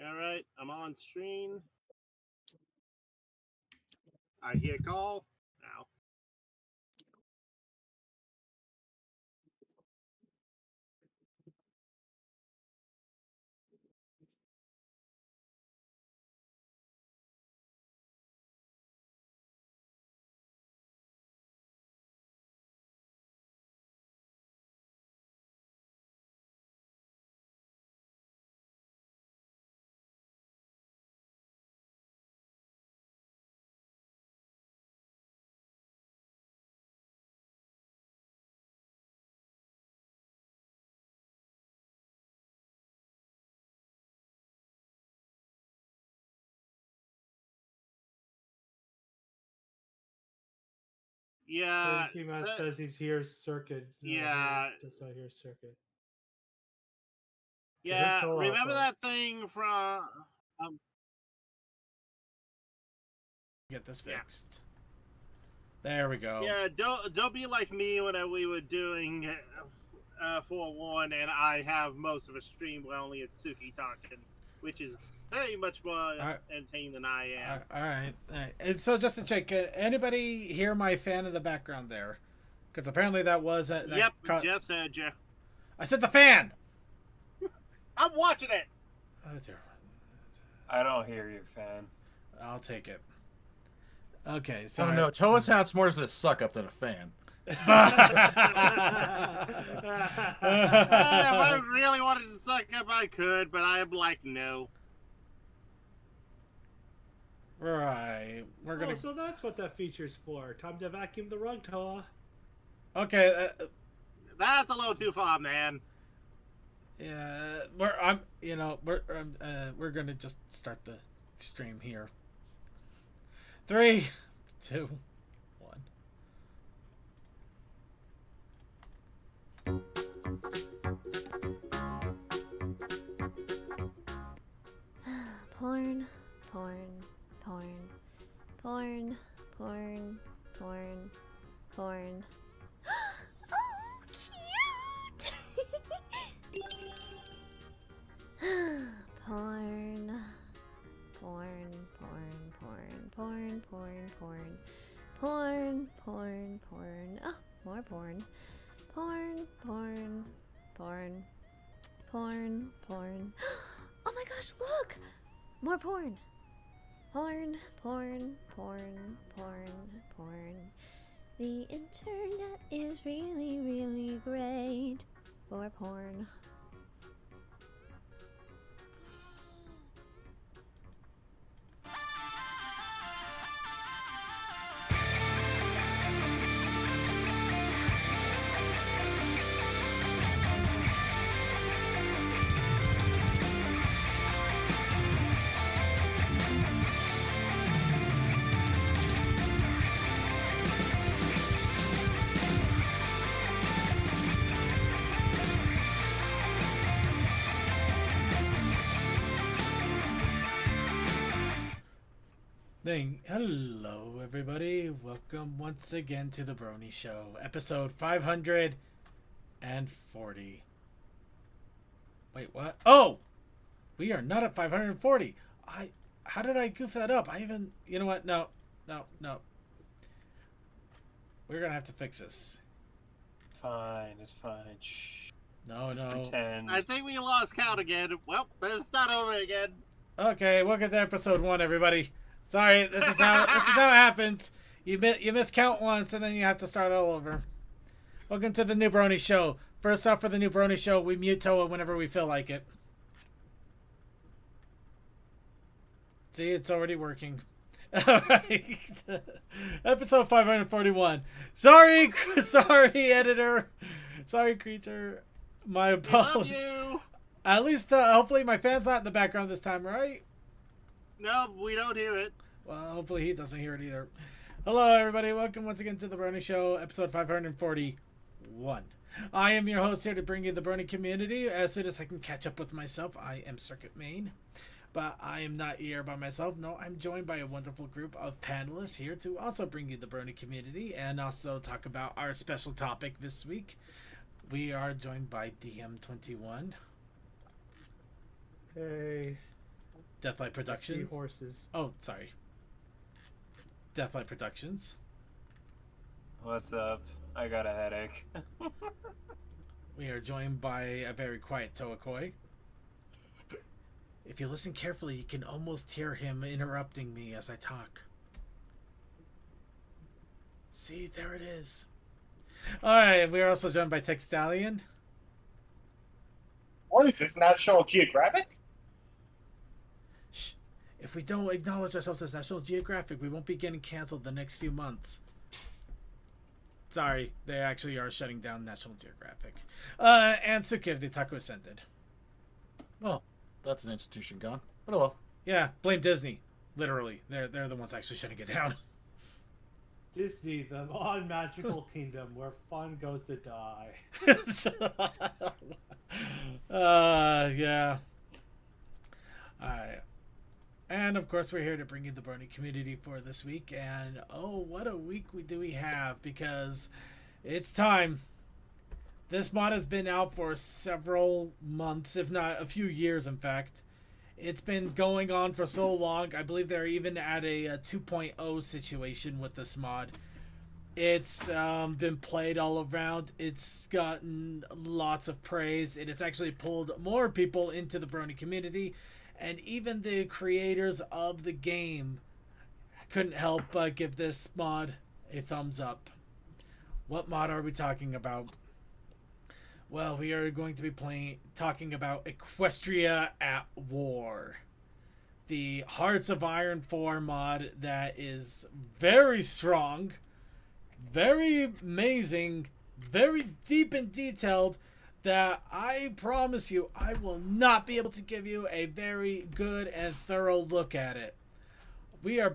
Alright, I'm on screen. I hear call. Now. Yeah. Says he's here, circuit. Yeah. Just not here, circuit. Yeah. Remember that thing from. Get this fixed. There we go. Yeah. Don't be like me when we were doing 4-1, and I have most of a stream where only it's Suki talking, which is very much more entertaining than I am. All right. And so just to check, anybody hear my fan in the background there? Because apparently that was Yep, just heard you. I said the fan. I'm watching it. Oh dear. I don't hear your fan. I'll take it. Okay, so oh no, Toa sounds more as a suck up than a fan. If I really wanted to suck up, I could, but I'm like, no. Right, we're gonna. Oh, so that's what that feature's for. Time to vacuum the rug, Toa. Okay, that's a little too far, man. Yeah, we're gonna just start the stream here. 3, 2, 1. Porn, porn, porn, porn, porn, porn, porn. Oh, cute! Porn, porn, porn, porn, porn, porn, porn, porn, porn, porn. Oh, more porn. Porn, porn, porn, porn, porn. Oh my gosh, look! More porn. Porn, porn, porn, porn, porn. The internet is really, really great for porn. Hello, everybody. Welcome once again to the Brony Show, episode 540. Wait, what? Oh, we are not at 540. How did I goof that up? You know what? No. We're gonna have to fix this. Fine, it's fine. Shh. No. Pretend. I think we lost count again. Well, let's start over again. Okay, welcome to episode 1, everybody. Sorry, this is how it happens. You miss count once, and then you have to start all over. Welcome to the new Brony Show. First off, for the new Brony Show, we mute Toa whenever we feel like it. See, it's already working. All right, episode 541. Sorry, editor. Sorry, creature. My apologies. Love you. At least, hopefully, my fan's not in the background this time, right? No, we don't hear it. Well, hopefully he doesn't hear it either. Hello, everybody. Welcome once again to the Brony Show, episode 541. I am your host here to bring you the Brony community. As soon as I can catch up with myself, I am Circuit Main. But I am not here by myself. No, I'm joined by a wonderful group of panelists here to also bring you the Brony community and also talk about our special topic this week. We are joined by DM21. Hey. Deathlight Productions. Horses. Oh, sorry. Deathlight Productions. What's up? I got a headache. We are joined by a very quiet Toakoi. If you listen carefully, you can almost hear him interrupting me as I talk. See, there it is. Alright, we are also joined by Tech Stallion. What is this, National Geographic? Shh. If we don't acknowledge ourselves as National Geographic, we won't be getting canceled the next few months. Sorry, they actually are shutting down National Geographic. And Sukiv, the Taco Ascended. Well, that's an institution gone. But oh well. Yeah, blame Disney. Literally. They're the ones actually shutting it down. Disney, the unmagical kingdom where fun goes to die. Yeah. Alright. And of course we're here to bring you the Brony community for this week, and oh, what a week we have, because it's time. This mod has been out for several months, if not a few years, in fact. It's been going on for so long. I believe they're even at a 2.0 situation with this mod. It's been played all around. It's gotten lots of praise. It has actually pulled more people into the Brony community. And even the creators of the game couldn't help but give this mod a thumbs up. What mod are we talking about? Well, we are going to be talking about Equestria at War. The Hearts of Iron 4 mod that is very strong, very amazing, very deep and detailed, that I promise you I will not be able to give you a very good and thorough look at it. We are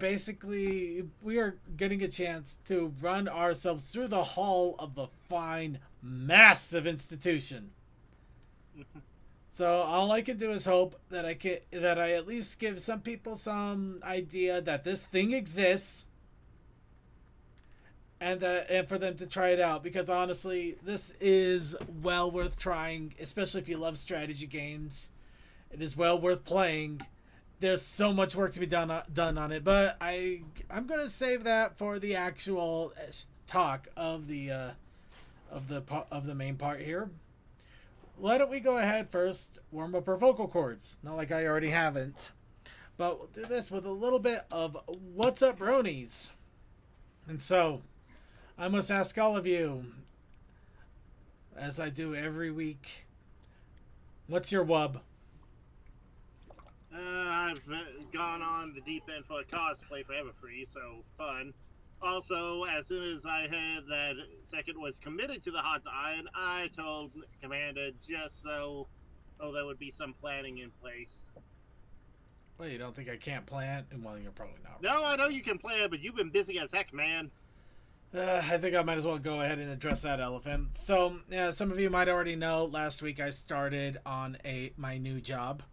getting a chance to run ourselves through the hall of the fine, massive institution. So all I can do is hope that I at least give some people some idea that this thing exists, and for them to try it out, because honestly, this is well worth trying, especially if you love strategy games. It is well worth playing. There's so much work to be done on it, but I'm gonna save that for the actual talk of the main part here. Why don't we go ahead first, warm up our vocal cords? Not like I already haven't, but we'll do this with a little bit of "What's up, Bronies?" And so, I must ask all of you, as I do every week, what's your wub? I've gone on the deep end for a cosplay for Everfree, so fun. Also, as soon as I heard that Second was committed to the Hearts of Iron, I told Commander just so there would be some planning in place. Well, you don't think I can't plan? Well, you're probably not. No, I know you can plan, but you've been busy as heck, man. I think I might as well go ahead and address that elephant. So, yeah, some of you might already know, last week I started on my new job.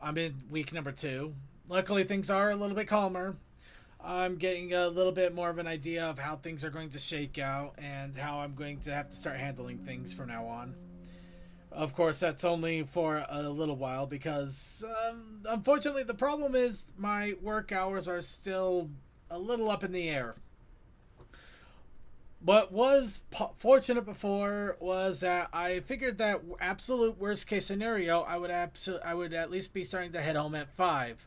I'm in week number 2. Luckily, things are a little bit calmer. I'm getting a little bit more of an idea of how things are going to shake out and how I'm going to have to start handling things from now on. Of course, that's only for a little while because, unfortunately, the problem is my work hours are still a little up in the air. What was fortunate before was that I figured that absolute worst case scenario, I would at least be starting to head home at 5,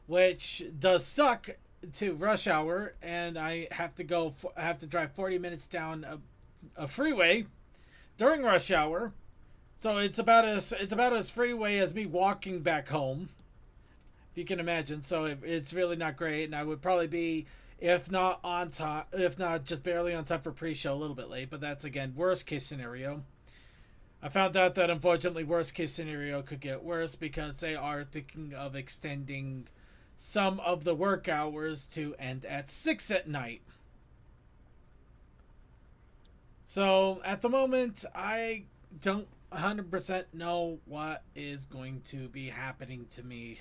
which does suck to rush hour, and I have to drive 40 minutes down a freeway during rush hour. So it's about as freeway as me walking back home, if you can imagine. So it's really not great, and I would probably be, if not on time, if not just barely on time for pre-show, a little bit late. But that's, again, worst case scenario. I found out that, unfortunately, worst case scenario could get worse because they are thinking of extending some of the work hours to end at 6 at night. So at the moment, I don't 100% know what is going to be happening to me.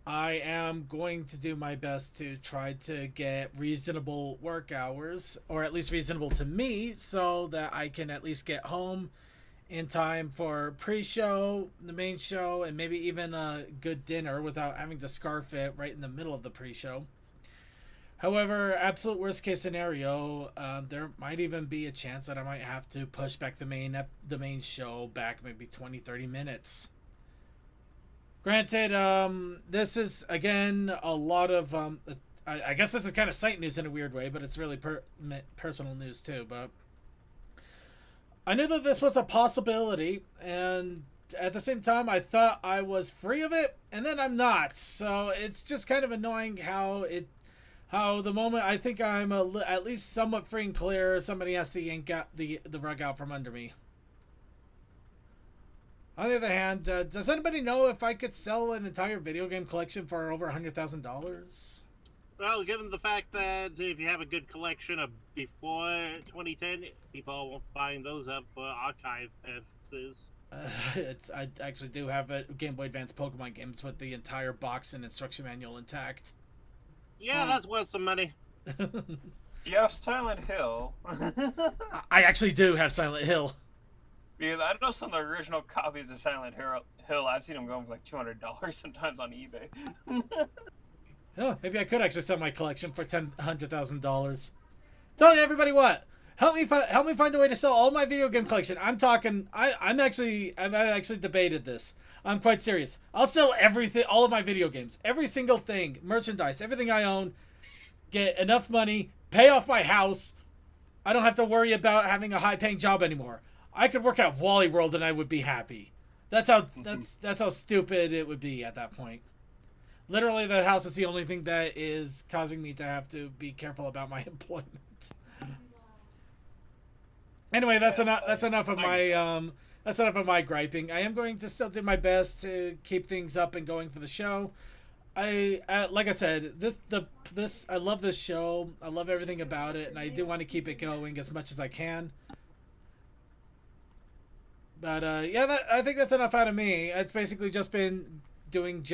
I am going to do my best to try to get reasonable work hours, or at least reasonable to me, so that I can at least get home in time for pre-show, the main show, and maybe even a good dinner without having to scarf it right in the middle of the pre-show. However, absolute worst case scenario, there might even be a chance that I might have to push back the main show back maybe 20-30 minutes. Granted, this is again a lot of I guess this is kind of site news in a weird way, but it's really personal news too. But I knew that this was a possibility, and at the same time, I thought I was free of it, and then I'm not. So it's just kind of annoying how the moment I think I'm at least somewhat free and clear, somebody has to yank out the rug out from under me. On the other hand, does anybody know if I could sell an entire video game collection for over $100,000? Well, given the fact that if you have a good collection of before 2010, people won't find those up for archive purposes. I actually do have a Game Boy Advance Pokemon games with the entire box and instruction manual intact. Yeah, that's worth some money. You have Silent Hill. I actually do have Silent Hill. Because I know some of the original copies of Silent Hill, I've seen them going for like $200 sometimes on eBay. Oh, maybe I could actually sell my collection for $100,000. Tell everybody what. Help me find a way to sell all my video game collection. I'm talking. I've actually debated this. I'm quite serious. I'll sell everything, all of my video games, every single thing, merchandise, everything I own. Get enough money, pay off my house. I don't have to worry about having a high-paying job anymore. I could work at Wally World and I would be happy. That's how stupid it would be at that point. Literally, the house is the only thing that is causing me to have to be careful about my employment. Anyway, that's enough of my griping. I am going to still do my best to keep things up and going for the show. Like I said, I love this show. I love everything about it, and I do want to keep it going as much as I can. But I think that's enough out of me. It's basically just been doing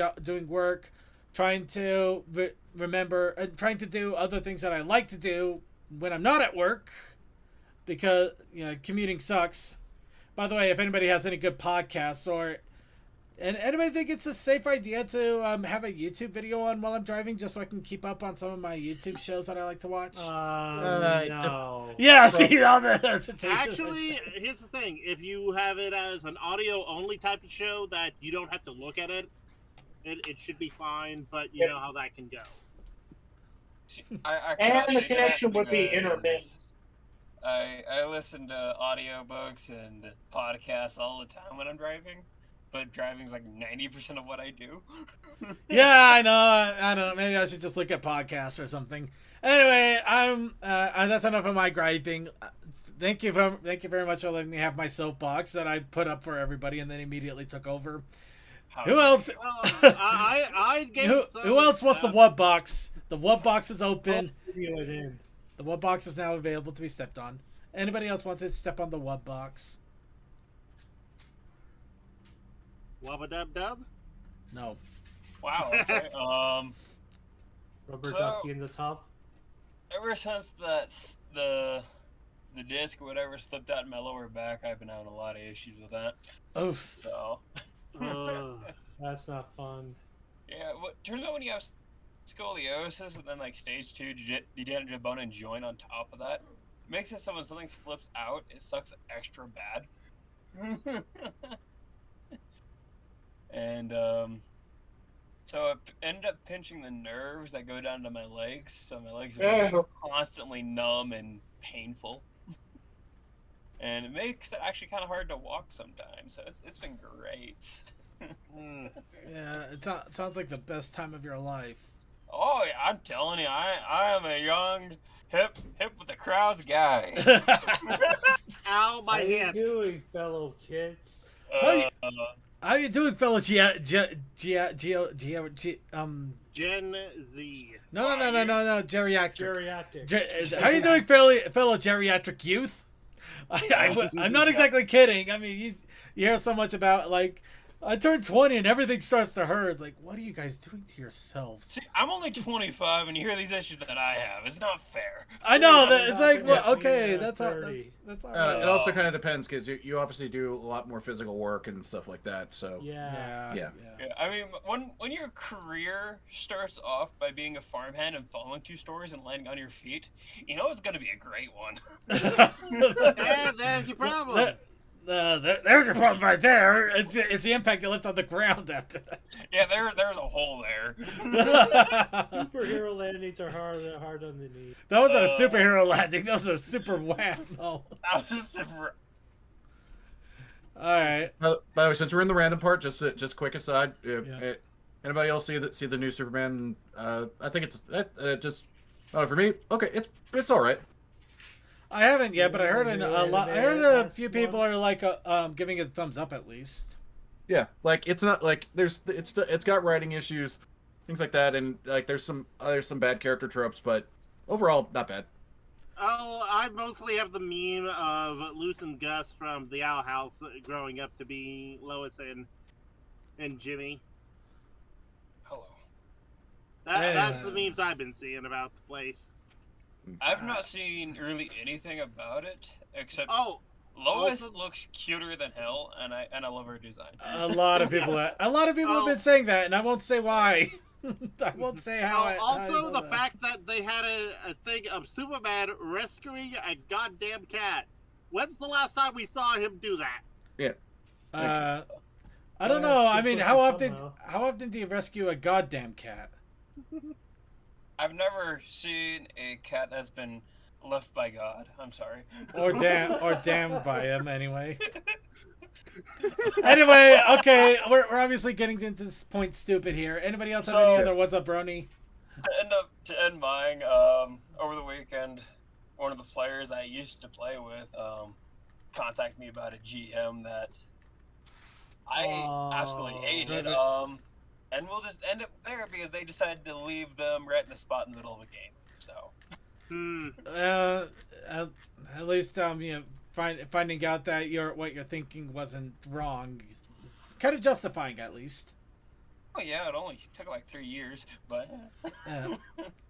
work, trying to remember and trying to do other things that I like to do when I'm not at work, because commuting sucks. By the way, if anybody has any good podcasts and anybody think it's a safe idea to have a YouTube video on while I'm driving, just so I can keep up on some of my YouTube shows that I like to watch? No. Yeah, see all the hesitation. Actually, here's the thing: if you have it as an audio-only type of show that you don't have to look at it, it should be fine. But you know how that can go. And the connection would be intermittent. I listen to audiobooks and podcasts all the time when I'm driving, but driving's like 90% of what I do. Yeah, I know. I don't know. Maybe I should just look at podcasts or something. Anyway, that's enough of my griping. Thank you very much for letting me have my soapbox that I put up for everybody and then immediately took over. Who else? I gave who else wants the Wub box? The Wub box is open. In. The Wub box is now available to be stepped on. Anybody else want to step on the Wub box? Wubba dub dub? No. Wow. Okay. Rubber ducky in the top. Ever since the disc or whatever slipped out in my lower back, I've been having a lot of issues with that. Oof. So. That's not fun. Yeah. Turns out when you have scoliosis and then like stage 2 degenerative bone and joint on top of that, it makes it so when something slips out, it sucks extra bad. And so I ended up pinching the nerves that go down to my legs, so my legs are constantly numb and painful. And it makes it actually kind of hard to walk sometimes, so it's been great. Yeah, it sounds like the best time of your life. Oh, yeah, I'm telling you, I am a young, hip with the crowds guy. Ow, my hand. How you doing, fellow kids? How you doing, fellow Gen Z? No, geriatric. How you doing, fellow geriatric youth? I'm not exactly kidding. I mean, you hear so much about like I turned 20 and everything starts to hurt. It's like, what are you guys doing to yourselves? See, I'm only 25, and you hear these issues that I have. It's not fair. I know that You're it's not like, well, gonna okay, be that's 30. that's all right. It also kind of depends because you obviously do a lot more physical work and stuff like that. So Yeah. Yeah. Yeah, I mean, when your career starts off by being a farmhand and following 2 stores and landing on your feet, you know it's gonna be a great one. Yeah, there's your problem. There's your problem right there. It's the impact you left on the ground after that. Yeah, there's a hole there. Superhero landings are hard on the knee. That wasn't a superhero landing. That was a super wham. Oh. That was super... All right. By the way, since we're in the random part, just quick aside. Yeah. Anybody else see the new Superman? I think it's just for me. Okay, it's all right. I haven't yet, but I heard a lot. I heard a few people are like giving it a thumbs up at least. Yeah, like it's not like it's got writing issues, things like that, and like there's some bad character tropes, but overall not bad. Oh, I mostly have the meme of Luce and Gus from the Owl House growing up to be Lois and Jimmy. Hello. That's the memes I've been seeing about the place. I've not seen really anything about it except Oh, Lois also- looks cuter than hell, and I love her design. A lot of people have been saying that, and I won't say why. I won't say how. Also, the fact that they had a thing of Superman rescuing a goddamn cat. When's the last time we saw him do that? Yeah. I don't know. I mean, how somehow. often do you rescue a goddamn cat? I've never seen a cat that's been left by God. I'm sorry. Or damned by him anyway. Anyway, okay, we're obviously getting into this point stupid here. Anybody else have any other what's up, Brony? To end mine, over the weekend, one of the players I used to play with contacted me about a GM that I absolutely hated. And we'll just end it there because they decided to leave them right in the spot in the middle of a game. So. At least you know, finding out that what you're thinking wasn't wrong, kind of justifying at least. Oh yeah, it only took like 3 years, but.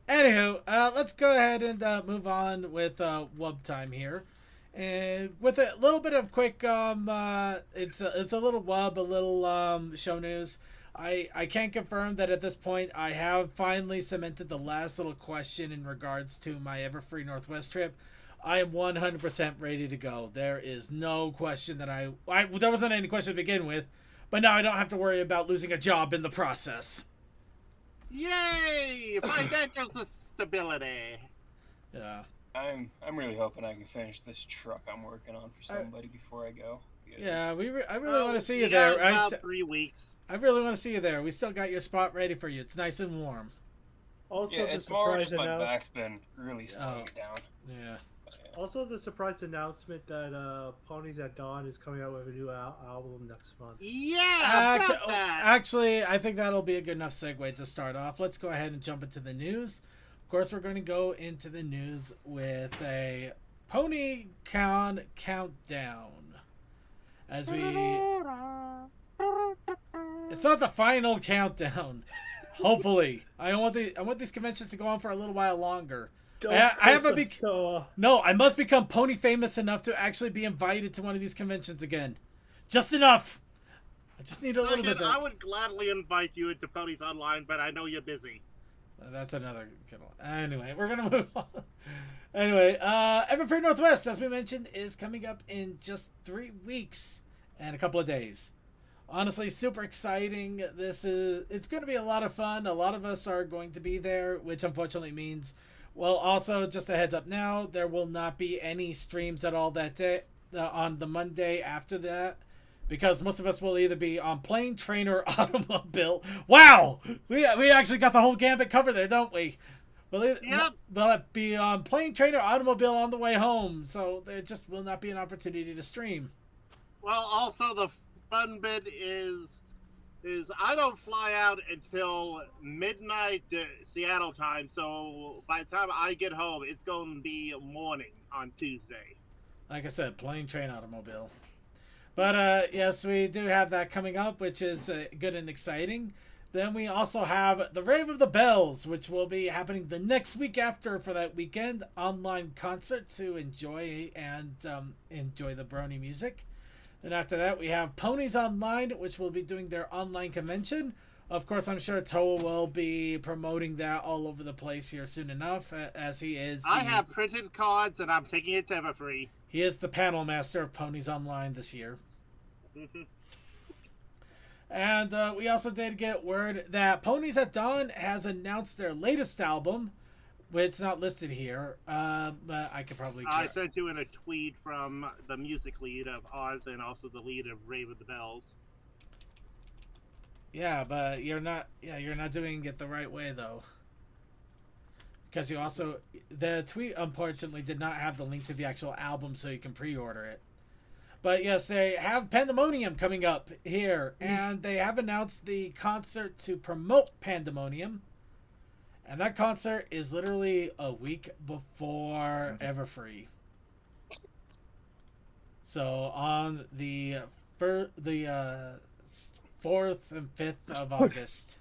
Anywho, let's go ahead and move on with Wub time here, and with a little bit of quick it's a little Wub, a little show news. I can't confirm that at this point I have finally cemented the last little question in regards to my Everfree Northwest trip. I am 100% ready to go. There is no question that there wasn't any question to begin with, but now I don't have to worry about losing a job in the process. Yay! Financial stability. Yeah. I'm really hoping I can finish this truck I'm working on for somebody before I go. Yeah, I really want to see you there. About 3 weeks. I really want to see you there. We still got your spot ready for you. It's nice and warm. Also, Yeah, the it's more surprise just my back's been really slowing down. Yeah. Also, the surprise announcement that Ponies at Dawn is coming out with a new album next month. Yeah, about that. Actually, I think that'll be a good enough segue to start off. Let's go ahead and jump into the news. Of course, we're going to go into the news with a PonyCon countdown. As we... It's not the final countdown. Hopefully. I want these conventions to go on for a little while longer. I must become pony famous enough to actually be invited to one of these conventions again. Just enough. I just need a little bit. I would gladly invite you into Ponies Online, but I know you're busy. That's another good one. Anyway, we're gonna move on. Anyway, Everfree Northwest, as we mentioned, is coming up in just 3 weeks and a couple of days. Honestly, super exciting. It's going to be a lot of fun. A lot of us are going to be there, which unfortunately means, well, also just a heads up now, there will not be any streams at all that day on the Monday after that, because most of us will either be on plane, train, or automobile. Wow, we actually got the whole gambit covered there, don't we? Will it be on plane, train, or automobile on the way home? So there just will not be an opportunity to stream. Well, also the fun bit is I don't fly out until midnight Seattle time, so by the time I get home, it's going to be morning on Tuesday. Like I said, plane, train, automobile. But yes, we do have that coming up, which is good and exciting. Then we also have the Rave of the Bells, which will be happening the next week after for that weekend online concert to enjoy the Brony music. Then after that, we have Ponies Online, which will be doing their online convention. Of course, I'm sure Toa will be promoting that all over the place here soon enough, as he is. I have printed cards, and I'm taking it to Everfree. He is the panel master of Ponies Online this year. And we also did get word that Ponies at Dawn has announced their latest album. It's not listed here, but I could probably... I sent you in a tweet from the music lead of Oz and also the lead of Rave of the Bells. Yeah, but you're not doing it the right way, though. Because you also... The tweet, unfortunately, did not have the link to the actual album so you can pre-order it. But yes, they have Pandemonium coming up here, and they have announced the concert to promote Pandemonium. And that concert is literally a week before Everfree. So on the 4th and 5th of August.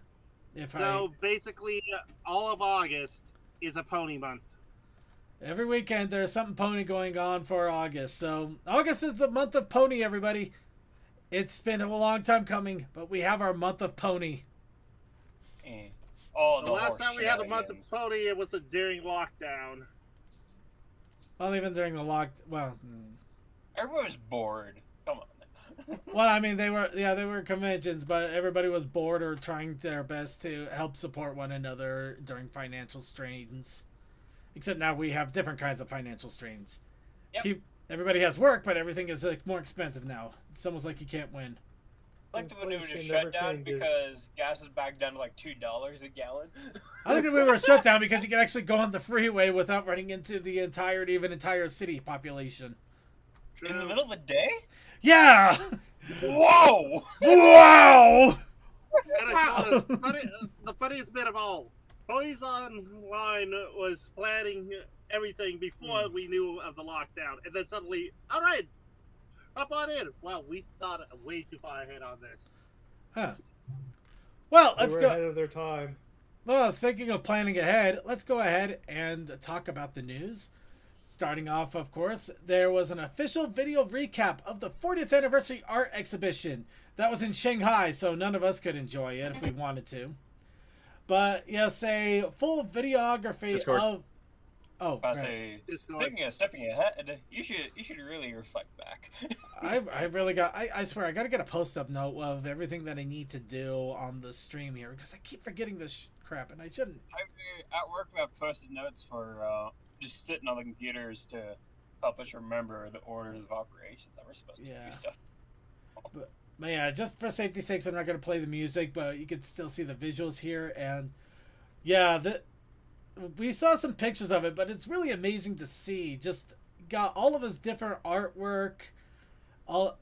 Basically, all of August is a pony month. Every weekend there's something pony going on for August. So August is the month of pony, everybody. It's been a long time coming, but we have our month of pony. Oh, the last time we had a month of pony, it was during lockdown. Well, even during the everyone was bored. Come on. Well, I mean, they were conventions, but everybody was bored or trying their best to help support one another during financial strains. Except now we have different kinds of financial strains. Yep. Everybody has work, but everything is more expensive now. It's almost like you can't win. I like when we were just shut down because gas is back down to like $2 a gallon. I think that we were shut down because you can actually go on the freeway without running into the entire city population. In the middle of the day? Yeah! Whoa! Wow! The funniest bit of all, Ponies Online was planning everything before we knew of the lockdown, and then suddenly, all right, hop on in. Wow, we thought way too far ahead on this. Huh. Well, let's go ahead of their time. Well, speaking of planning ahead, let's go ahead and talk about the news. Starting off, of course, there was an official video recap of the 40th anniversary art exhibition. That was in Shanghai, so none of us could enjoy it if we wanted to. But yes, a full videography Discord. of... Oh, I right. say, stepping ahead, you should really reflect back. I really got... I swear, I got to get a post-up note of everything that I need to do on the stream here, because I keep forgetting this crap, and I shouldn't. At work, we have post-it notes for just sitting on the computers to help us remember the orders of operations that we're supposed to do stuff. But yeah, just for safety's sakes, I'm not going to play the music, but you can still see the visuals here. And yeah, we saw some pictures of it, but it's really amazing to see. Just got all of this different artwork, all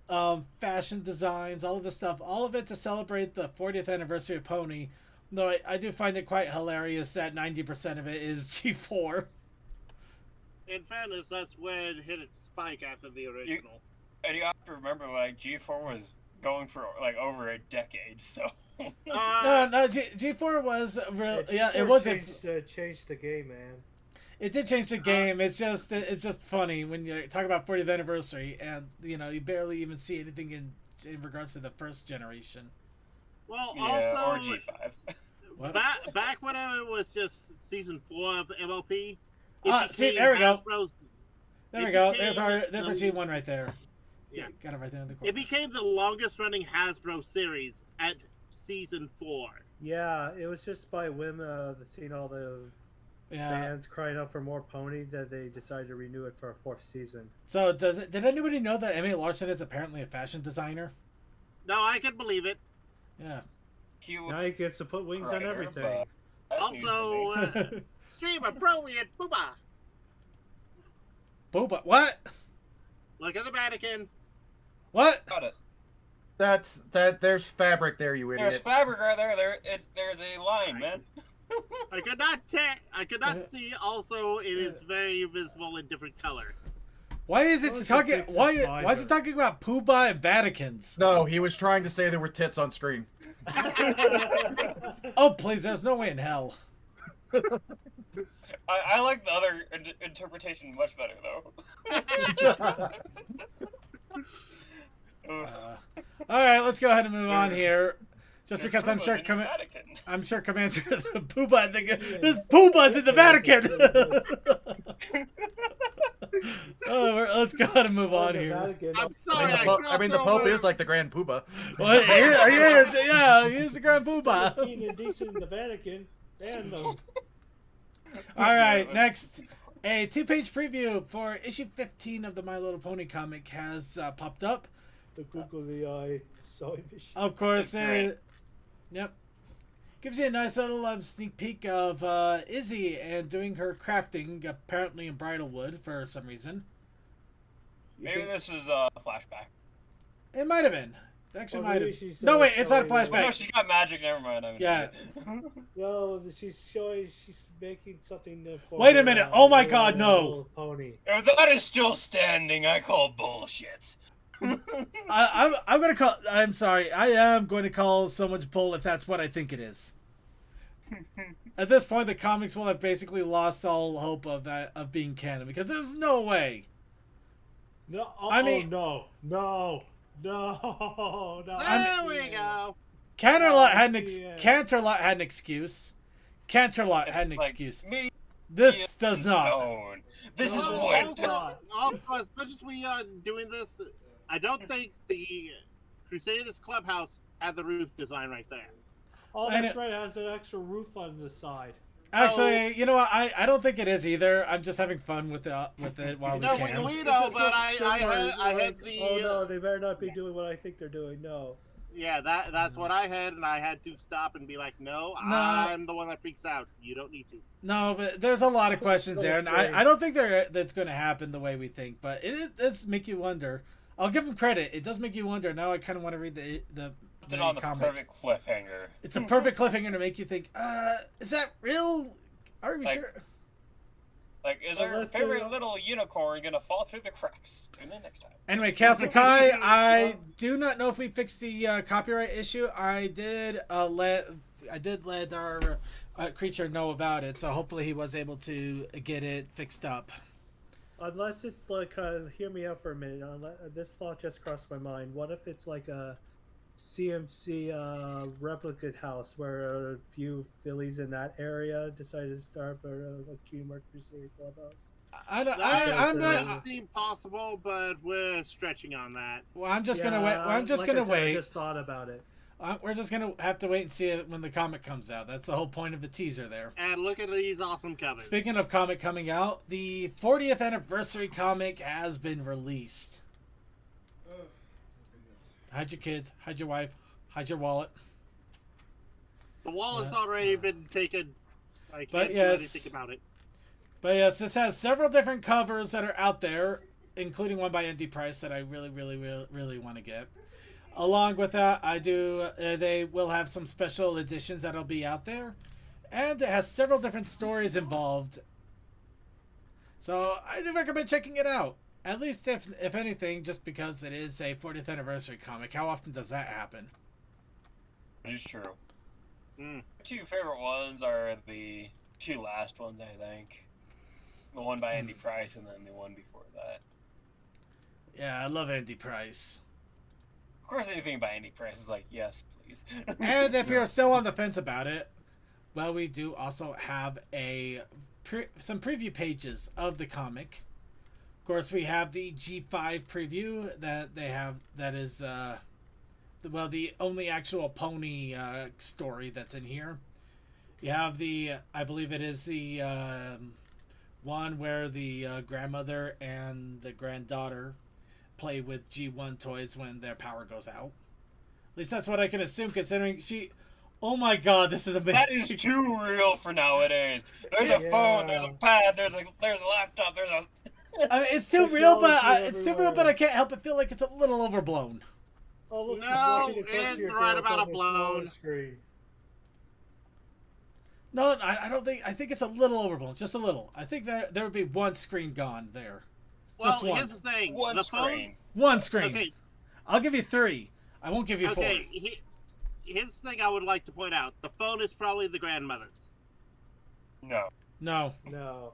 fashion designs, all of this stuff, all of it to celebrate the 40th anniversary of Pony. Though I do find it quite hilarious that 90% of it is G4. In fairness, that's where it hit its spike after the original. And you have to remember, like, G4 was going for, like, over a decade, so... No, G4 was... it was... changed the game, man. It did change the game. It's just funny when you talk about 40th anniversary, and, you barely even see anything in regards to the first generation. Well, yeah, also... or G5. Back when it was just Season 4 of MLP... see, there we go. There we go. There's our G1 right there. Yeah. Got it right there in the corner. It became the longest running Hasbro series at Season 4. Yeah, it was just by whim, seeing all the fans crying out for more Pony that they decided to renew it for a 4th season. So did anybody know that Emmy Larson is apparently a fashion designer? No, I can believe it. Yeah. Now he gets to put wings on everything. Also, stream appropriate booba. Booba, what? Look at the mannequin. What? Got it. There's fabric there, you idiot. There's fabric right there. There's a line, man. I could not see. Also, it is very visible in different color. Why is it talking? Why is it talking about Poobah and Vaticans? No, he was trying to say there were tits on screen. Oh please! There's no way in hell. I like the other interpretation much better though. All right, let's go ahead and move on here. Just There's because I'm sure Vatican. Commander the Poobah, there's Poobahs in the Vatican. Let's go ahead and move on here. I'm sorry. I mean, the Pope is like the Grand Poobah. Well, he is the Grand Poobah. Being indecent in the Vatican and the... All right, next. A 2-page preview for issue 15 of the My Little Pony comic has popped up. The googly eye sewing machine. Of course, yep. Gives you a nice little sneak peek of Izzy and doing her crafting, apparently in Bridalwood for some reason. Maybe this is a flashback. It might have been. It actually might have. She's, No, wait, it's not a flashback. Well, no, she's got magic. Never mind. Yeah. No, she's making something. For Wait a minute. Oh my God, no. Pony. If that is still standing, I call bullshit. I'm gonna call. I'm sorry. I am going to call so much bull if that's what I think it is. At this point, the comics will have basically lost all hope of being canon because there's no way. No, I mean, no. There we go. Canterlot had an excuse. Canterlot had an excuse. This does not. This is what. As much as we are doing this, I don't think the Crusaders Clubhouse had the roof design right there. Oh, that's right. It has an extra roof on the side. Actually, you know what? I don't think it is either. I'm just having fun with it while we can. No, we know, but I had the. Oh no, they better not be doing what I think they're doing. No. Yeah, that's what I had, and I had to stop and be like, no, I'm the one that freaks out. You don't need to. No, but there's a lot of questions there, and I don't think that's going to happen the way we think. But it does make you wonder. I'll give them credit. It does make you wonder. Now I kind of want to read the on the comic. Perfect cliffhanger. It's a perfect cliffhanger to make you think, is that real? Are we sure? Like, is our favorite little unicorn gonna fall through the cracks? Tune in next time. Anyway, Kasakai, I do not know if we fixed the copyright issue. I did let our creature know about it, so hopefully he was able to get it fixed up. Unless it's like, hear me out for a minute. This thought just crossed my mind. What if it's like a CMC replicate house where a few fillies in that area decided to start a Humor Crusade Clubhouse? I'm not. Seem possible, but we're stretching on that. Well, I'm just gonna wait. Well, I'm just gonna wait. I just thought about it. We're just gonna have to wait and see it when the comic comes out. That's the whole point of the teaser there. And look at these awesome covers. Speaking of comic coming out, the 40th anniversary comic has been released. Hide your kids, hide your wife, hide your wallet. The wallet's already been taken. I can't do anything about it. But yes, this has several different covers that are out there, including one by Andy Price that I really want to get. Along with that, they will have some special editions that'll be out there. And it has several different stories involved. So I do recommend checking it out. At least if anything, just because it is a 40th anniversary comic. How often does that happen? It's true. Two favorite ones are the two last ones, I think. The one by Andy Price and then the one before that. Yeah, I love Andy Price. Of course, anything by Andy Price is like, yes, please. And if you're still on the fence about it, well, we do also have some preview pages of the comic. Of course, we have the G5 preview that they have. That is, the only actual pony story that's in here. You have I believe it is the one where the grandmother and the granddaughter play with G1 toys when their power goes out. At least that's what I can assume, considering she... Oh my god, this is amazing. That is too real for nowadays. There's a phone, there's a pad, there's a laptop, there's a... I mean, it's too real, but I can't help but feel like it's a little overblown. Oh, look, no, it's right about a blown. No, I don't think... I think it's a little overblown, just a little. I think that there would be one screen gone there. Well, Just one. here's the thing. One the screen. One screen. Okay. I'll give you 3. I won't give you 4. Okay. Here's the thing I would like to point out. The phone is probably the grandmother's. No. No. No.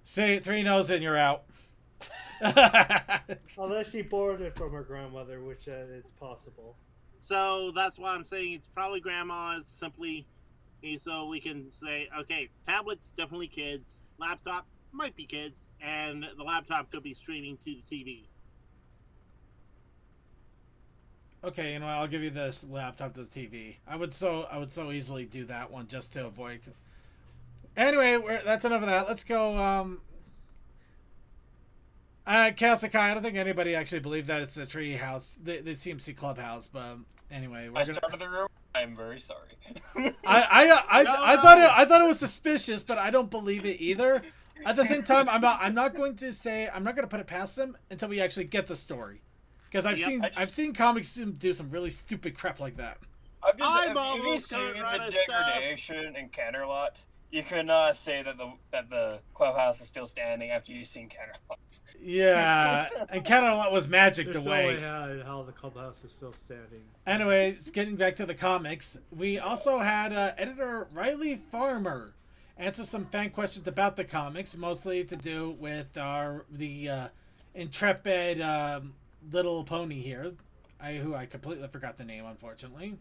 Say 3 no's and you're out. Unless she borrowed it from her grandmother, which is possible. So that's why I'm saying it's probably grandma's, simply so we can say, okay, tablets, definitely kids. Laptop might be kids. And the laptop could be streaming to the TV. Okay, you know what, I'll give you this laptop to the TV. I would so easily do that one just to avoid. Anyway, that's enough of that. Let's go. Chaos Sakai, I don't think anybody actually believed that it's the tree house, the CMC clubhouse. But anyway, I started the rumor. I'm very sorry. I thought it was suspicious, but I don't believe it either. At the same time, I'm not going to put it past them until we actually get the story, because I've seen comics do some really stupid crap like that. I'm Have you almost seen gonna run the a stop. degradation in Counterlot? You cannot say that the clubhouse is still standing after you've seen Counterlot. Yeah, and Counterlot was magic There's the no way. way how the clubhouse is still standing. Anyways, getting back to the comics, we also had editor Riley Farmer answer some fan questions about the comics, mostly to do with the intrepid little pony here, who I completely forgot the name, unfortunately,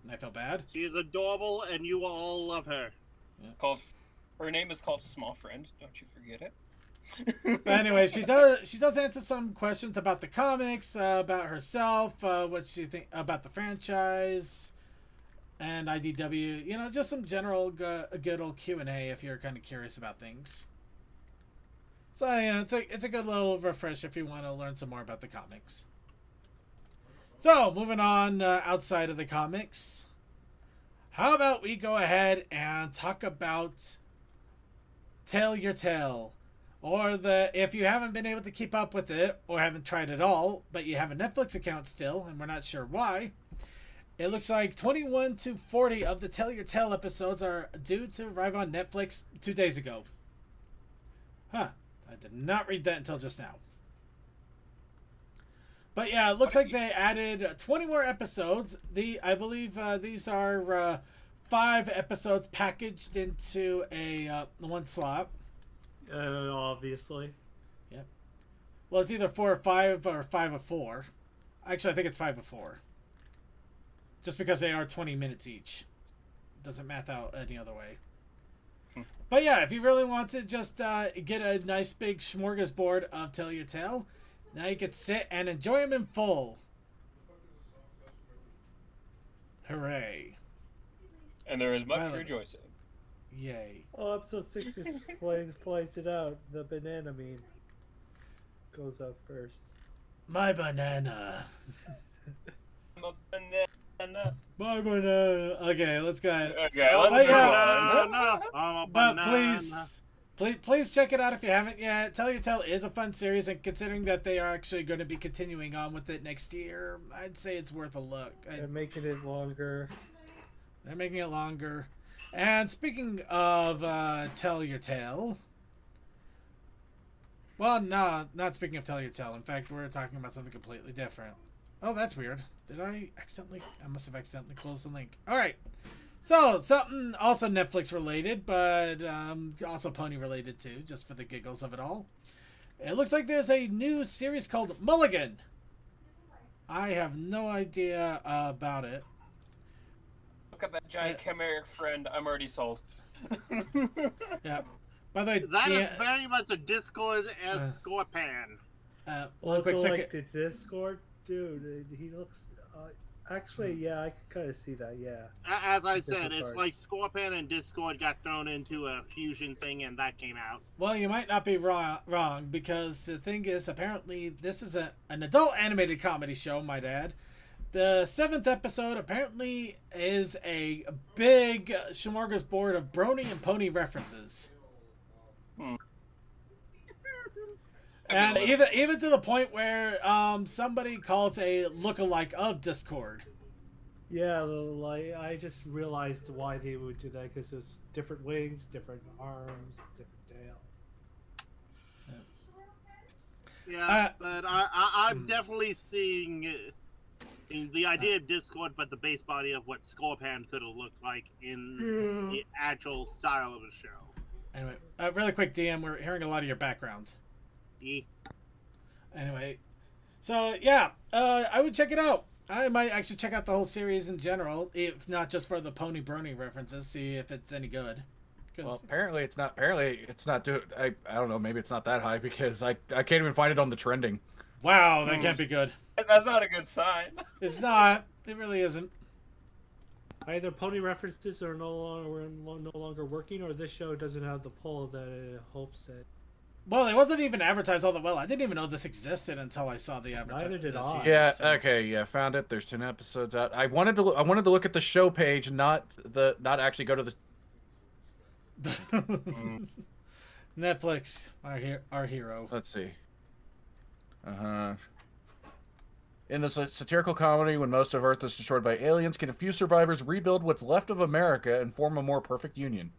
and I feel bad. She is adorable, and you will all love her. Her name is called Small Friend. Don't you forget it. But anyway, she does answer some questions about the comics, about herself, what she think about the franchise, and IDW. You know, just some general good old Q&A if you're kind of curious about things. So yeah, it's a good little refresh if you want to learn some more about the comics. So moving on outside of the comics, how about we go ahead and talk about Tell Your Tale. Or if you haven't been able to keep up with it, or haven't tried it all, but you have a Netflix account still, and we're not sure why, it looks like 21 to 40 of the Tell Your Tale episodes are due to arrive on Netflix 2 days ago. Huh. I did not read that until just now. But yeah, it looks like they added 20 more episodes. I believe these are 5 episodes packaged into a one slot. Obviously. Yep. Well, it's either 4 or 5 or 5 of 4. Actually, I think it's 5 of 4. Just because they are 20 minutes each. Doesn't math out any other way. But yeah, if you really want to just get a nice big smorgasbord of Tell Your Tale, now you can sit and enjoy them in full. Hooray. And there is much rejoicing. Yay. Oh, episode 6 just flies it out. The banana meme goes out first. My banana. My banana. My banana. Okay, let's go ahead. Okay, let's Banana. I'm a But banana. please check it out if you haven't yet. Tell Your Tale is a fun series, and considering that they are actually going to be continuing on with it next year, I'd say it's worth a look. They're making it longer. They're making it longer. And speaking of Tell Your Tale, well, no, not speaking of Tell Your Tale. In fact, we're talking about something completely different. Oh, that's weird. I must have accidentally closed the link. All right. So, something also Netflix related, but also Pony related too, just for the giggles of it all. It looks like there's a new series called Mulligan. I have no idea about it. Look at that giant chimeric friend. I'm already sold. Yeah. By the way, That is very much a Discord as Scorpan. one quick second. Like the Discord, dude. He looks. Actually, yeah, I can kind of see that. Yeah. As I said, Different it's parts. like Scorpan and Discord got thrown into a fusion thing, and that came out. Well, you might not be wrong, because the thing is, apparently, this is an adult animated comedy show, might add. The 7th episode apparently is a big smorgasbord of Brony and Pony references. And even to the point where somebody calls a lookalike of Discord. Yeah, like I just realized why they would do that, because it's different wings, different arms, different tail. Yeah, but I'm definitely seeing the idea of Discord, but the base body of what Scorpan could have looked like in the actual style of the show. Anyway, really quick, DM, we're hearing a lot of your background. Yeah. Anyway, so yeah, I would check it out. I might actually check out the whole series in general, if not just for the Pony Brony references, see if it's any good. Well, apparently it's not. Apparently it's not. I don't know. Maybe it's not that high because I can't even find it on the trending. Wow, that can't be good. That's not a good sign. It's not. It really isn't. Either pony references are no longer working, or this show doesn't have the pull that it hopes that. Well, it wasn't even advertised all that well. I didn't even know this existed until I saw the advertisement. Neither did I. Yeah. So. Okay. Yeah. Found it. There's 10 episodes out. I wanted to look at the show page, not actually go to the. Netflix, our hero. Let's see. In the satirical comedy, when most of Earth is destroyed by aliens, can a few survivors rebuild what's left of America and form a more perfect union?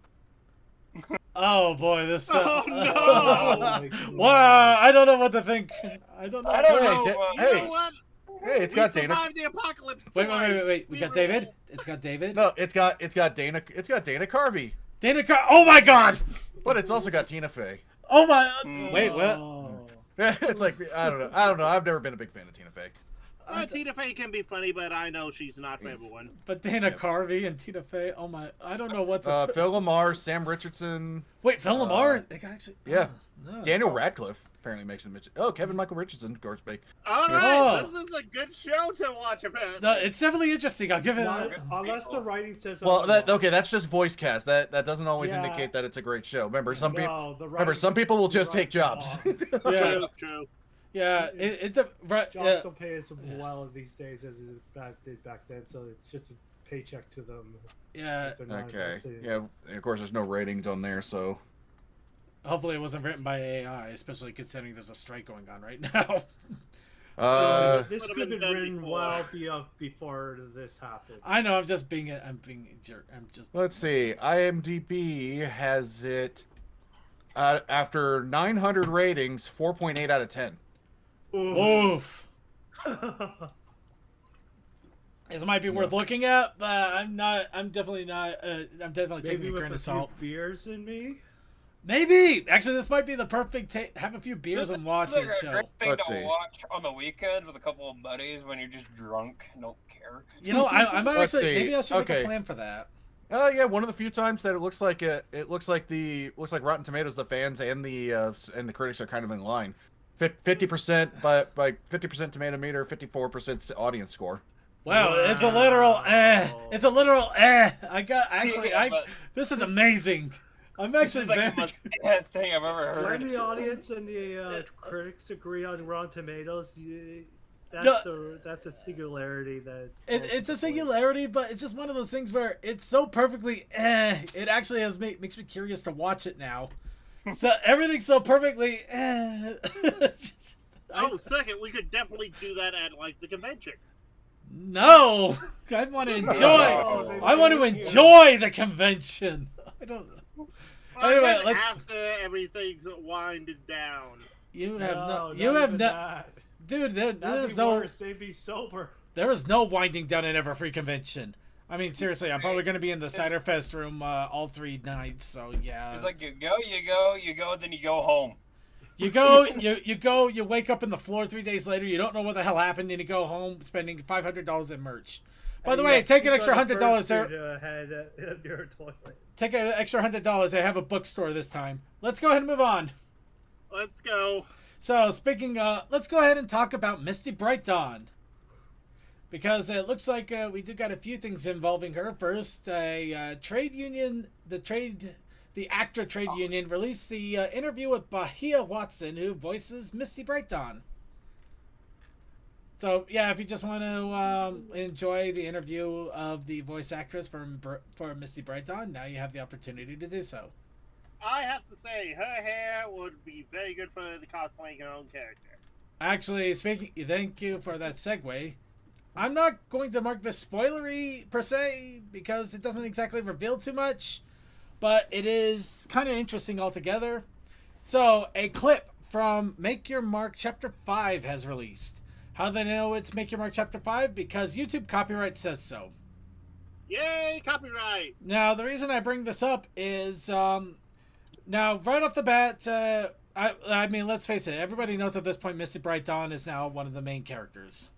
Oh boy, this. Oh no! Wow, I don't know what to think. I don't know. I don't know. You know what? Hey, it's got Dana. The apocalypse. Wait. We got David. It's got David. No, it's got Dana. It's got Dana Carvey. Oh my God! But it's also got Tina Fey. Oh my! Wait, what? It's like I don't know. I've never been a big fan of Tina Fey. Tina Fey can be funny, but I know she's not for everyone. But Dana Carvey and Tina Fey. Oh my! I don't know what's. Phil Lamar, Sam Richardson. Wait, Phil Lamar? They actually. Yeah. No. Daniel Radcliffe apparently makes him. Oh, Kevin Michael Richardson, of course, big. All right, this is a good show to watch about. No, it's definitely interesting. I'll give it. Unless the writing says. Well, that's just voice cast. That doesn't always indicate that it's a great show. Remember, some people will just take jobs. Yeah, true. Yeah, jobs don't pay as well these days as it did back then, so it's just a paycheck to them. Yeah. Okay. Yeah. Of course, there's no ratings on there, so. Hopefully, it wasn't written by AI, especially considering there's a strike going on right now. This could have been written well before this happened. I know. I'm being a jerk. Let's see. IMDb has it after 900 ratings, 4.8 out of 10. Oof. This might be worth looking at, but I'm definitely not. I'm definitely taking a grain of salt. Beers in me. Maybe actually, this might be the perfect have a few beers and watch it show. Great thing to watch on the weekends with a couple of buddies when you're just drunk and don't care. You know, I might actually. Maybe I should make a plan for that. Yeah, one of the few times that it looks like Rotten Tomatoes, the fans and the critics are kind of in line. 50% by 50% tomato meter, 54% audience score. Wow, it's a literal It's a literal this is amazing. I'm actually the most bad thing I've ever heard. When the audience and the critics agree on Rotten Tomatoes, that's a singularity that it's a singularity, but it's just one of those things where it's so perfectly it actually makes me curious to watch it now. So everything's so perfectly second, we could definitely do that at like the convention. No, I want to enjoy. I want to enjoy the convention. I don't. Anyway, after everything's winded down. You have no. Dude, there's no. Worse. They'd be sober. There is no winding down at Everfree convention. I mean, seriously, I'm probably going to be in the Cider Fest room all 3 nights. So yeah. It's like you go, then you go home. You go, you wake up in the floor 3 days later. You don't know what the hell happened, and you go home spending $500 in merch. By the way, take an extra $100 there. Take an extra $100. I have a bookstore this time. Let's go ahead and move on. Let's go. So speaking, let's go ahead and talk about Misty Bright Dawn. Because it looks like we do got a few things involving her. First, a trade union, the actor trade union released the interview with Bahia Watson, who voices Misty Bright Dawn. So yeah, if you just want to enjoy the interview of the voice actress for Misty Bright Dawn, now you have the opportunity to do so. I have to say, her hair would be very good for the cosplaying her own character. Actually, thank you for that segue. I'm not going to mark this spoilery per se because it doesn't exactly reveal too much, but it is kind of interesting altogether. So, a clip from Make Your Mark Chapter 5 has released. How do they know it's Make Your Mark Chapter 5? Because YouTube copyright says so. Yay, copyright! Now, the reason I bring this up is, now, right off the bat, I mean, let's face it, everybody knows at this point Misty Bright Dawn is now one of the main characters.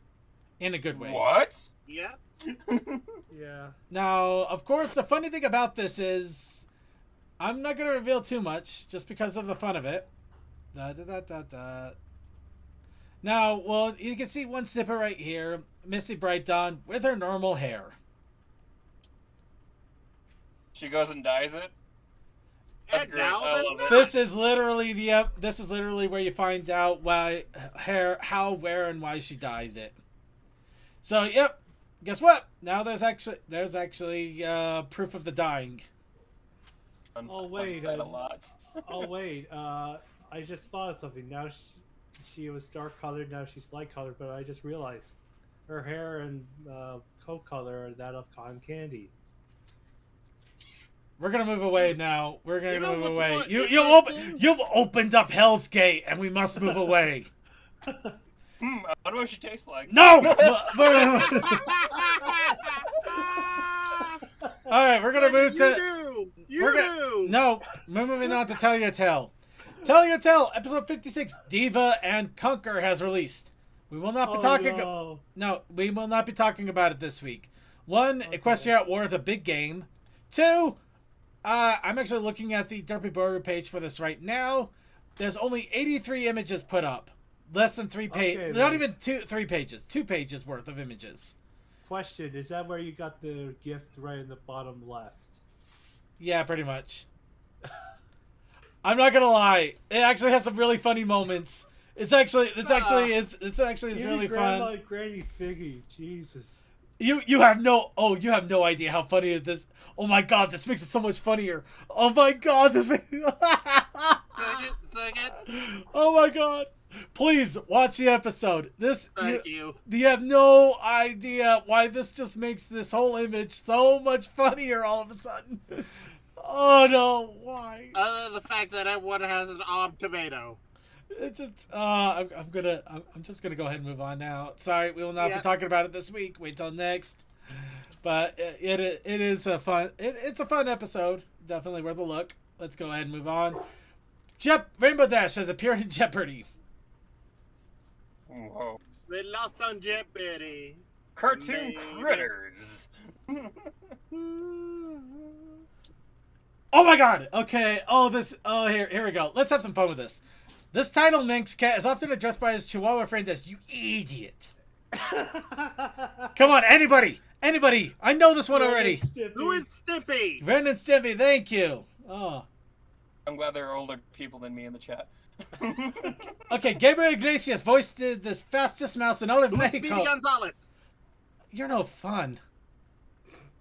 In a good way. What? Yeah. Yeah. Now, of course, the funny thing about this is, I'm not going to reveal too much, just because of the fun of it. Now, well, you can see one snippet right here. Misty Bright Dawn with her normal hair. She goes and dyes it? That's And great. now I the love it. This is literally this is literally where you find out why how, where, and why she dyes it. So, yep. Guess what? Now there's actually proof of the dyeing. Oh wait, a lot. oh wait. I just thought of something. Now she was dark colored. Now she's light colored. But I just realized her hair and coat color are that of cotton candy. We're gonna move away now. We're gonna You know move what's away. more You've opened up Hell's Gate, and we must move away. I wonder what she tastes like. No. All right, we're gonna move to. No, we're moving on to Tell Your Tale. Tell Your Tale, episode 56, Diva and Conquer has released. We will not be talking. No, we will not be talking about it this week. One, Equestria at War is a big game. Two, I'm actually looking at the Derpy Burger page for this right now. There's only 83 images put up. Less than 3 pages. Okay, not then. even 3 pages. 2 pages worth of images. Question: is that where you got the gift right in the bottom left? Yeah, pretty much. I'm not gonna lie. It actually has some really funny moments. It's actually really fun. Granny Figgy, Jesus. You have no idea how funny it is. Oh my god, this makes it so much funnier. Oh my god, this makes Second. Oh my god. Please watch the episode. Thank you. You have no idea why this just makes this whole image so much funnier all of a sudden. Oh no, why? Other than the fact that everyone has an armed tomato. It's just I'm just gonna go ahead and move on now. Sorry, we will not be talking about it this week. Wait till next. But it is a fun it's a fun episode. Definitely worth a look. Let's go ahead and move on. Rainbow Dash has appeared in Jeopardy. Whoa. They lost on Jeopardy. Cartoon critters. Oh my god! Okay, here we go. Let's have some fun with this. This title Minx cat is often addressed by his Chihuahua friend as "you idiot." Come on, anybody! I know this one already. Who is Stimpy? Ren and Stimpy, thank you. Oh. I'm glad there are older people than me in the chat. Okay, Gabriel Iglesias voiced this fastest mouse in all of Who is Mexico. Speedy Gonzalez? You're no fun.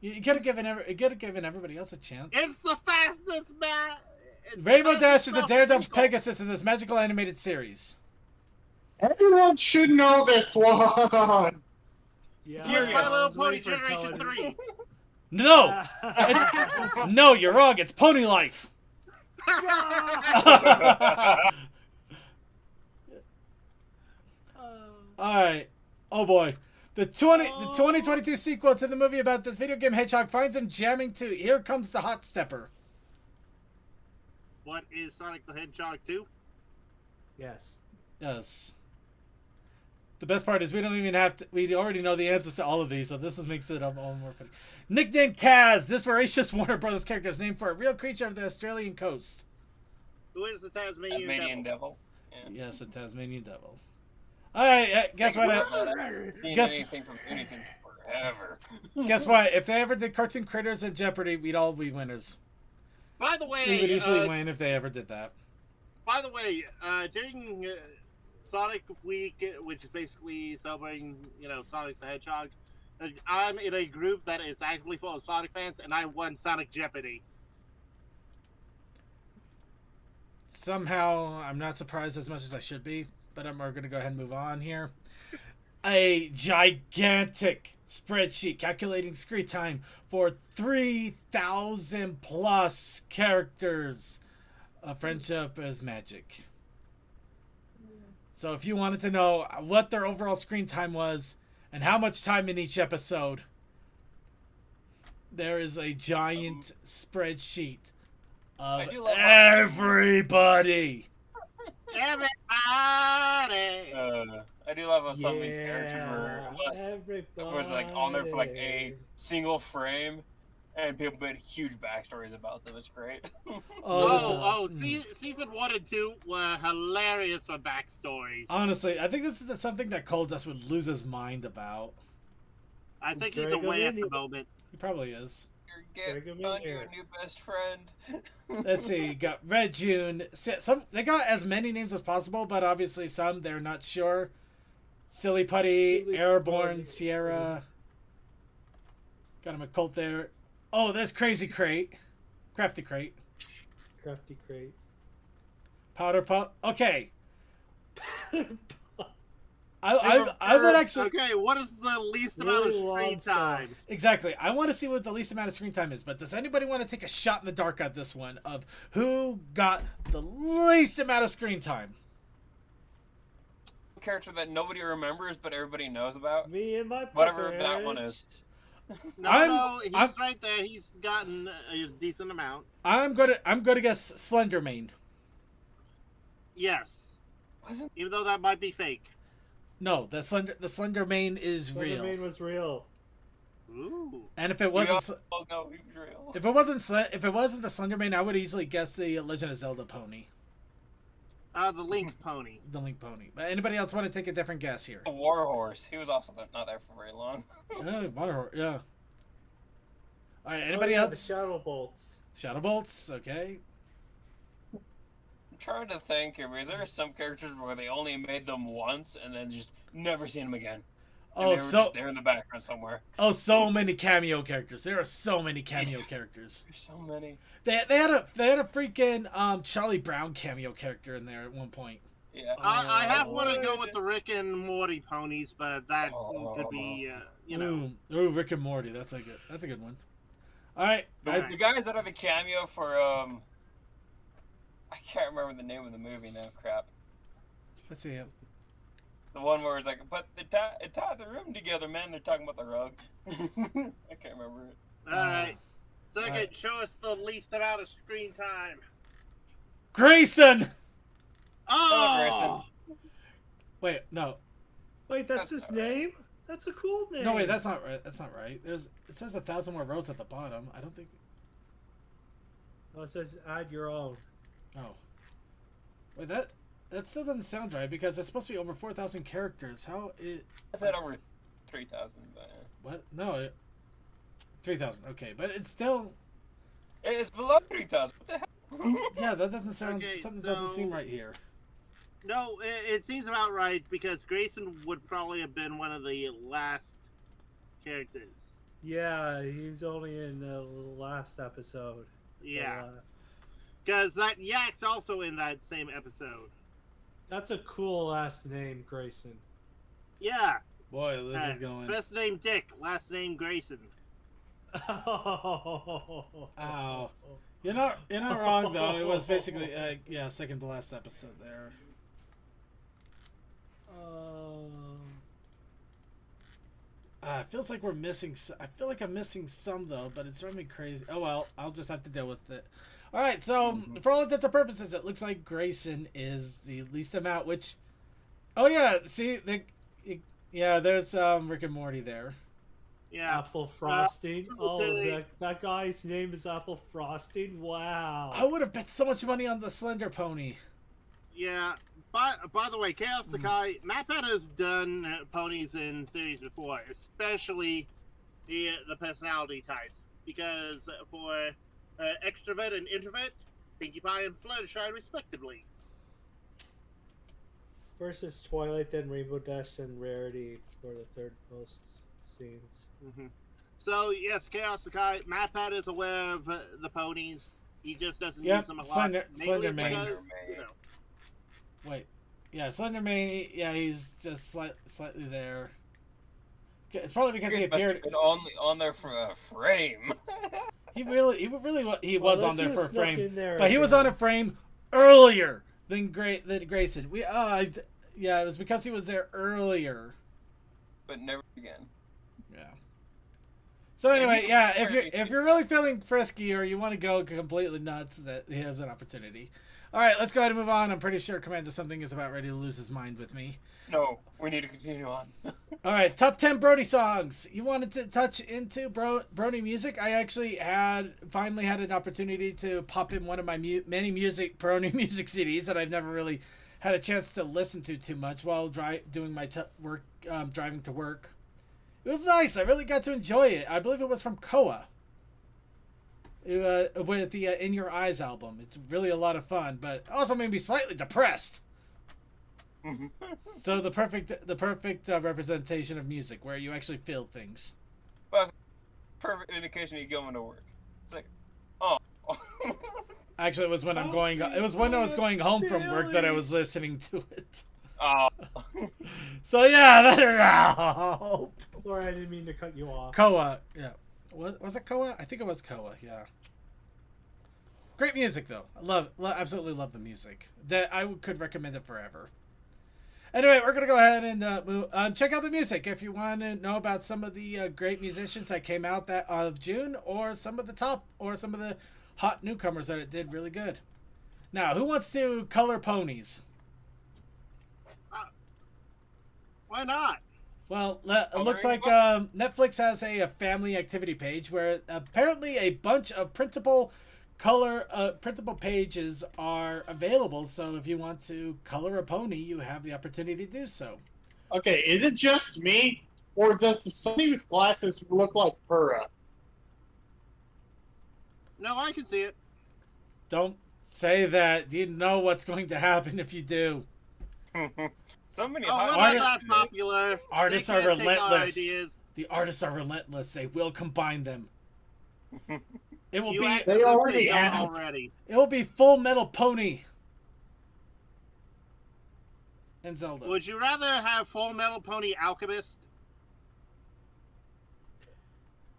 You gotta give everybody else a chance. It's the fastest man. Rainbow Dash is a Daredevil Pegasus in this magical animated series. Everyone should know this one. Yeah. Here's My I Little was Pony waiting for Generation Colin. 3. No! No, you're wrong. It's Pony Life. Alright. Oh boy. The 2022 sequel to the movie about this video game hedgehog finds him jamming to Here Comes the Hot Stepper. What is Sonic the Hedgehog 2? Yes. Yes. The best part is we don't even have to. We already know the answers to all of these, so this makes it all more funny. Nicknamed Taz. This voracious Warner Brothers character is named for a real creature of the Australian coast. Who is the Tasmanian Devil? Yeah. Yes, a Tasmanian devil. All right, guess what? Guess- anything from anything forever. Guess what? If they ever did Cartoon Critters in Jeopardy, we'd all be winners. By the way, We would easily win if they ever did that. By the way, during Sonic Week, which is basically celebrating, Sonic the Hedgehog, I'm in a group that is actively full of Sonic fans, and I won Sonic Jeopardy. Somehow, I'm not surprised as much as I should be, but we're going to go ahead and move on here. A gigantic spreadsheet calculating screen time for 3,000 plus characters of Friendship is Magic. So if you wanted to know what their overall screen time was and how much time in each episode, there is a giant spreadsheet of everybody. Everybody. I do love how some of these characters was like on there for like a single frame, and people made huge backstories about them. It's great. Season 1 and 2 were hilarious for backstories. Honestly, I think this is something that Cole just would lose his mind about. I think he's away at the moment. He probably is. You're getting on your new best friend. Let's see, you got Red June. They got as many names as possible, but obviously some they're not sure. Silly Putty, Airborne, Sierra. Got him a cult there. Oh, there's Crazy Crate. Crafty Crate. Crafty Crate. Powder Pup. Okay. I would actually. Okay, what is the least amount of screen time? Exactly. I want to see what the least amount of screen time is, but does anybody want to take a shot in the dark at this one of who got the least amount of screen time? Character that nobody remembers but everybody knows about. Me and my whatever that one is. No, he's right there. He's gotten a decent amount. I'm gonna guess Slenderman. Yes. Even though that might be fake. No, the Slenderman is real. Slenderman was real. Ooh. And if it wasn't, no, he was real. if it wasn't the Slenderman, I would easily guess the Legend of Zelda pony. The Link pony. The Link pony. But anybody else want to take a different guess here? A Warhorse. He was also not there for very long. Yeah. All right. Anybody else? The Shadow Bolts. Shadow Bolts. Okay. I'm trying to think here. Is there some characters where they only made them once and then just never seen them again? And they were just there in the background somewhere. Oh, so many cameo characters. There are so many cameo characters. There's so many. They had a freaking Charlie Brown cameo character in there at one point. Yeah. I have one to go with the Rick and Morty ponies, but that could be Ooh, Rick and Morty. That's a good one. All right. The guys that are the cameo for I can't remember the name of the movie now. Crap. Let's see. The one where it's like, but they tied the room together, man. They're talking about the rug. I can't remember it. All right. Second, show us the least amount of screen time. Grayson! Oh! Wait, no. Wait, that's his name? That's a cool name. No, wait, that's not right. That's not right. It says 1,000 more rows at the bottom. I don't think. Oh, it says add your own. Oh. Wait, that still doesn't sound right because there's supposed to be over 4,000 characters. How it? I said over 3,000. What? No, 3,000. Okay, but it's still. It's below 3,000. What the hell? Yeah, that doesn't sound. Something doesn't seem right here. No, it seems about right because Grayson would probably have been one of the last characters. Yeah, he's only in the last episode. Yeah. Because that Yak's also in that same episode. That's a cool last name, Grayson. Yeah. Boy, this is going. First name Dick, last name Grayson. Ow. You're not wrong though. It was basically second to last episode there. It feels like we're missing. I feel like I'm missing some though, but it's driving me crazy. Oh well, I'll just have to deal with it. All right, so for all intents and purposes, it looks like Grayson is the least amount. Which, oh yeah, see, there's Rick and Morty there. Yeah, Apple Frosting. That guy's name is Apple Frosting. Wow. I would have bet so much money on the Slender Pony. Yeah. By the way, Chaos Sakai, MatPat has done ponies in series before, especially the personality types. Because for extrovert and introvert, Pinkie Pie and Fluttershy respectively. Versus Twilight, then Rainbow Dash, and Rarity for the third most scenes. Mm-hmm. So, yes, Chaos Sakai, MatPat is aware of the ponies. He just doesn't use them a lot. Slenderman. Wait, yeah, Slenderman. Yeah, he's just slightly there. It's probably because he appeared on there for a frame. he was on there for a frame, but he was on a frame earlier than Grayson. Yeah, it was because he was there earlier. But never again. Yeah. So anyway, yeah, Yeah, if you're really feeling frisky or you want to go completely nuts, that he has an opportunity. All right, let's go ahead and move on. I'm pretty sure Commander Something is about ready to lose his mind with me. No, we need to continue on. All right, top 10 Brody songs. You wanted to touch into Brony music? I actually finally had an opportunity to pop in one of my many Brony music CDs that I've never really had a chance to listen to too much while doing my work, driving to work. It was nice. I really got to enjoy it. I believe it was from Koa. With the In Your Eyes album. It's really a lot of fun, but also made me slightly depressed. So the perfect representation of music where you actually feel things. Well, perfect indication you're going to work. It's like, oh. Actually, it was when It was when I was going home from work that I was listening to it. Oh. So yeah, that. Sorry, I didn't mean to cut you off. Koa, yeah. Was it Koa? I think it was Koa. Yeah. Great music though. Absolutely love the music. That I could recommend it forever. Anyway, we're gonna go ahead and check out the music if you want to know about some of the great musicians that came out that of June, or some of the hot newcomers that it did really good. Now, who wants to color ponies? Why not? Well, it looks like Netflix has a family activity page where apparently a bunch of printable pages are available. So if you want to color a pony, you have the opportunity to do so. Okay, is it just me, or does the Sunny with glasses look like Pura? No, I can see it. Don't say that. You know what's going to happen if you do. So many we're not that popular. Artists are relentless. The artists are relentless. They will combine them. It will be. They already have. It will be Full Metal Pony. And Zelda. Would you rather have Full Metal Pony Alchemist?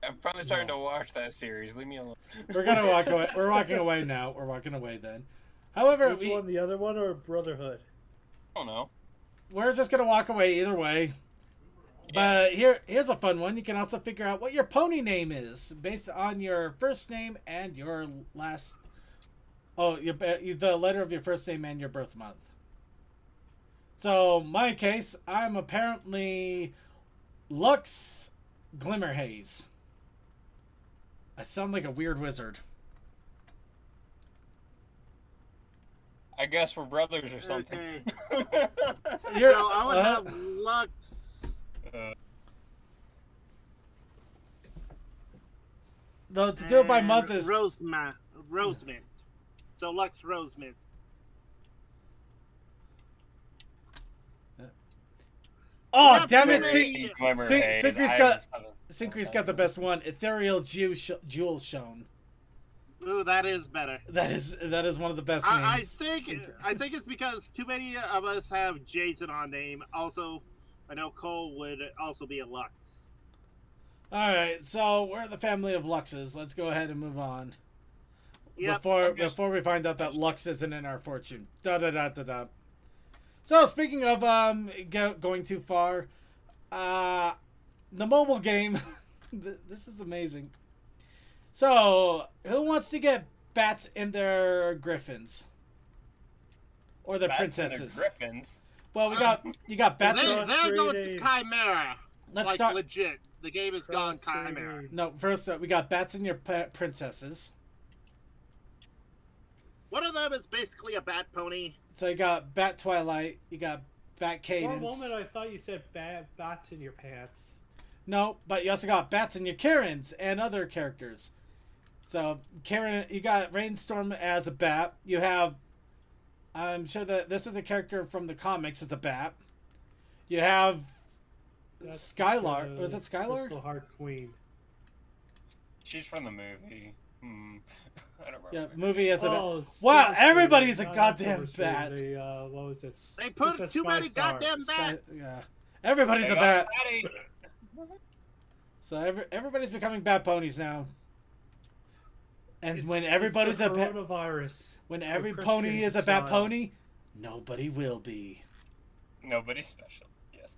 I'm finally starting to watch that series. Leave me alone. We're gonna walk away. We're walking away now. We're walking away then. However, which one, the other one or Brotherhood? I don't know. We're just gonna walk away either way. Yeah. But here's a fun one. You can also figure out what your pony name is based on your first name and your last. Oh, the letter of your first name and your birth month. So, my case, I'm apparently Lux Glimmerhaze. I sound like a weird wizard. I guess we're brothers or something. Okay. So I would have Lux. To do it by month is Rosemint. So Lux Rosemint. Oh, damn it! Syncre's got the best one. Ethereal Jewel Shown. Ooh, that is better. That is one of the best names. I think it's because too many of us have Jason on name. Also, I know Cole would also be a Lux. All right, so we're the family of Luxes. Let's go ahead and move on. Yep, before we find out that Lux isn't in our fortune. Da. So speaking of going too far, the mobile game. This is amazing. So, who wants to get bats in their griffins? Or their princesses? Griffins? Well, you got bats. They're going Chimera. Let's start. Legit. The game is gone Chimera. No, first we got bats in your princesses. One of them is basically a bat pony. So you got Bat Twilight, you got Bat Cadence. For a moment, I thought you said bats in your pants. No, but you also got bats in your Karens and other characters. So Karen, you got Rainstorm as a bat. You have, I'm sure that this is a character from the comics as a bat. You have Skylar. Was it Skylar? Crystal Heart Queen. She's from the movie. I don't remember. Yeah, movie as a bat. Wow, everybody's a goddamn bat. What was it? They put too many goddamn bats. Yeah, everybody's a bat. So everybody's becoming bat ponies now. And when everybody's a bat, when every pony is a bat pony, nobody will be. Nobody's special. Yes.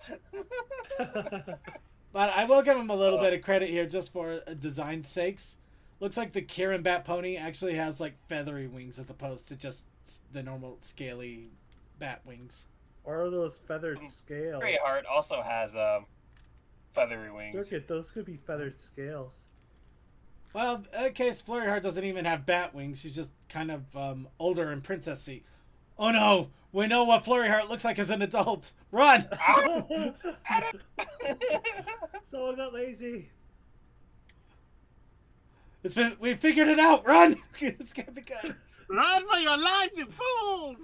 But I will give him a little bit of credit here just for design sakes. Looks like the Kieran Bat Pony actually has like feathery wings as opposed to just the normal scaly bat wings. Or are those feathered scales? Greyheart also has feathery wings. Look at those could be feathered scales. Well, in that case, Flurryheart doesn't even have bat wings. She's just kind of older and princessy. Oh no! We know what Flurryheart looks like as an adult. Run! Someone got lazy. We figured it out. Run! It's gonna be good. Run for your lives, you fools!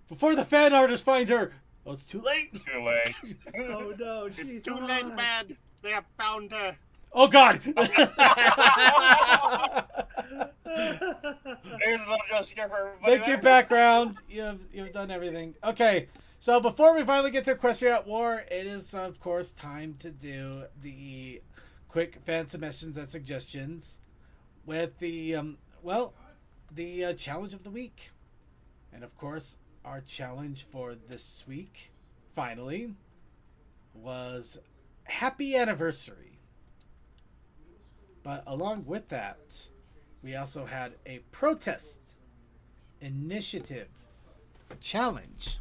Before the fan artists find her. Oh, it's too late. Too late. Oh no, she's It's too late, man. They have found her. Oh God! There's a little jump scare for everybody. Thank you, background. You've done everything. Okay, so before we finally get to Equestria at War, it is of course time to do the quick fan submissions and suggestions with the challenge of the week, and of course our challenge for this week finally was Happy Anniversary. But along with that, we also had a protest initiative challenge.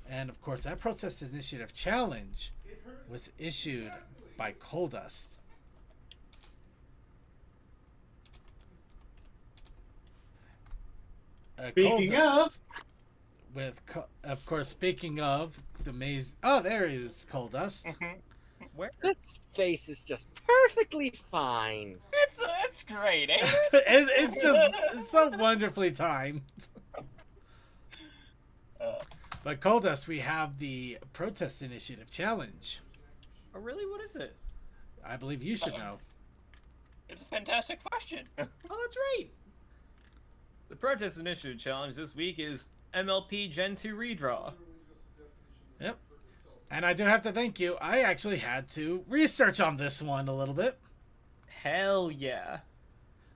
And of course, that protest initiative challenge was issued by Coldust. Speaking of, of course, speaking of the maze. Oh, there is Coldust. Where? This face is just perfectly fine. It's great, eh? It's so wonderfully timed. But Coldust, we have the protest initiative challenge. Oh, really? What is it? I believe you should know. It's a fantastic question. Oh, that's right. The protest initiative challenge this week is MLP Gen 2 redraw. Yep. And I do have to thank you. I actually had to research on this one a little bit. Hell yeah.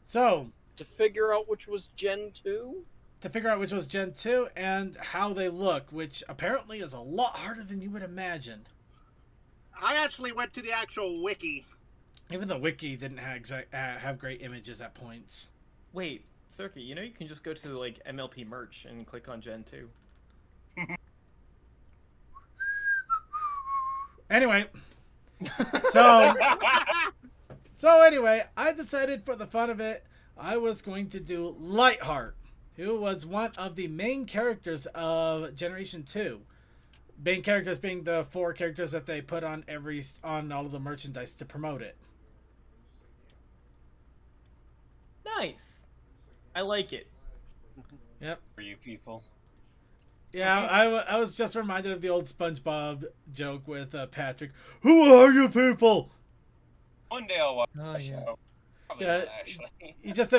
So, To figure out which was Gen 2? to figure out which was Gen 2 and how they look, which apparently is a lot harder than you would imagine. I actually went to the actual wiki. Even the wiki didn't have great images at points. Wait, Circuit, you know you can just go to like MLP merch and click on Gen 2. Anyway, so anyway, I decided for the fun of it, I was going to do Lightheart, who was one of the main characters of Generation 2. Main characters being the 4 characters that they put on all of the merchandise to promote it. Nice. I like it. Yep. For you people. Yeah, I was just reminded of the old SpongeBob joke with Patrick. Who are you people? One day I'll watch Oh, the yeah. show. Probably Yeah, not, actually. You just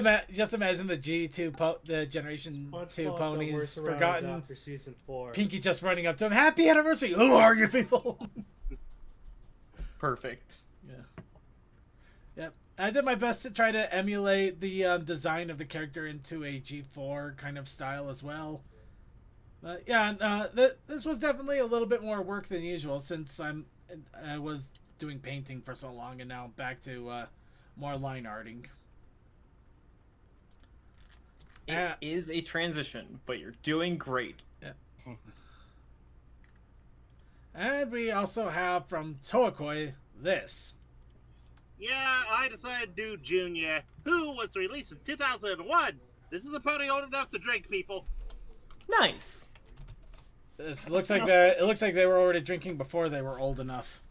imagine the the Generation 2 ponies forgotten. After season 4. Pinky just running up to him. Happy anniversary! Who are you people? Perfect. Yeah. Yep. I did my best to try to emulate the design of the character into a G4 kind of style as well. But yeah, this was definitely a little bit more work than usual since I was doing painting for so long and now I'm back to more line arting. It is a transition, but you're doing great. Yeah. And we also have from Toakoi this. Yeah, I decided to do Junior, who was released in 2001. This is a pony old enough to drink, people. Nice. It looks like they were already drinking before they were old enough.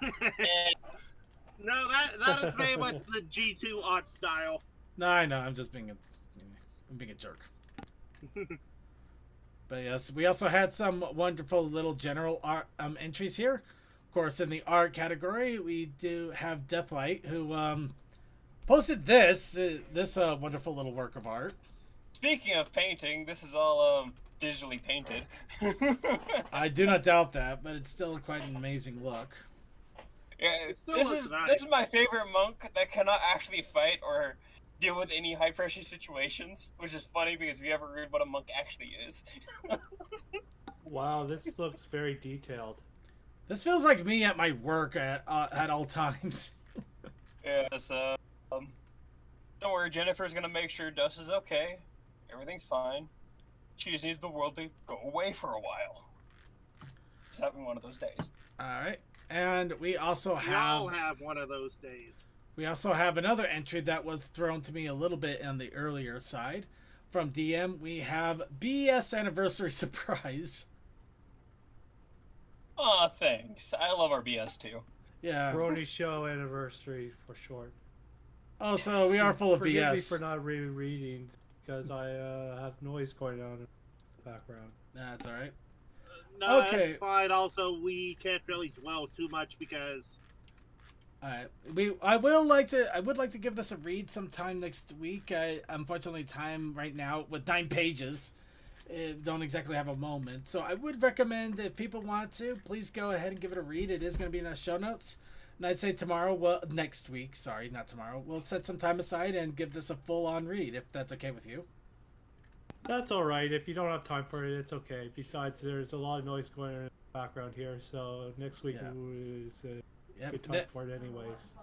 No, that is very much the G2 art style. No, I know. I'm being a jerk. But yes, we also had some wonderful little general art entries here. Of course, in the art category, we do have Deathlight, who posted this wonderful little work of art. Speaking of painting, this is all digitally painted. I do not doubt that, but it's still quite an amazing look. Yeah, Still this looks is nice. this is my favorite monk that cannot actually fight or deal with any high pressure situations, which is funny because if you ever read what a monk actually is. Wow, this looks very detailed. This feels like me at my work at all times. Yeah, so don't worry, Jennifer's gonna make sure Dust is okay. Everything's fine. She just needs the world to go away for a while. Just having one of those days. All right, and we also We have all have one of those days. we also have another entry that was thrown to me a little bit on the earlier side from DM. We have BS anniversary surprise. Aw, thanks. I love our BS too. Yeah. Brony show anniversary for short. Oh, so we are full of Forgive me BS. for not rereading because I have noise going on in the background. That's all right. No, Okay. that's fine. Also, we can't really dwell too much because All right. I would like to give this a read sometime next week. Unfortunately, time right now with 9 pages, don't exactly have a moment. So I would recommend if people want to, please go ahead and give it a read. It is going to be in the show notes. And I'd say next week, sorry, not tomorrow, we'll set some time aside and give this a full-on read, if that's okay with you. That's all right. If you don't have time for it, it's okay. Besides, there's a lot of noise going on in the background here, so next week is a good time for it anyways.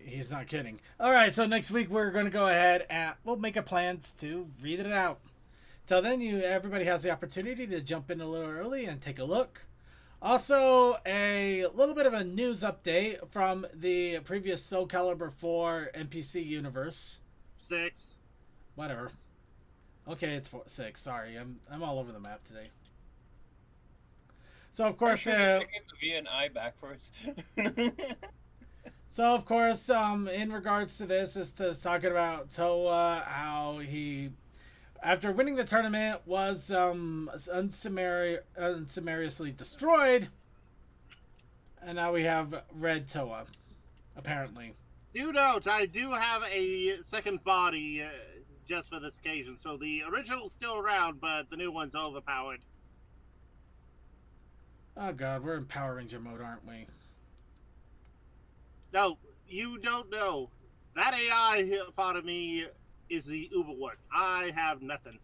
He's not kidding. All right, so next week we're going to go ahead and we'll make a plans to read it out. Till then, everybody has the opportunity to jump in a little early and take a look. Also, a little bit of a news update from the previous Soul Calibur 4 NPC universe. 6. Whatever. Okay, it's 6. Sorry, I'm all over the map today. So of course, Sure get the V and I backwards. So of course, in regards to this, is talking about Toa, how he, after winning the tournament, was unsummariously destroyed, and now we have Red Toa, apparently. Do note, I do have a second body just for this occasion, so the original's still around, but the new one's overpowered. Oh god, we're in Power Ranger mode, aren't we? No, you don't know. That AI part of me is the Uber one. I have nothing.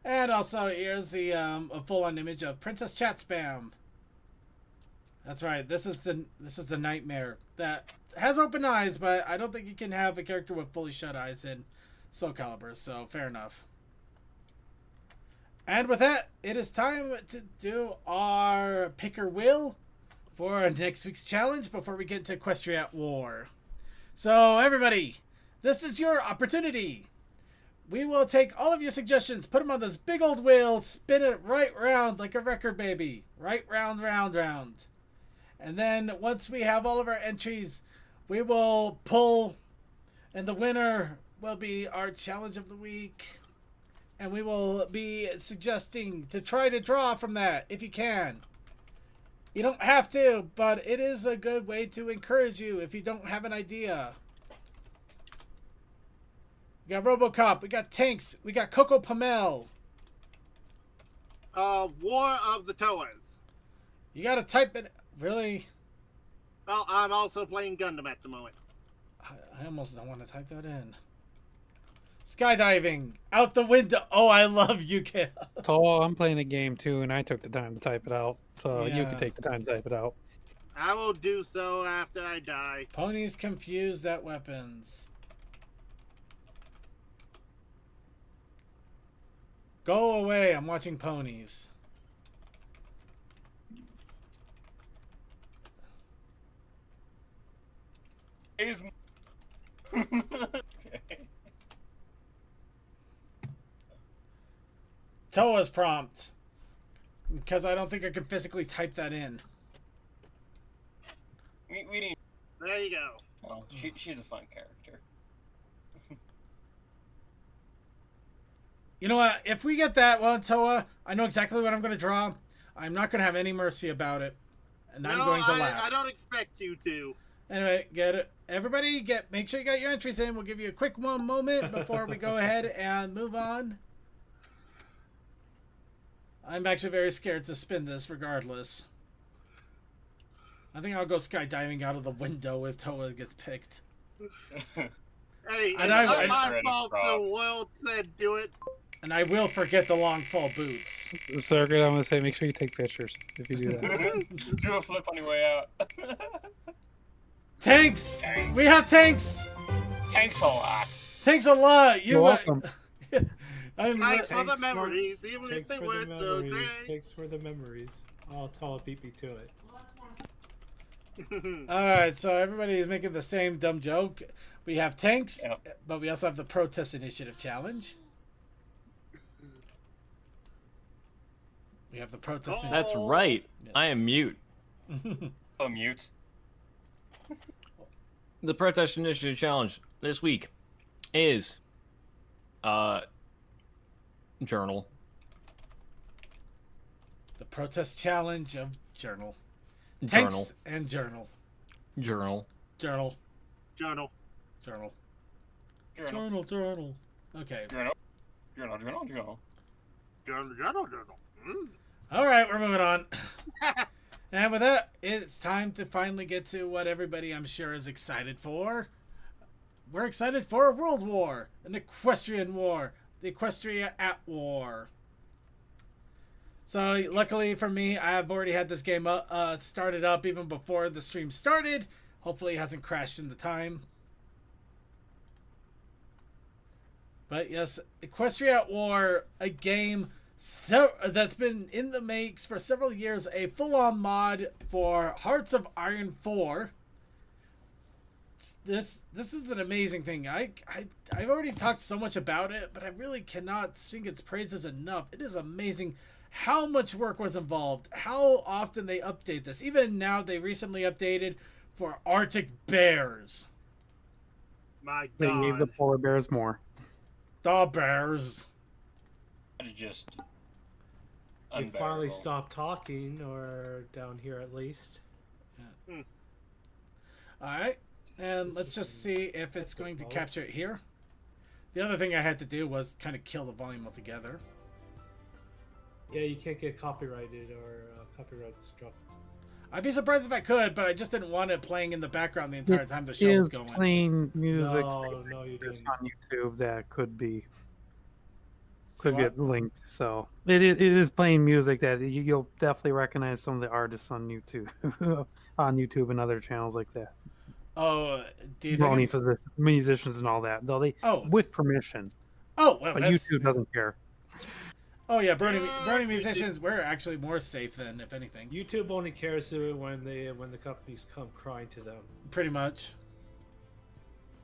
And also, here's the a full-on image of Princess Chat Spam. That's right. This is the nightmare that has open eyes, but I don't think you can have a character with fully shut eyes in Soul Calibur. So fair enough. And with that, it is time to do our pick or will for next week's challenge before we get to Equestria at War. So everybody, this is your opportunity. We will take all of your suggestions, put them on this big old wheel, spin it right round like a record baby. Right round, round, round. And then once we have all of our entries, we will pull, and the winner will be our challenge of the week. And we will be suggesting to try to draw from that if you can. You don't have to, but it is a good way to encourage you if you don't have an idea. We got RoboCop, we got Tanks, we got Coco Pamel. War of the Toas. You gotta type it. Really? Well, I'm also playing Gundam at the moment. I almost don't want to type that in. Skydiving. Out the window. Oh, I love UK. So I'm playing a game too, and I took the time to type it out. So you can take the time to type it out. I will do so after I die. Ponies confused at weapons. Go away. I'm watching ponies. Toa's prompt. Because I don't think I can physically type that in. We need. There you go. Oh, she's a fun character. You know what? If we get that one, Toa, I know exactly what I'm going to draw. I'm not going to have any mercy about it. And I'm going to laugh. I don't expect you to. Anyway, get it. Everybody, make sure you got your entries in. We'll give you a quick one moment before we go ahead and move on. I'm actually very scared to spin this regardless. I think I'll go skydiving out of the window if Toa gets picked. Hey, it's not my fault the world said do it. And I will forget the long fall boots. Circuit, I'm gonna say make sure you take pictures if you do that. Do a flip on your way out. Tanks! We have tanks! Thanks a lot. Tanks a lot! You're welcome. Thanks for the Tanks for- memories, even if Takes they for the weren't so memories. great. Takes for the memories. I'll tell it beat me to it. Alright, so everybody is making the same dumb joke. We have tanks, Yep. but we also have the Protest Initiative Challenge. We have the Protest That's right. Yes. I am mute. Oh, mute. The Protest Initiative Challenge this week is journal. The Protest Challenge of Journal. Journal. Tanks and Journal. Journal. Journal. Journal. Journal. Journal. Journal. Okay. Journal. Journal. Journal. Journal. Journal. Journal. Journal. Mm. Alright, we're moving on. And with that, it's time to finally get to what everybody I'm sure is excited for. We're excited for a world war, an equestrian war, the Equestria at war. So luckily for me, I've already had this game started up even before the stream started. Hopefully it hasn't crashed in the time. But yes, Equestria at War, a game that's been in the makes for several years, a full-on mod for Hearts of Iron 4. This is an amazing thing. I've already talked so much about it, but I really cannot sing its praises enough. It is amazing how much work was involved, how often they update this. Even now, they recently updated for Arctic bears. My They gave the God. polar bears more. The bears. That is just You finally unbearable. stopped talking, or down here at least. Alright, and let's just see if it's going to capture it here. The other thing I had to do was kind of kill the volume altogether. Yeah, you can't get copyrighted or copyright struck. I'd be surprised if I could, but I just didn't want it playing in the background the entire time the show was Is going. playing music No, you that's didn't. on YouTube that could So what? get linked. So it is playing music that you'll definitely recognize some of the artists on YouTube, on YouTube and other channels like that. Oh, do you Brony think? musicians and all that, though they Oh, with permission. oh, well, But that's... YouTube doesn't care. Oh yeah, Brony musicians. We're actually more safe than if anything. YouTube only cares when the companies come crying to them. Pretty much.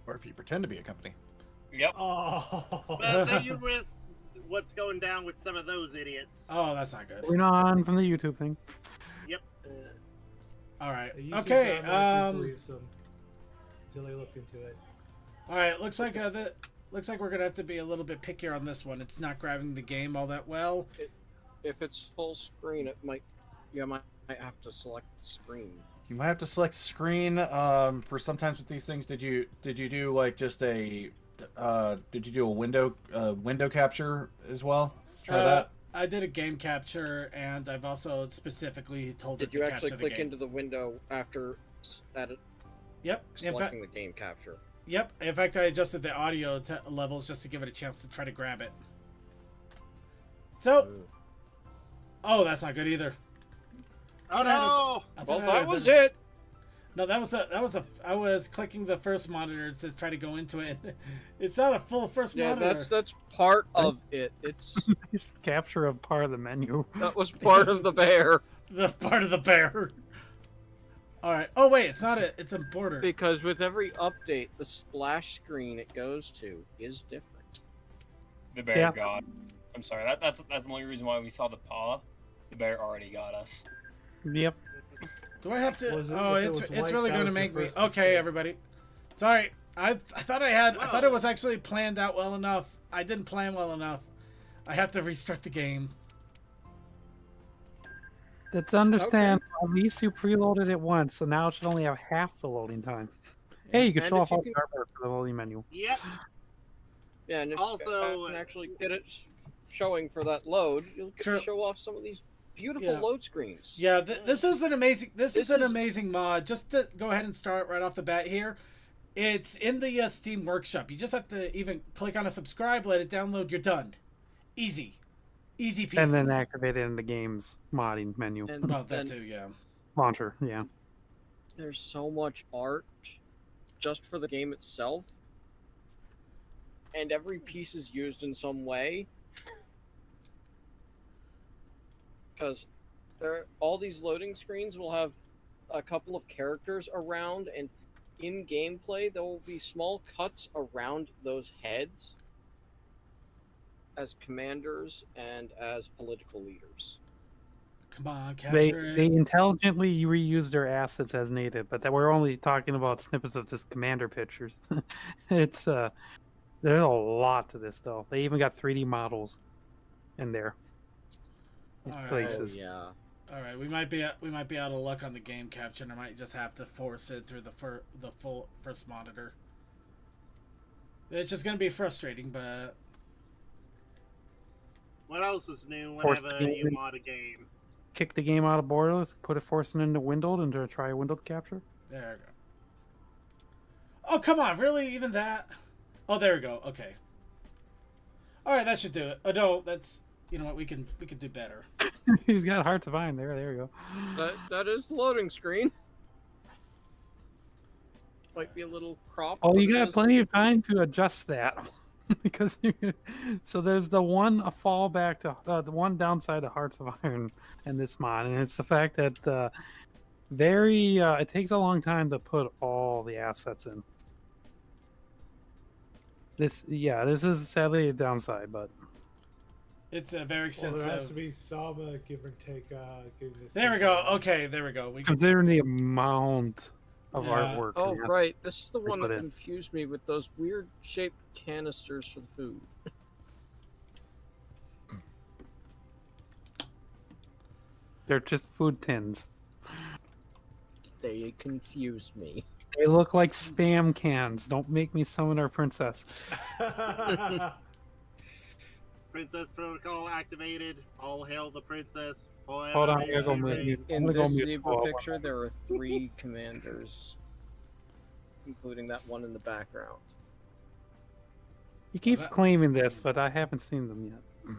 Or if you pretend to be a company. Yep. Oh. But then you risk what's going down with some of those idiots. Oh, that's not good. We're not on from the YouTube thing. Yep. All right. YouTube Okay. downloads believes them until they look into it. All right. Looks like we're gonna have to be a little bit pickier on this one. It's not grabbing the game all that well. If it's full screen, it might have to select the screen. You might have to select screen. For sometimes with these things, did you do like just a did you do a window capture as well? Try that. I did a game capture, and I've also specifically told it Did you to actually capture the click game. into the window after edit Yep. In fact, selecting the game capture? yep. In fact, I adjusted the audio levels just to give it a chance to try to grab it. So, oh, that's not good either. Oh no! I thought Well, I that had was been- it. No, that was a. I was clicking the first monitor to try to go into it. It's not a full first Yeah, monitor. that's part of it. It's Just capture a part of the menu. that was part of the bear the part of the bear. All right. Oh wait, it's not it's a border. because with every update, the splash screen it goes to is different. The bear Yeah. got. I'm sorry. That's the only reason why we saw the paw. The bear already got us. Yep. Do I have to? Was it- Oh, if it it's was it's white, really that going to was your make me. first Okay, mistake. everybody. Sorry. I thought I thought it Whoa. was actually planned out well enough. I didn't plan well enough. I have to restart the game. That's understand. At least you preloaded it once, so now it should only have half the loading time. Hey, you can And show if off you all can- the artwork for the loading menu. Yep. Yeah, and if Also, you can actually get it showing for that load, you'll get True. to show off some of these beautiful Yeah. load screens. Yeah, this is an amazing. This is This an is- amazing mod. Just to go ahead and start right off the bat here, it's in the Steam Workshop. You just have to even click on a subscribe, let it download. You're done. Easy peasy. And then activate it in the game's modding menu. And Well, that then too, yeah. Launcher, yeah. there's so much art just for the game itself, and every piece is used in some way. Because all these loading screens will have a couple of characters around, and in gameplay there will be small cuts around those heads as commanders and as political leaders. Come on, They capture they it. intelligently reuse their assets as needed, but we're only talking about snippets of just commander pictures. It's there's a lot to this though. They even got 3D models in there. All right. Places. Oh yeah. All right, we might be out of luck on the game capture, and I might just have to force it through the full first monitor. It's just gonna be frustrating, but What else is new Force whenever the game. you mod a game? Kick the game out of borderless, forcing into windowed, and to try a windowed capture. there we go. Oh come on, really? Even that? Oh, there we go. Okay. All right, that should do it. Oh no, that's you know what we can do better. He's got Hearts of Iron there. There you go. That is the loading screen. Might be a little cropped. Oh, but you it got is- plenty of time to adjust that. Because so there's the one fallback to the one downside to Hearts of Iron and this mod, and it's the fact that it takes a long time to put all the assets in. This is sadly a downside, but It's a very Well, there has extensive. to be some give or take. Giving this There we thing go. a- Okay, there we go. We considering the amount of Yeah. artwork. Oh and right, this is the they one put that in. confused me with those weird shaped canisters for the food. they're just food tins. They confused me. They look like spam cans. Don't make me summon our princess. Princess Protocol activated. All hail the princess. Forever Hold on, may I gotta go she mute reign. you. I'm In gonna go this mute zebra 12. picture, there are 3 commanders, including that one in the background. He keeps that- claiming this, but I haven't seen them yet.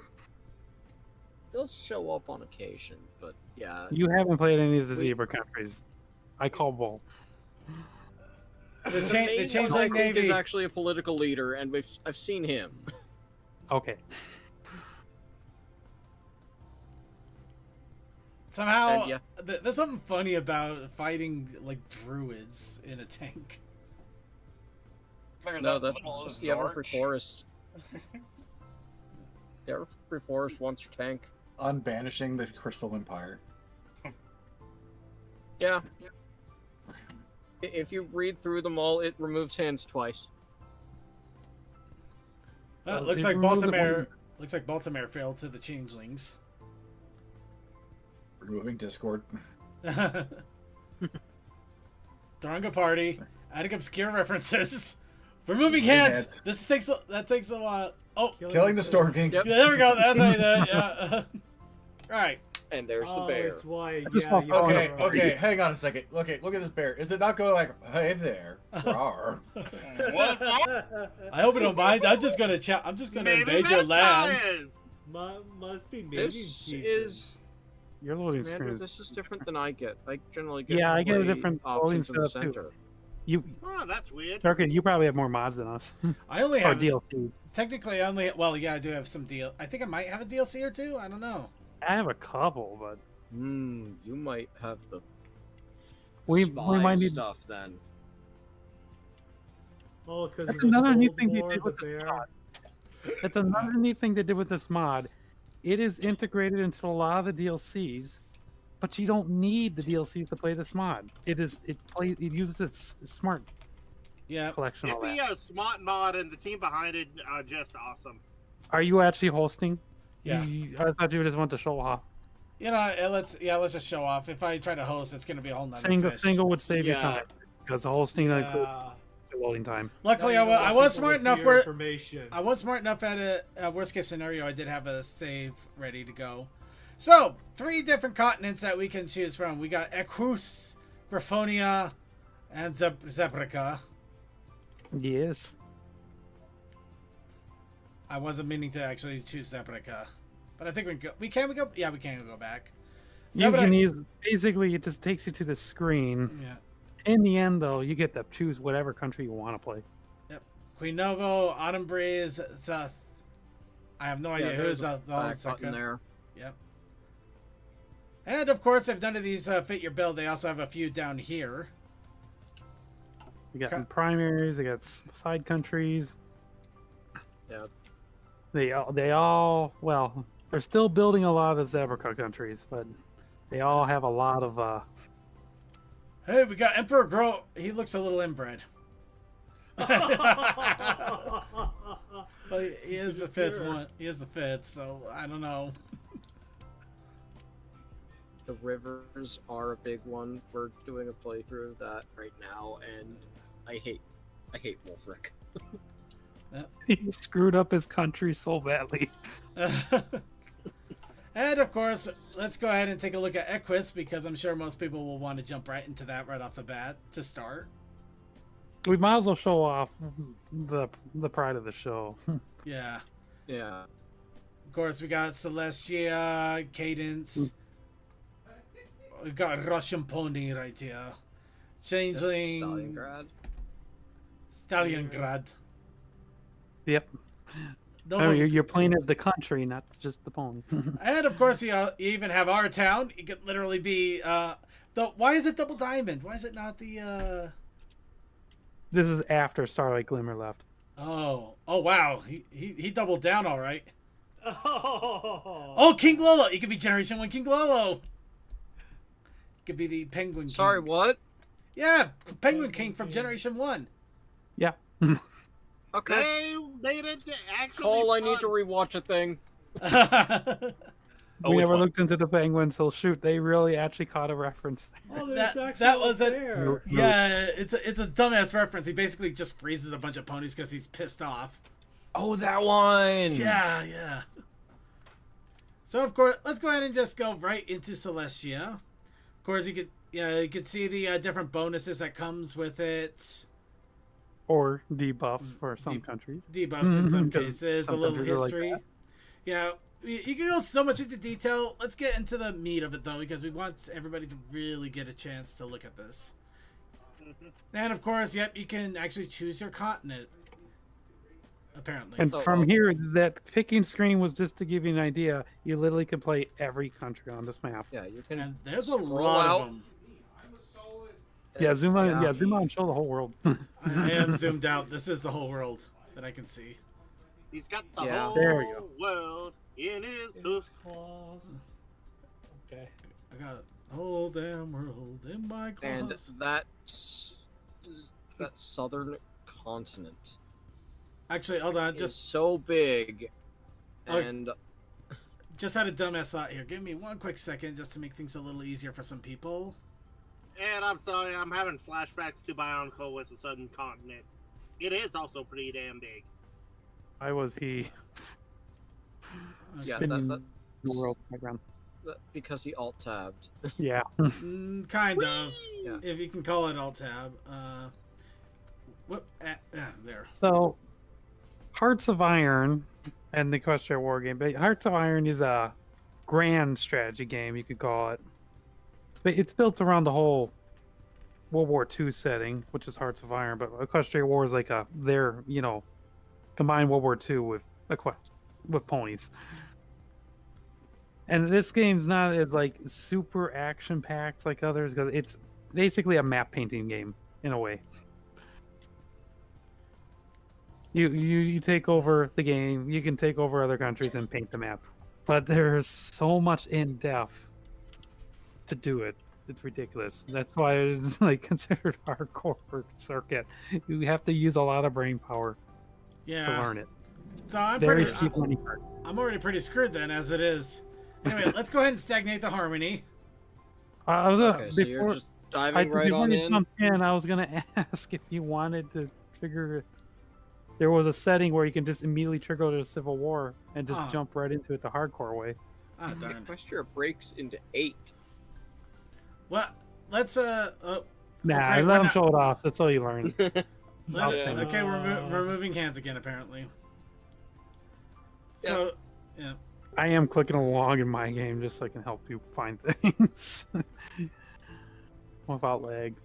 They'll show up on occasion, but yeah. You haven't played any of the zebra countries. I call bull. The The chain, main the one, changeling I think, is navy. actually a political leader, and I've seen him. Okay. Somehow, And, yeah. there's something funny about fighting like druids in a tank. There's No, that that's little just the Everfree Zarch. Forest. The Everfree Forest wants your tank. Unbanishing the Crystal Empire. Yeah. If you read through them all, it removes hands twice. It looks They like removed the Baltimore. Looks like Baltimore failed to the changelings. Removing Discord. Throwing a party, adding obscure references, removing Removing heads. heads. That takes a while. Oh, Killing the Storm King. Yep. yeah, there we go. That's how you do it. Yeah. Right. And there's Oh, the bear. it's why. I just Yeah, saw you Fallen Okay, are Apart. okay, hang on a second. Okay, look at this bear. Is it not going like, hey there, rawr? What? I hope you don't mind. I'm just gonna I'm just gonna Maybe invade your lands. vampires. Must be mating This season. is Your loading screen Commander, is this is different than I get. I generally get Yeah, I get a way different loading options in the setup, too. center. you. Oh, that's weird. Circuit, you probably have more mods than us. I only Or have DLCs. technically I only well yeah I do have some deal. I think I might have a DLC or two. I don't know. I have a couple, but You might have the we spy might need. stuff then. Oh, because That's another neat thing they Voldemort, did the with this bear. mod. That's another neat thing they did with this mod. It is integrated into a lot of the DLCs, but you don't need the DLC to play this mod. It uses its smart Yeah. collection. All It'd that. be a smart mod, and the team behind it are just awesome. Are you actually hosting? Yeah. I thought you just want to show off. You know, let's just show off. If I try to host, it's gonna be a whole nother fish. Single would save you Yeah. time because the hosting includes Yeah. the loading time. Luckily, Now you know I what was people smart see enough your where information. I was smart enough at a worst case scenario. I did have a save ready to go. So 3 different continents that we can choose from. We got Equus, Graphonia, and Zebrica. Yes. I wasn't meaning to actually choose Zebrica, but I think we can go. We can go. Yeah, we can go back. You can use basically it just takes you to the screen. Yeah. In the end, though, you get to choose whatever country you want to play. Yep. Queen Novo, Autumn Breeze, I have no idea who's the button there. Yep. And of course, if none of these fit your build, they also have a few down here. You got primaries. You got side countries. Yeah. They all well, they're still building a lot of the Zebrica countries, but they all have a lot of. Hey, we got Emperor Grow. He looks a little inbred. Well, he is the fifth one. He is the fifth, so I don't know. The rivers are a big one. We're doing a playthrough of that right now, and I hate Wolfric. He screwed up his country so badly. And of course, let's go ahead and take a look at Equus, because I'm sure most people will want to jump right into that right off the bat to start. We might as well show off the pride of the show. Yeah. Yeah. Of course, we got Celestia, Cadence. We got Russian Pony right here. Changeling. Stalingrad. Yep. No, you're playing as the country, not just the pony. And of course, you even have our town. It could literally be why is it double diamond? Why is it not the? This is after Starlight Glimmer left. Oh wow, he doubled down, all right. Oh, King Lolo. It could be Generation 1 King Lolo. It could be the Penguin King. Sorry, what? Yeah, Penguin King from Generation 1. Yeah. Okay. They made it actually Cole, I fun. need to rewatch a thing. We never looked into the penguins, so shoot, they really actually caught a reference. Oh, that was there. Yeah, it's a dumbass reference. He basically just freezes a bunch of ponies because he's pissed off. Oh, that one. Yeah. So of course, let's go ahead and just go right into Celestia. Of course, you could see the different bonuses that comes with it. Or debuffs for some countries. Debuffs in some 'Cause cases. some A little countries are like history. that. Yeah, you can go so much into detail. Let's get into the meat of it, though, because we want everybody to really get a chance to look at this. And, of course, yep, you can actually choose your continent, apparently. And from here, that picking screen was just to give you an idea. You literally can play every country on this map. Yeah, you can. And there's a lot of them. Yeah, zoom out. Yeah, zoom out and show the whole world. I am zoomed out. This is the whole world that I can see. He's got the Yeah. whole There we go. world in his hoof. Claws. Okay. I got the whole damn world in my And claws. that southern continent Actually, hold on. is Just so big, Oh. and just had a dumbass thought here. Give me one quick second just to make things a little easier for some people. And I'm sorry, I'm having flashbacks to Bionicle with the Southern Continent. It is also pretty damn big. Why was he yeah, spinning that, the world background? because he alt tabbed. Yeah. Kind of. Yeah. If you can call it alt tab. There. So, Hearts of Iron and the Equestria War game. But Hearts of Iron is a grand strategy game, you could call it. It's built around the whole World War II setting, which is Hearts of Iron. But Equestria War is like combined World War II with ponies. And this game's not as like super action packed like others because it's basically a map painting game in a way. You take over the game, you can take over other countries and paint the map, but there's so much in depth to do it. It's ridiculous. That's why it's like considered hardcore for circuit. You have to use a lot of brain power to learn it. So I'm already pretty screwed then as it is. Anyway, let's go ahead and stagnate the harmony. I was Okay, so you're just diving right on in. I was gonna ask if you wanted to trigger. There was a setting where you can just immediately trigger the Civil War and just jump right into it the hardcore way. Ah, darn. Equestria breaks into 8. Well, let's Nah, okay, let him show it off. That's all you learn. Okay, we're moving hands again apparently. So, yeah. I am clicking along in my game just so I can help you find things without lag.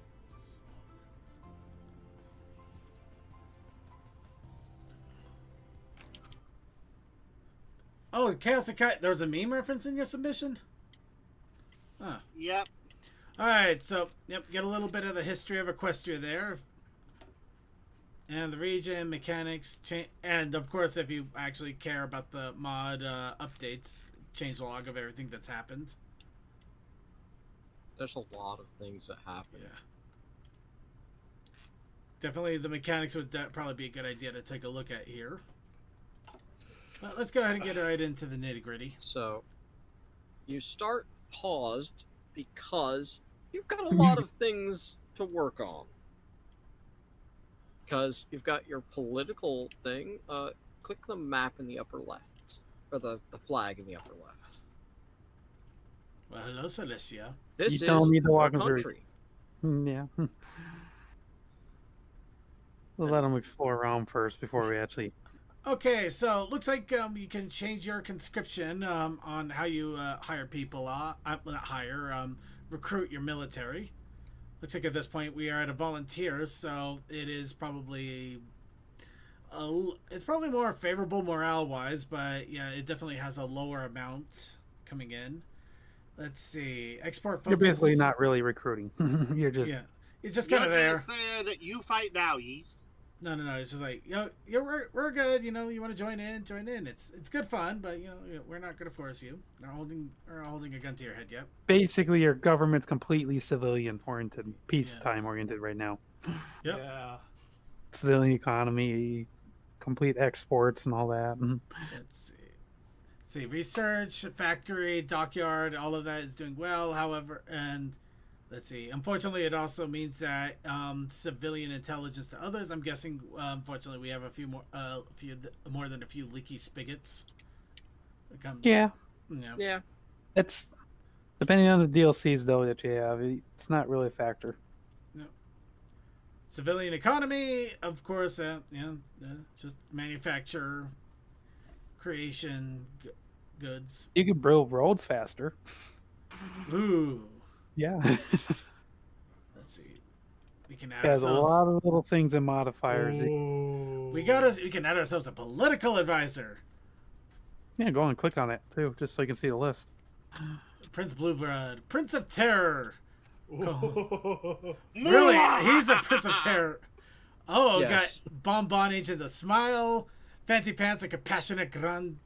Oh, Chaos Akai, there was a meme reference in your submission? Huh. Yep. Alright, so, yep, get a little bit of the history of Equestria there. And the region, mechanics, and of course, if you actually care about the mod updates, change log of everything that's happened. There's a lot of things that happen. Yeah. Definitely the mechanics would probably be a good idea to take a look at here. Well, let's go ahead and get right into the nitty-gritty. So, you start paused because you've got a lot of things to work on. Because you've got your political thing. Click the map in the upper left. Or the flag in the upper left. Well, hello, Celestia. This You don't is need to walk your them through. country. Yeah. We'll let them explore around first before we actually... Okay, so looks like you can change your conscription on how you hire people. Not hire, recruit your military. Looks like at this point we are at a volunteer, so it is probably it's probably more favorable morale-wise, but yeah, it definitely has a lower amount coming in. Let's see, export focus. You're basically not really recruiting. You're just you're just kind of there. Said you fight now, Yeast. No. It's just like, we're good. You know, you want to join in. It's good fun, but we're not going to force you. We're holding a gun to your head yet. Basically, your government's completely civilian oriented, peacetime oriented right now. Yep. Yeah. Civilian economy, complete exports, and all that. Let's see, research, factory, dockyard, all of that is doing well. However, and let's see. Unfortunately, it also means that civilian intelligence to others. I'm guessing, unfortunately, we have a few more than a few leaky spigots. Yeah. Yeah. It's depending on the DLCs though that you have. It's not really a factor. No. Civilian economy, of course. Just manufacture, creation, goods. You can build roads faster. Ooh. Yeah. Let's see. We can add There's ourselves... a lot of little things and modifiers. Ooh. We can add ourselves a political advisor. Yeah, go on and click on it too, just so you can see the list. Prince Blueblood, Prince of Terror. Ooh. Really? He's a Prince of Terror. Oh, Yes. got Bonbon Agent a smile, Fancy Pants a compassionate grunt.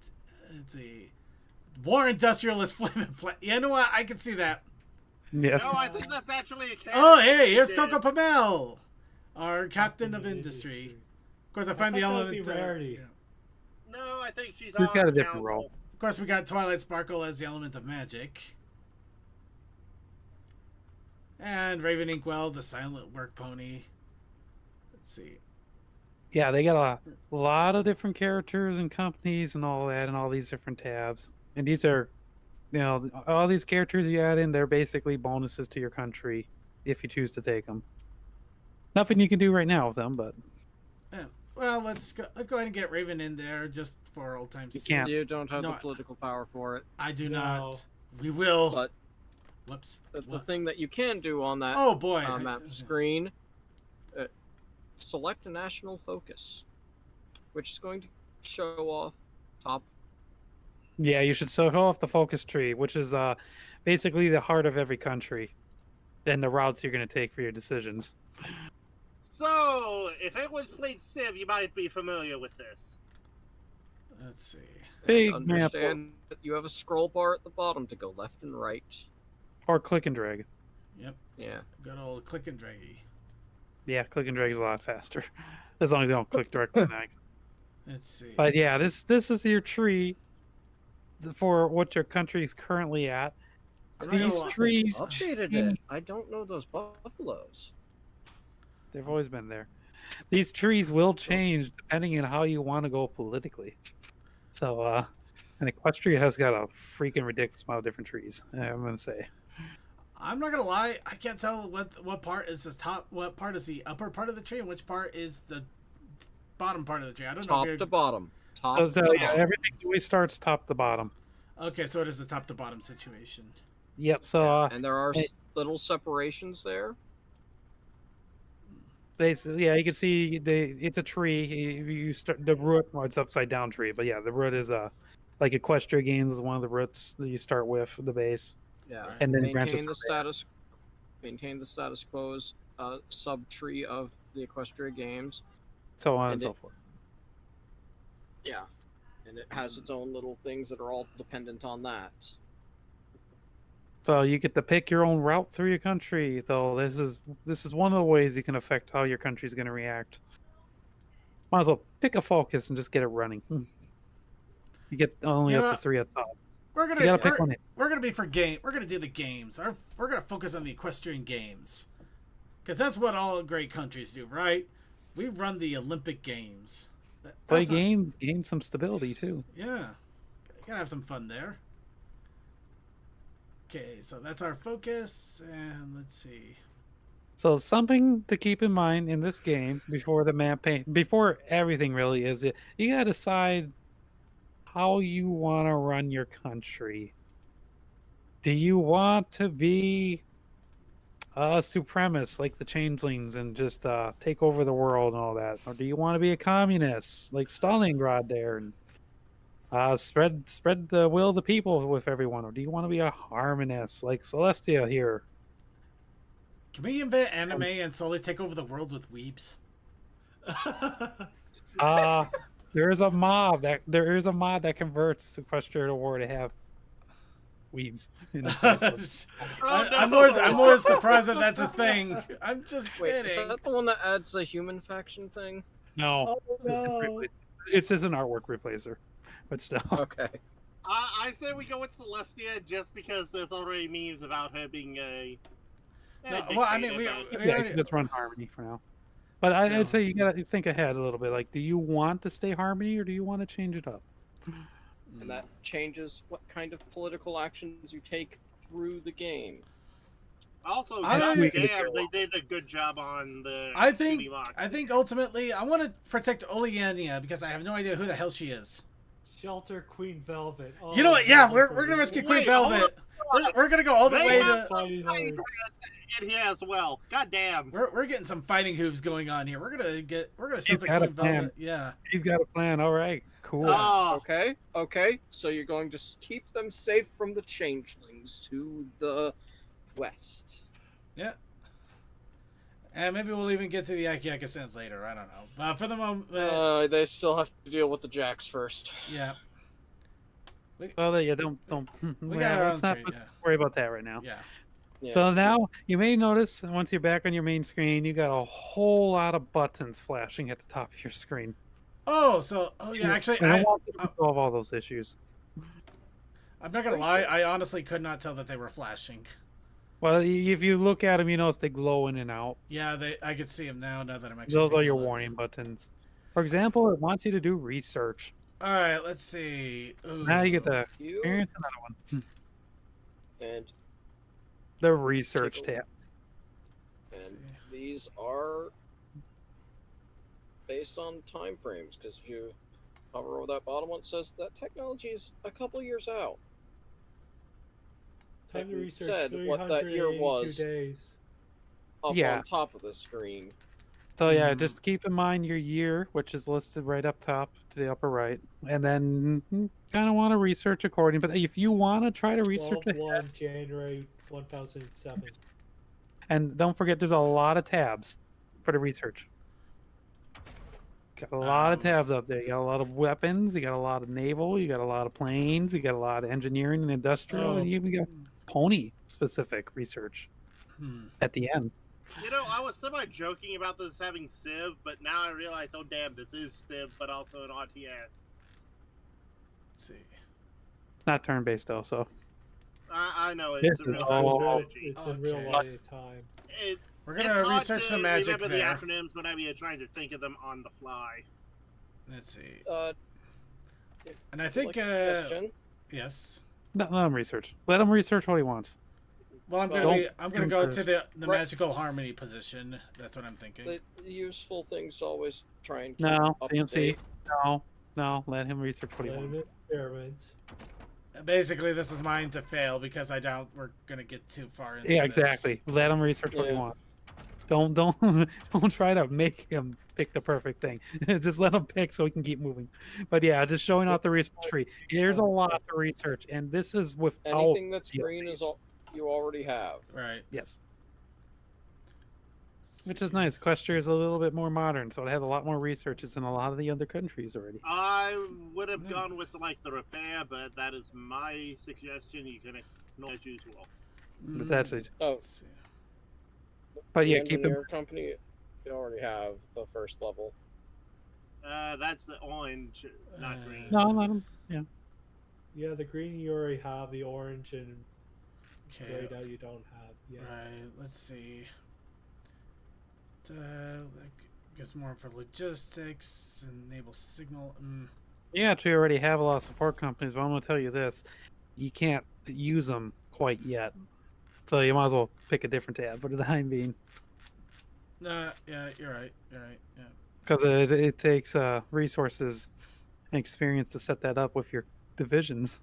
Let's see. War Industrialist Flaming Flat. You know what? I can see that. Yes. No, I think that's actually a character. Oh, hey, here's Coco Pamel, our captain of industry. Of course, I find the thought that would element. be Rarity. No, I think she's She's on got a different council. role. Of course, we got Twilight Sparkle as the element of magic. And Raven Inkwell, the silent work pony. Let's see. Yeah, they got a lot of different characters and companies and all that, and all these different tabs. And these are, all these characters you add in, they're basically bonuses to your country if you choose to take them. Nothing you can do right now with them, but Yeah. Well, let's go ahead and get Raven in there just for old times' You sake. can't. You don't have No, the political power for it. I do No. not. We will. But Whoops. the thing that you can do on that Oh boy. map screen, select a national focus, which is going to show off top. yeah, you should show off the focus tree, which is basically the heart of every country, and the routes you're going to take for your decisions. So, if anyone's played Civ, you might be familiar with this. Let's see. Big And map. understand that you have a scroll bar at the bottom to go left and right. Or click and drag. Yep. Yeah. Good old click and draggy. Yeah, click and drag is a lot faster, as long as you don't click directly on that. Let's see. But yeah, this is your tree for what your country's currently at. These trees Updated change. it. I don't know those buffaloes. They've always been there. These trees will change depending on how you want to go politically. So, and Equestria has got a freaking ridiculous amount of different trees. I'm gonna say. I'm not gonna lie, I can't tell what part is the top, what part is the upper part of the tree, and which part is the bottom part of the tree. I don't know. Top to bottom. top. So to yeah, bottom. everything always starts top to bottom. Okay, so it is the top to bottom situation. Yep. So And there are it- little separations there. basically, yeah, you can see it's a tree. You start the root. Well, it's upside down tree, but yeah, the root is like Equestria games is one of the roots that you start with the base. Yeah, And then it branches maintain the from there. status quo's sub tree of the Equestria games. So on and And so it- forth. Yeah, and it has its own little things that are all dependent on that. So you get to pick your own route through your country. So this is one of the ways you can affect how your country's going to react. Might as well pick a focus and just get it running. You get only You up know, to 3 at the top. We're So gonna you gotta pick one. we're gonna be for game. We're gonna do the games. We're gonna focus on the equestrian games, because that's what all great countries do, right? We run the Olympic Games. Play That's not- games, gain some stability too. Yeah, gotta have some fun there. Okay, so that's our focus, and let's see. So something to keep in mind in this game before the map paint, before everything really is, you gotta decide how you want to run your country. Do you want to be a supremacist like the changelings and just take over the world and all that, or do you want to be a communist like Stalingrad there and spread the will of the people with everyone, or do you want to be a harmonist like Celestia here? Can we invent anime and slowly take over the world with weebs? There is a mod that converts Equestria to war to have weaves. In the places. I'm more surprised that that's a thing. I'm just Wait, kidding. is that the one that adds the human faction thing? No, Oh, no. it's just an artwork replacer, but still. Okay. I say we go with Celestia just because there's already memes about her being a. No, well, I mean, dictator, but- Yeah, let's run Harmony for now. But I'd say you gotta think ahead a little bit. Like, do you want to stay Harmony or do you want to change it up? And that changes what kind of political actions you take through the game. Also, I- goddamn, they did a good job on the. I think 2D lock. I think ultimately I want to protect Oleania because I have no idea who the hell she is. Shelter Queen Velvet. Oh, You know what? Yeah, we're Velvet. gonna rescue Queen Wait, hold Velvet. We're gonna go all the They way have to. Fighting Fighting Horde. in here as well. Goddamn. We're getting some fighting hooves going on here. We're gonna shelter got a Queen plan. Velvet. Yeah. He's got a plan. All right, cool. Oh, Okay. So you're going to keep them safe from the changelings to the west. Yeah. And maybe we'll even get to the Akiaka Sands later. I don't know. But for the moment, They still have to deal with the jacks first. yeah. Well, yeah, don't. We got our own let's not street, yeah. worry about that right now. Yeah. Yeah. So now you may notice once you're back on your main screen, you got a whole lot of buttons flashing at the top of your screen. Oh, yeah. Actually, And I want you to resolve all those issues. I'm not gonna lie. I honestly could not tell that they were flashing. Well, if you look at them, you notice they glow in and out. Yeah, I could see them now. Now that I'm actually. Those are taking your a look. warning buttons. For example, it wants you to do research. All right, let's see. Ooh. Now you get to You experience another one. and The research Take a tab. Let's and see. these are based on time frames because if you hover over that bottom one, it says that technology is a couple years out. Time to We research said what that year 382 was. days. Up Yeah. on top of the screen. So yeah, Mhm. just keep in mind your year, which is listed right up top to the upper right, and then kind of want to research according. But if you want to try to research ahead, 12/1, January 1007. and don't forget, there's a lot of tabs for the research. Got a lot of tabs up there. You got a lot of weapons. You got a lot of naval. You got a lot of planes. You got a lot of engineering and industrial, Oh. and you even got pony specific research at the end. you know, I was semi-joking about this having Civ, but now I realize, oh damn, this is Civ, but also an RTS. Let's see. It's not turn based though, so I know This it's a is real all- strategy. It's in real Okay. life time. We're It's gonna hard research to the magic remember there. the acronyms whenever you're trying to think of them on the fly. Let's see. Like And I think suggestion, yes. let him research. Let him research what he wants. Well, I'm Well, gonna go to first. the Right. magical harmony position. That's what I'm thinking. the useful things to always try and keep No, up CMC. to date. No, No, let him research what he Let him wants. experiment. Basically, this is mine to fail because I doubt we're gonna get too far into Yeah, this. exactly. Let him research what he Yeah. wants. Don't don't try to make him pick the perfect thing. Just let him pick so he can keep moving. But yeah, just showing off the research tree. There's a lot to research, and this is without Anything that's green is DLCs. all you already have. Right. Yes. Which is nice. Equestria is a little bit more modern, so it has a lot more researches than a lot of the other countries already. I would have gone with like the repair, but that is my suggestion. You can ignore as usual. It's actually just, Oh, Let's see. but the yeah, keep engineer it. company, you already have the first level. That's the orange, not green. No, let him. Yeah. Yeah, the green you already have. The orange and Okay. gray that you don't have. Yeah. Right. Let's see. Like, gives more for logistics. Enable signal. You actually already have a lot of support companies, but I'm going to tell you this: you can't use them quite yet, so you might as well pick a different tab for the time being. Yeah, you're right. You're right. Yeah. Because it takes resources and experience to set that up with your divisions.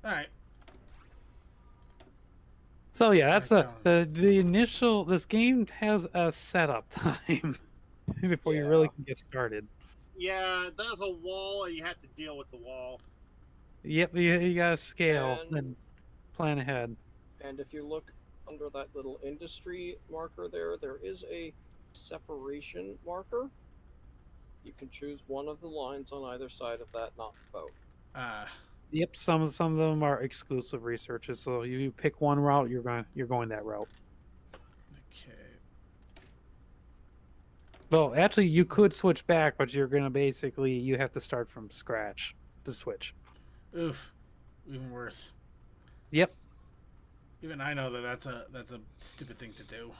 All right. So yeah, that's the initial. This game has a setup time before you really can get started. Yeah, there's a wall, and you have to deal with the wall. Yep, you gotta scale and plan ahead. And if you look under that little industry marker there is a separation marker. You can choose one of the lines on either side of that, not both. Yep, some of them are exclusive researches, so you pick one route, you're going that route. Okay. Well, actually, you could switch back, but you have to start from scratch to switch. Oof. Even worse. Yep. Even I know that's a stupid thing to do.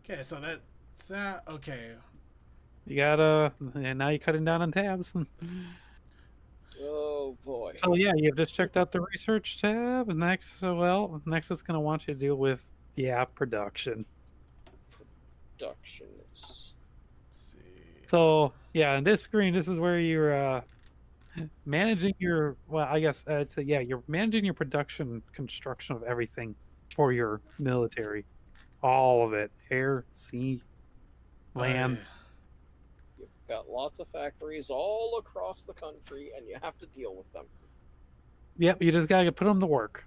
Okay, so that's okay. You gotta, and now you're cutting down on tabs. Oh boy. So yeah, you've just checked out the research tab. Next, it's gonna want you to deal with production. Production is. Let's see. So yeah, in this screen, this is where you're managing your. Well, I guess I'd say you're managing your production construction of everything for your military, all of it, air, sea, land. You've got lots of factories all across the country, and you have to deal with them. Yep, you just gotta put them to work.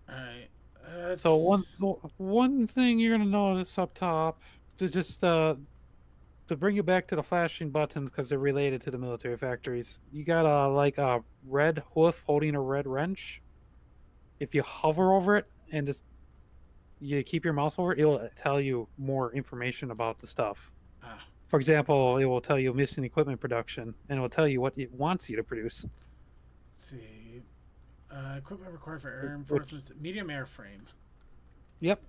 All right. So one thing you're gonna notice up top to just to bring you back to the flashing buttons because they're related to the military factories. You got a red hoof holding a red wrench. If you hover over it and just you keep your mouse over it, it'll tell you more information about the stuff. For example, it will tell you missing equipment production, and it will tell you what it wants you to produce. Let's see. Equipment required for air reinforcements. Medium airframe. Yep.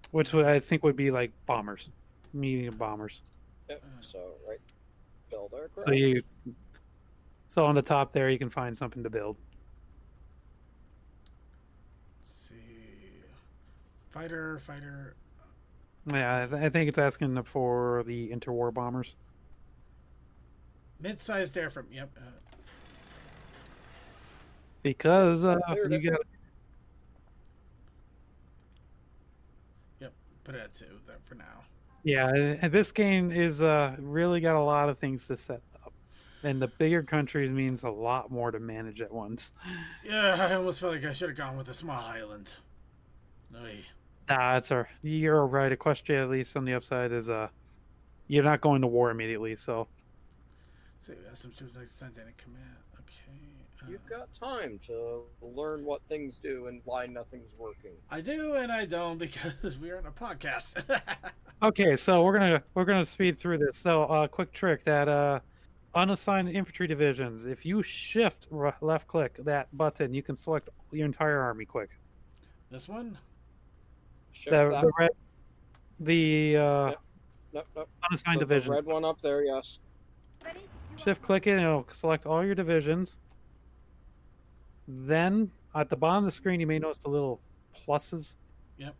Which I think would be like bombers, medium bombers. Yep. So right, build aircraft. So on the top there, you can find something to build. Let's see. Fighter. Yeah, I think it's asking for the interwar bombers. Mid-sized airframe. Yep. Because you got. Yep. Put it at 2 there for now. Yeah, and this game is really got a lot of things to set up, and the bigger countries means a lot more to manage at once. Yeah, I almost felt like I should have gone with a small island. Oy. Nah, you're right. Equestria, at least on the upside, is you're not going to war immediately, so. So some troops like sent in a command. Okay. You've got time to learn what things do and why nothing's working. I do and I don't because we are on a podcast. Okay, so we're gonna speed through this. So, quick trick that unassigned infantry divisions. If you shift left click that button, you can select your entire army quick. This one. Nope. Unassigned the division. red one up there, yes. Shift click it and it'll select all your divisions. Then at the bottom of the screen, you may notice the little pluses. Yep.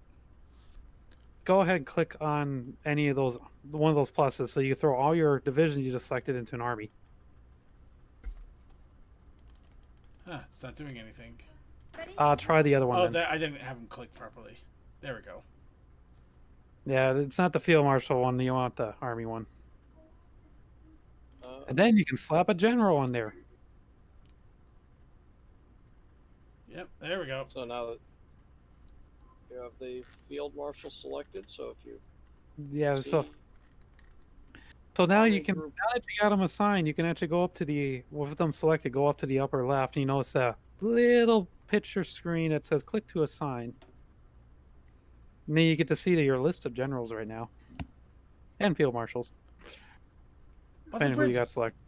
go ahead and click on any of those, one of those pluses, so you throw all your divisions you just selected into an army. Huh, it's not doing anything. Try the other one. Oh, then. I didn't have them clicked properly. There we go. Yeah, it's not the field marshal one. You want the army one. And then you can slap a general on there. Yep, there we go. So now that you have the field marshal selected, so if you Yeah, see so now army you can, group- now that you got them assigned, you can actually go up to the, with them selected, go up to the upper left, and you notice a little picture screen that says click to assign. And then you get to see your list of generals right now. And field marshals. Depending who you got selected.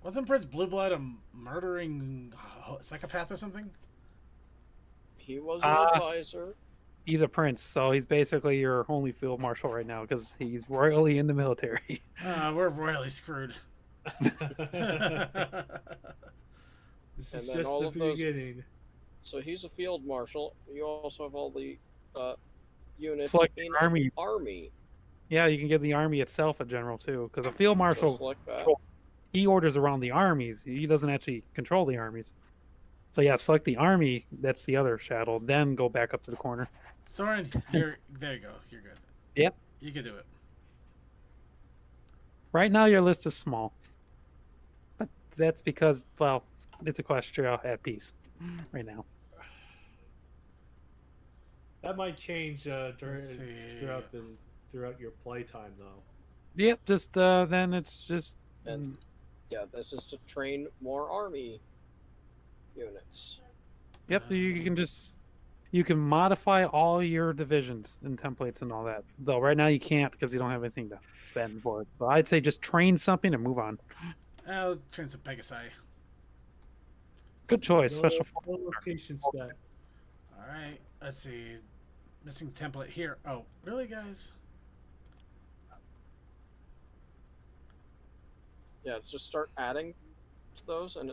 Wasn't Prince Blue Blood a murdering psychopath or something? he was an advisor. He's a prince, so he's basically your only field marshal right now because he's royally in the military. We're royally screwed. This And is then just all the of those- beginning. So he's a field marshal. You also have all the units Select in army. army. Yeah, you can give the army itself a general too, because a field marshal, So select that. he orders around the armies. He doesn't actually control the armies. So yeah, select the army. That's the other shadow. Then go back up to the corner. Soren, there you go. You're good. Yep. You can do it. Right now your list is small, but that's because, well, it's Equestria at peace right now. That might change Let's during see. throughout your playtime, though. Yep. Just then it's just. And yeah, this is to train more army units. Yep, you can modify all your divisions and templates and all that. Though right now you can't because you don't have anything to spend for it. But I'd say just train something and move on. I'll train some Pegasi. Good choice, No, special. no location stat. All right. Let's see. Missing template here. Oh, really, guys? Yeah, just start adding to those, and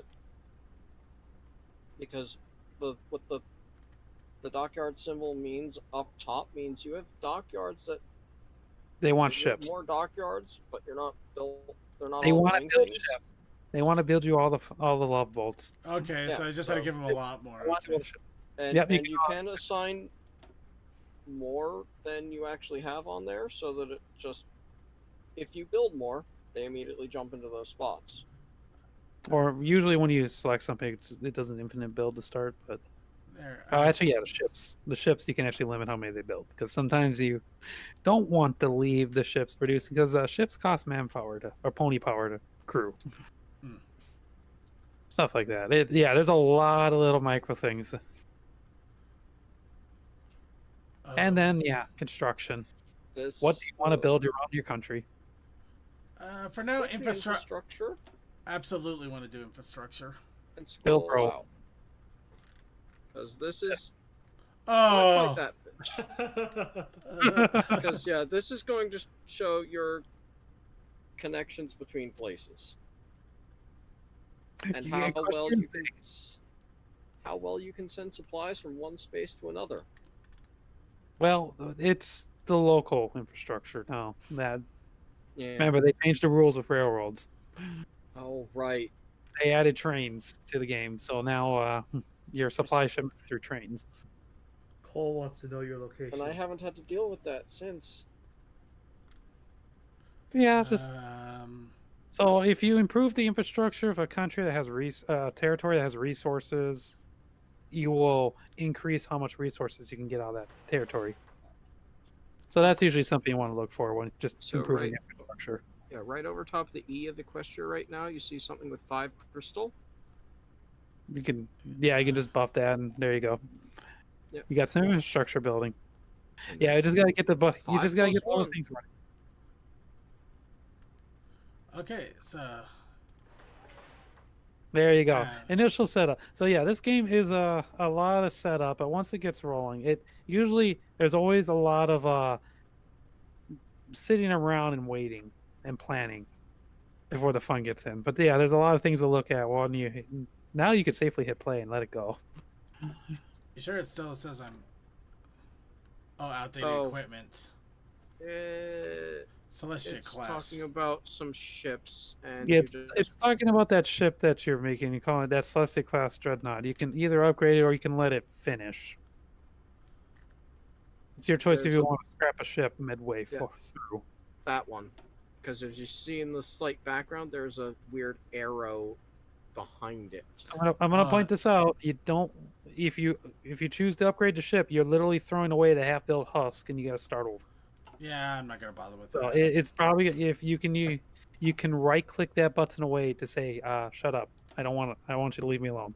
because what the dockyard symbol means up top means you have dockyards that They want you have ships. more dockyards, but you're not built. They're not. They all want to doing build things. ships. They want to build you all the love bolts. Okay, Yeah, so I just had to give them a lot more. They want to Okay. build ships. And, Yep, you and you can assign more than you actually have on there, so that it just if you build more, they immediately jump into those spots. Or usually when you select something, it does an infinite build to start. But There. actually, yeah, the ships. The ships you can actually limit how many they build because sometimes you don't want to leave the ships producing because ships cost manpower or pony power to crew. Hmm. Stuff like that. There's a lot of little micro things. And then construction. What do you want to build around your country? For now, Quickly, infrastructure. Absolutely want to do infrastructure. and Build scroll roads. out. Because this is Oh. not quite that. Because yeah, this is going to show your connections between places and Yeah, how well you can send supplies from one space to another. Well, it's the local infrastructure now. That Yeah. remember they changed the rules with railroads. Oh right. They added trains to the game, so now your supply shipments through trains. Cole wants to know your location. And I haven't had to deal with that since. Yeah, it's just Um, so if you improve the infrastructure of a country that has territory that has resources, you will increase how much resources you can get out of that territory. So that's usually something you want to look for when just So, improving right. infrastructure. Yeah, right over top of the E of Equestria right now, you see something with 5 crystal. You can just buff that and there you go. Yep. You got some infrastructure building. Yeah, you just gotta get the buff. You 5 just gotta plus get all the 1. things running. okay, so There you go. Uh, Initial setup. So yeah, this game is a lot of setup, but once it gets rolling, it usually there's always a lot of sitting around and waiting and planning before the fun gets in. But yeah, there's a lot of things to look at. Well, now you could safely hit play and let it go. you sure it still says I'm outdated Oh. equipment? Celestia It's class. talking about some ships, and Yeah, you it's, just it's talking about that ship that you're making. You call it that Celestia class dreadnought. You can either upgrade it or you can let it finish. It's your choice if There's you a- want to scrap a ship midway Yeah. through. that one, because as you see in the slight background, there's a weird arrow behind it. I'm gonna point this out. You don't if you choose to upgrade the ship, you're literally throwing away the half-built husk, and you got to start over. Yeah, I'm not gonna bother with So that. it's probably if you can right-click that button away to say, "Shut up! I want you to leave me alone."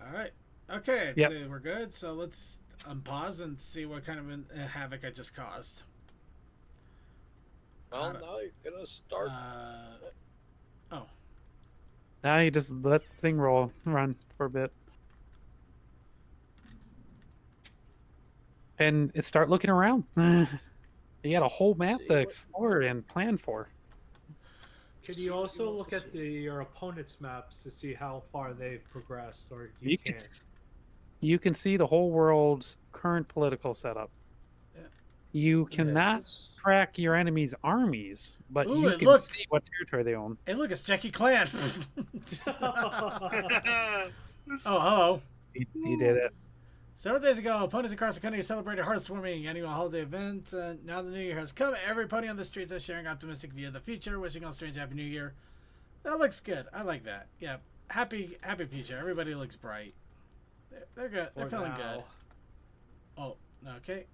All right. Okay. Yep. So we're good. So let's unpause and see what kind of havoc I just caused. Well, now you're gonna start. Oh. Now you just let the thing run for a bit, and start looking around. You got a whole map to explore and plan for. Can you also look at your opponent's maps to see how far they've progressed, or You can't? you can see the whole world's current political setup. You cannot track your enemy's armies, but Ooh, you and can look. see what territory they own. Hey, look, it's Jackie Clan. Oh, hello. He did it. Several days ago, opponents across the country celebrated Hearthwarming annual holiday event. Now the new year has come. Every pony on the streets is sharing optimistic view of the future, wishing all strange happy new year. That looks good. I like that. Yeah, happy future. Everybody looks bright. They're good. They're feeling good. Oh, okay.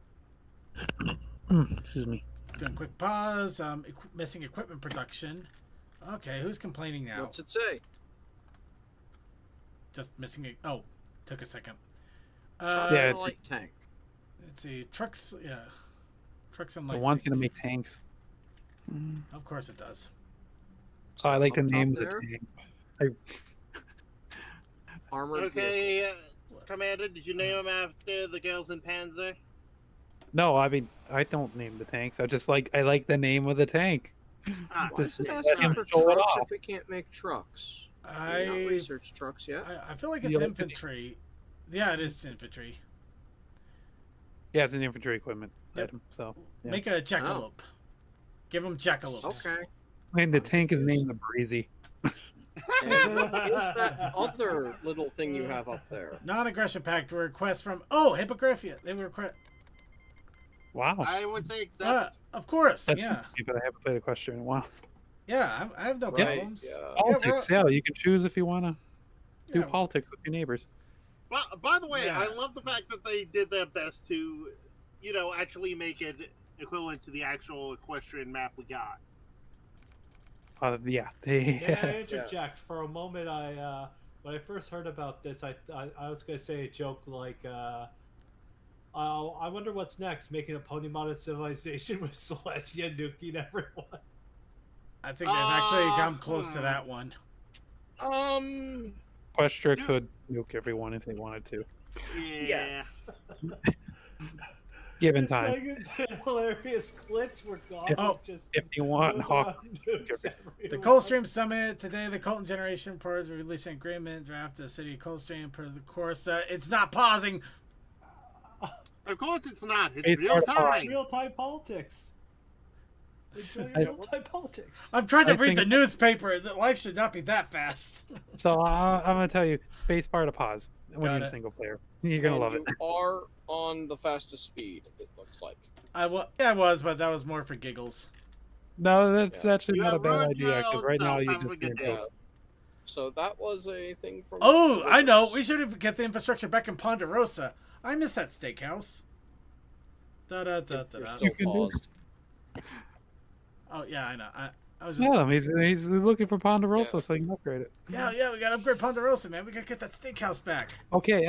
Excuse me. Doing quick pause. Missing equipment production. Okay, who's complaining now? What's it say? Just missing it. Oh, took a second. Yeah, light tank. Let's see. Trucks. Yeah. Trucks and It lights. wants you to make tanks. Of course it does. Oh, I like the Up top name of the there? tank. Armored Okay, Commander, did you name them after the girls in Panzer? No, I mean I don't name the tanks. I like the name of the tank. Ah, Why is it let asking him for show it trucks off. if we can't make trucks? Have we not researched trucks yet. I feel like it's The infantry. Yeah, it is infantry. Yeah, it's an infantry equipment Yep. item. So yeah. Make a jackalope. Give them jackalopes. Okay. And the tank is named the Breezy. And what is that other little thing you have up there? Non-aggression pact request from Hippogriffia. They were Wow. I would say accept. of course. That's yeah. but I haven't played Equestria in a while. Yeah, I have no Yeah. problems. Politics, yeah, you can choose if you want to do Yeah. politics with your neighbors. Well, by the way, Yeah. I love the fact that they did their best to, actually make it equivalent to the actual equestrian map we got. Yeah. May I interject for a moment? When I first heard about this, I was gonna say a joke like, I wonder what's next, making a pony modded civilization with Celestia nuking everyone. I think they've actually come close to that one. Equestria could nuke everyone if they wanted to, Yeah. given It's time. like a hilarious glitch where God just If you want, goes Hawk. around and nukes The everyone. Coldstream Summit today. The Colton Generation Pros releasing an agreement draft the city of Coldstream per the course. It's not pausing. Of course it's not. It's It's real hard to time. find. Real-time politics. Enjoy I- real-time politics. I'm trying to I read the think- newspaper. That life should not be that fast. So I'm gonna tell you, space bar to pause when Got you're it. a single player. You're gonna And love it. You are on the fastest speed, it looks like. I was, but that was more for giggles. No, that's actually You not a have bad ruined idea your because own right now self. you Have a just good can't day. So that was a thing from. Oh, I know. We should get the infrastructure back in Ponderosa. I miss that steakhouse. Da da da da. You're da. still can do- paused. Oh yeah, I know. I was just. Yeah, he's looking for Ponderosa so he can upgrade it. Yeah, we gotta upgrade Ponderosa, man. We gotta get that steakhouse back. Okay,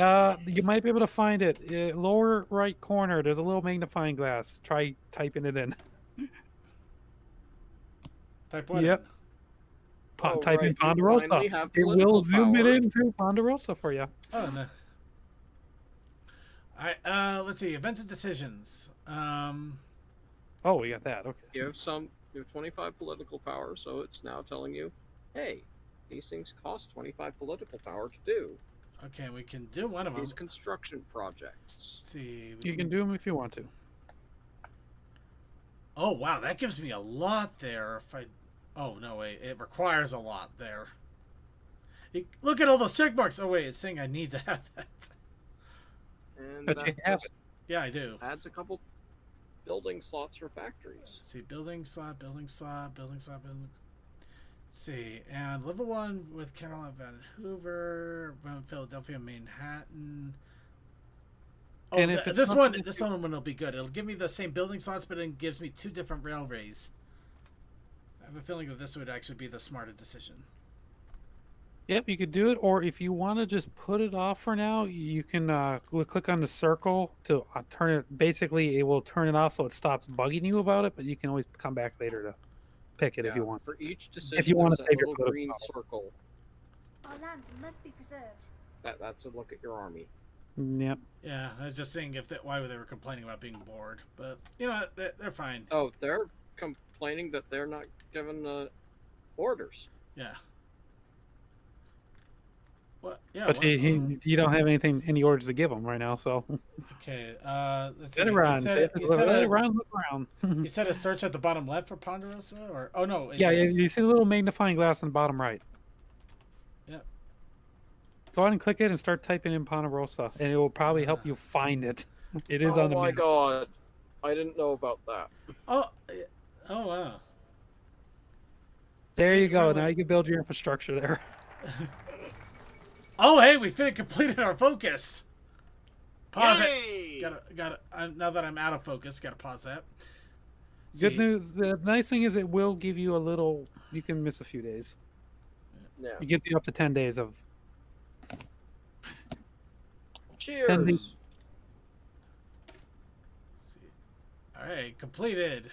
you might be able to find it. Lower right corner, there's a little magnifying glass. Try typing it in. Type what? Yep. Oh, Type in right, you Ponderosa. finally have It will political zoom it power. into Ponderosa for you. Oh no. All right. Let's see. Events and decisions. Oh, we got that. Okay. You have 25 political power, so it's now telling you, hey, these things cost 25 political power to do. Okay, we can do one of them. These construction projects. Let's see. You can do them if you want to. Oh wow, that gives me a lot there. If I, oh no wait, it requires a lot there. Look at all those check marks. Oh wait, it's saying I need to have that. And But that you have just it. Yeah, I do. adds a couple building slots for factories. Let's see, building slot, building slot, building slot, building. Let's see, and level 1 with Cadillac, Vancouver, Philadelphia, Manhattan. Oh, And if it's this something one will be good. It'll give me the same building slots, but it gives me 2 different railways. I have a feeling that this would actually be the smarter decision. Yep, you could do it, or if you want to just put it off for now, you can click on the circle to turn it. Basically, it will turn it off so it stops bugging you about it, but you can always come back later to pick it if you want. For each decision, If you want to there's save that your little political green power. circle. Our lands must be preserved. That's a look at your army. Yep. Yeah, I was just saying why they were complaining about being bored, but you know they're fine. Oh, they're complaining that they're not given orders. Yeah. What? Yeah. But you don't have any orders to give them right now, so. Okay. Let's see. Let it run. Let it run. Look around. You said a search at the bottom left for Ponderosa, or oh no? Yeah, you see the little magnifying glass on the bottom right. Yep. Go ahead and click it and start typing in Ponderosa, and it will probably help you find it. It is on the. Oh my map. god, I didn't know about that. Oh wow. There you go. Now you can build your infrastructure there. Oh hey, we completed our focus. Pause Yay! it. Gotta. Now that I'm out of focus, gotta pause that. Good news. The nice thing is it will give you a little. You can miss a few days. Yeah. It gives you up to 10 days of. Cheers. 10 days. All right, completed.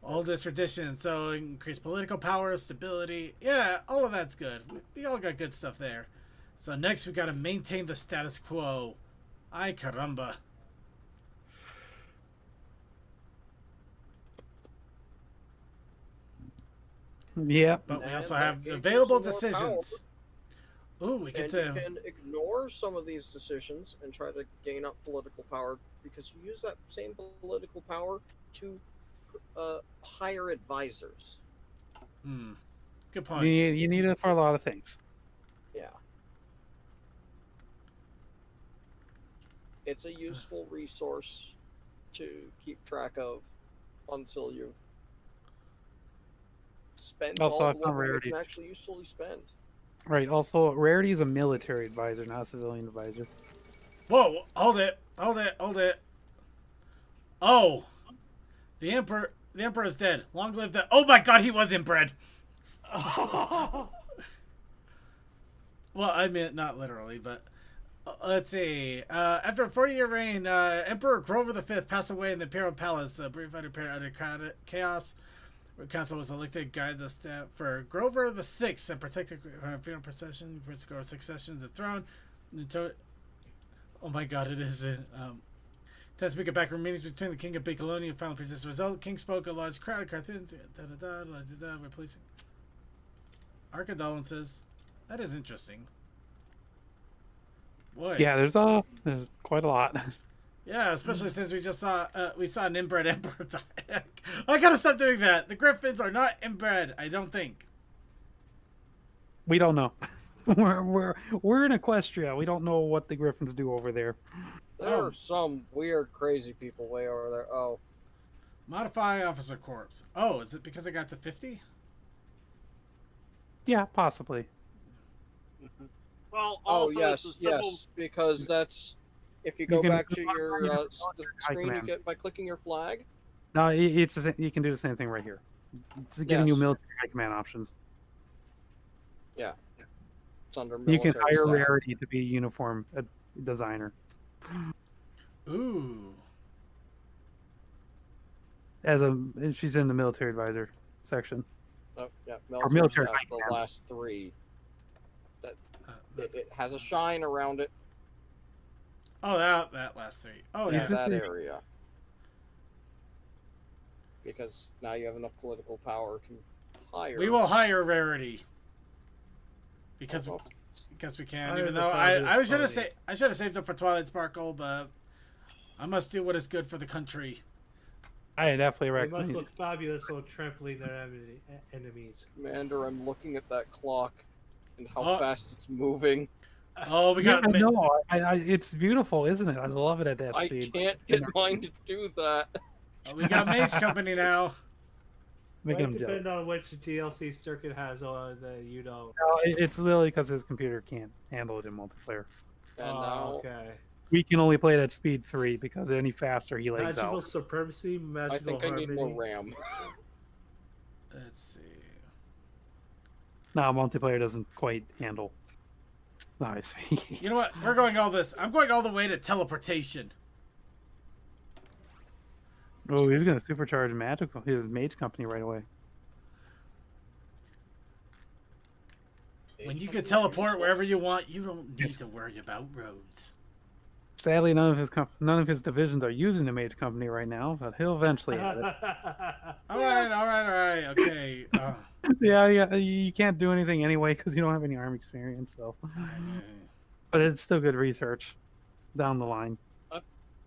Oldest tradition, so increase political power, stability. Yeah, all of that's good. We all got good stuff there. So next we gotta maintain the status quo. Ay caramba. Yeah. But we And also that have gave you available some more decisions. Ooh, we get And to. you can ignore some of these decisions and try to gain up political power because you use that same political power to hire advisors. Good point. You need it for a lot of things. Yeah. It's a useful resource to keep track of until you've spent Also, I all found what you rarity. can actually usefully spend. Right. Also, rarity is a military advisor, not a civilian advisor. Whoa! Hold it! Oh, the emperor's dead. Long live the. Oh my God, he was inbred. Well, I mean, not literally, but let's see. After a 40-year reign, Emperor Grover V passed away in the Imperial Palace. Brief under chaos. Council was elected, guide the staff for Grover VI and protected funeral procession, Prince Grover succession to the throne. Oh my God, it is. To speak of backroom meetings between the king of Babylonia and final princess result. King spoke a large crowd of Carthaginians. Replacing. Our condolences. That is interesting. Boy. Yeah, there's quite a lot. Yeah, especially since we just saw an inbred emperor die. I gotta stop doing that. The Griffins are not inbred, I don't think. We don't know. we're in Equestria. We don't know what the Griffins do over there. There are some weird, crazy people way over there. Oh. Modify officer corps. Oh, is it because I got to 50? Yeah, possibly. Well, Oh also yes, because that's if you go can back do to it your on your the high screen you command. get by clicking your flag. No, it's the same, you can do the same thing right here. It's giving you Yes. military high command options. Yeah, it's under You can military hire staff. rarity to be a uniform designer. Ooh. She's in the military advisor section. Oh, yeah, Or military, military staff, high the command. last three. It has a shine around it. Oh, that last three. Oh, Yeah, yeah. that area. Because now you have enough political power to hire. We will hire rarity. Because Oh, we can, Hire even the though Twilight I should have Party. I should have saved up for Twilight Sparkle, but I must do what is good for the country. I definitely They recommend. must look fabulous while trampling their enemies. Commander, I'm looking at that clock and how Oh. fast it's moving. Oh, we Yeah, got. I know. It's beautiful, isn't it? I love it at that I speed. can't get mine to do that. Oh, we got Mage Company now. Making Might him jealous. depend on which DLC circuit has on the you know. No, it's literally because his computer can't handle it in multiplayer. And now, Okay. We can only play it at speed 3 because any faster he lags Magical out. supremacy, I magical think I need more harmony. RAM. Let's see. No, multiplayer doesn't quite handle high speed. You know what? We're going all this. I'm going all the way to teleportation. Oh, he's gonna supercharge magical his mage company right away. When you can teleport wherever you want, you don't need to worry about roads. Sadly, none of his divisions are using the mage company right now, but he'll eventually have it. All right. Okay. Yeah, you can't do anything anyway because you don't have any army experience. So, but it's still good research down the line.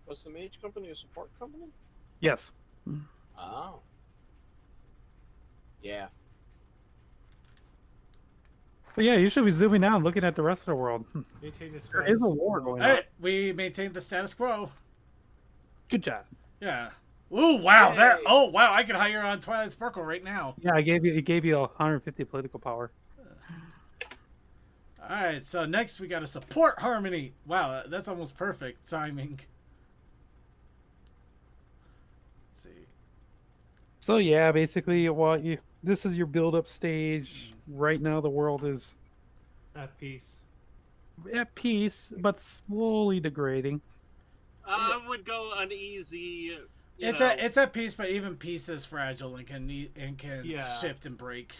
Was the Mage Company a support company? Yes. Oh. Yeah. But yeah, you should be zooming out and looking at the rest of the world. Maintain this There is a war going on. Hey, we maintained the status quo. Good job. Yeah. Ooh, wow. There. Oh, wow. I could hire on Twilight Sparkle right now. Yeah, it gave you 150 political power. All right. So next we got to support Harmony. Wow, that's almost perfect timing. Let's see. So yeah, basically, this is your build-up stage. Right now, the world is at peace. At peace, but slowly degrading. I would go uneasy. It's at peace, but even peace is fragile and can shift and break.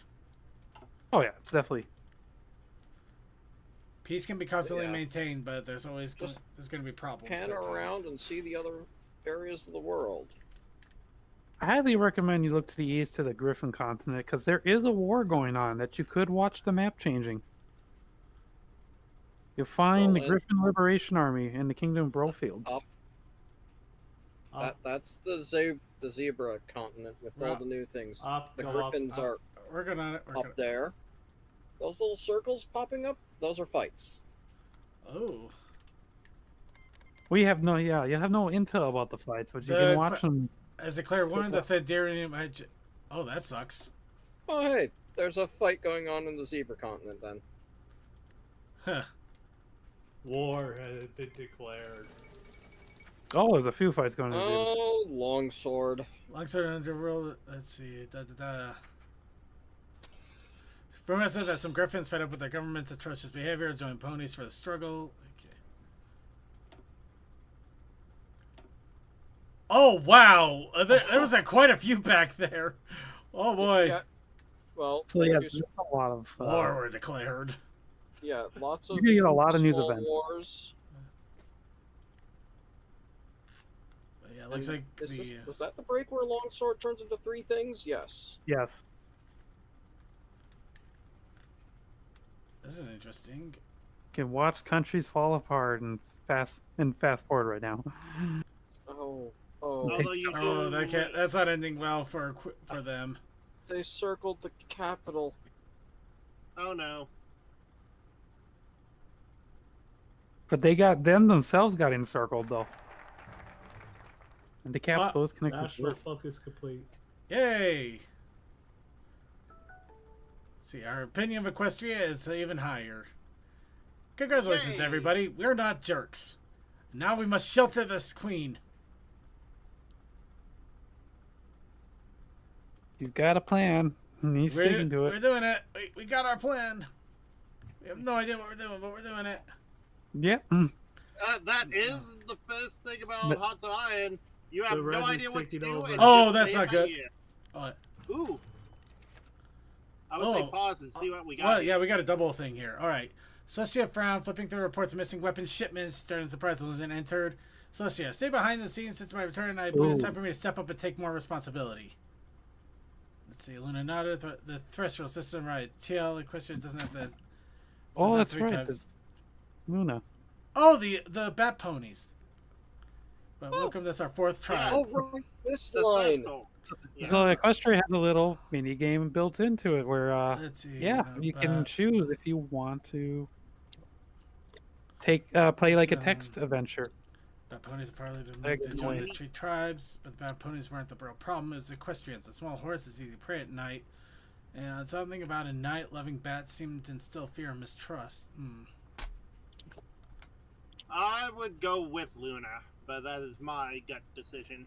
Oh yeah, it's definitely. Peace can be constantly Yeah. maintained, but there's always going to be problems. Pan at times. around and see the other areas of the world. I highly recommend you look to the east to the Griffin continent because there is a war going on that you could watch the map changing. You'll find the Griffin Liberation Army in the Kingdom of Brofield. That's the zebra continent with all the new things. The Griffins are working on it. up there. Those little circles popping up, those are fights. Oh. You have no intel about the fights, but you can watch them. As declared warned, the Thedarium edge. Oh, that sucks. Oh, hey, there's a fight going on in the zebra continent then. Huh. War has been declared. Oh, there's a few fights going on. Oh, longsword. Longsword underworld. Let's see. Rumor said that some Griffins fed up with their government's atrocious behavior joined ponies for the struggle. Okay. Oh wow! There was quite a few back there. Oh boy. Yeah. Well, so yeah, there's a lot of war were declared. Yeah, lots of. You're gonna get a lot of news small events. Wars. But yeah, looks like Was that the break where longsword turns into three things? Yes. Yes. This is interesting. You can watch countries fall apart and fast forward right now. Oh. That's not ending well for them. They circled the capital. Oh no. But they themselves got encircled though. And the capital is connected. National focus complete. Yay! See, our opinion of Equestria is even higher. Congratulations, Yay. everybody. We're not jerks. Now we must shelter this queen. He's got a plan, and he's sticking to it. We're doing it. We got our plan. We have no idea what we're doing, but we're doing it. Yep. That is the first thing about Hearts of Iron. You have no idea what to do. And Oh, just that's play not by good. ear. What? Ooh. I would say pause and see what we got. Well, yeah, we got a double thing here. All right. Celestia frowned, flipping through reports of missing weapon shipments during the surprise illusion entered. Celestia, stay behind the scenes since my return. I believe it's time for me to step up and take more responsibility. Let's see. Luna nodded. The terrestrial system, right? TL Equestria doesn't have the. Oh, that's right. Luna. Oh, the bat ponies. But welcome, this is our 4th tribe. Oh, right, this The line. Thestal. Yeah. So Equestria has a little mini game built into it where, Let's see. yeah, you can choose if you want to play like a text adventure. Bad ponies have probably been moved to join the tree tribes, but the bad ponies weren't the real problem. It was equestrians. The small horse is easy prey at night, and something about a night-loving bat seemed to instill fear and mistrust. I would go with Luna, but that is my gut decision.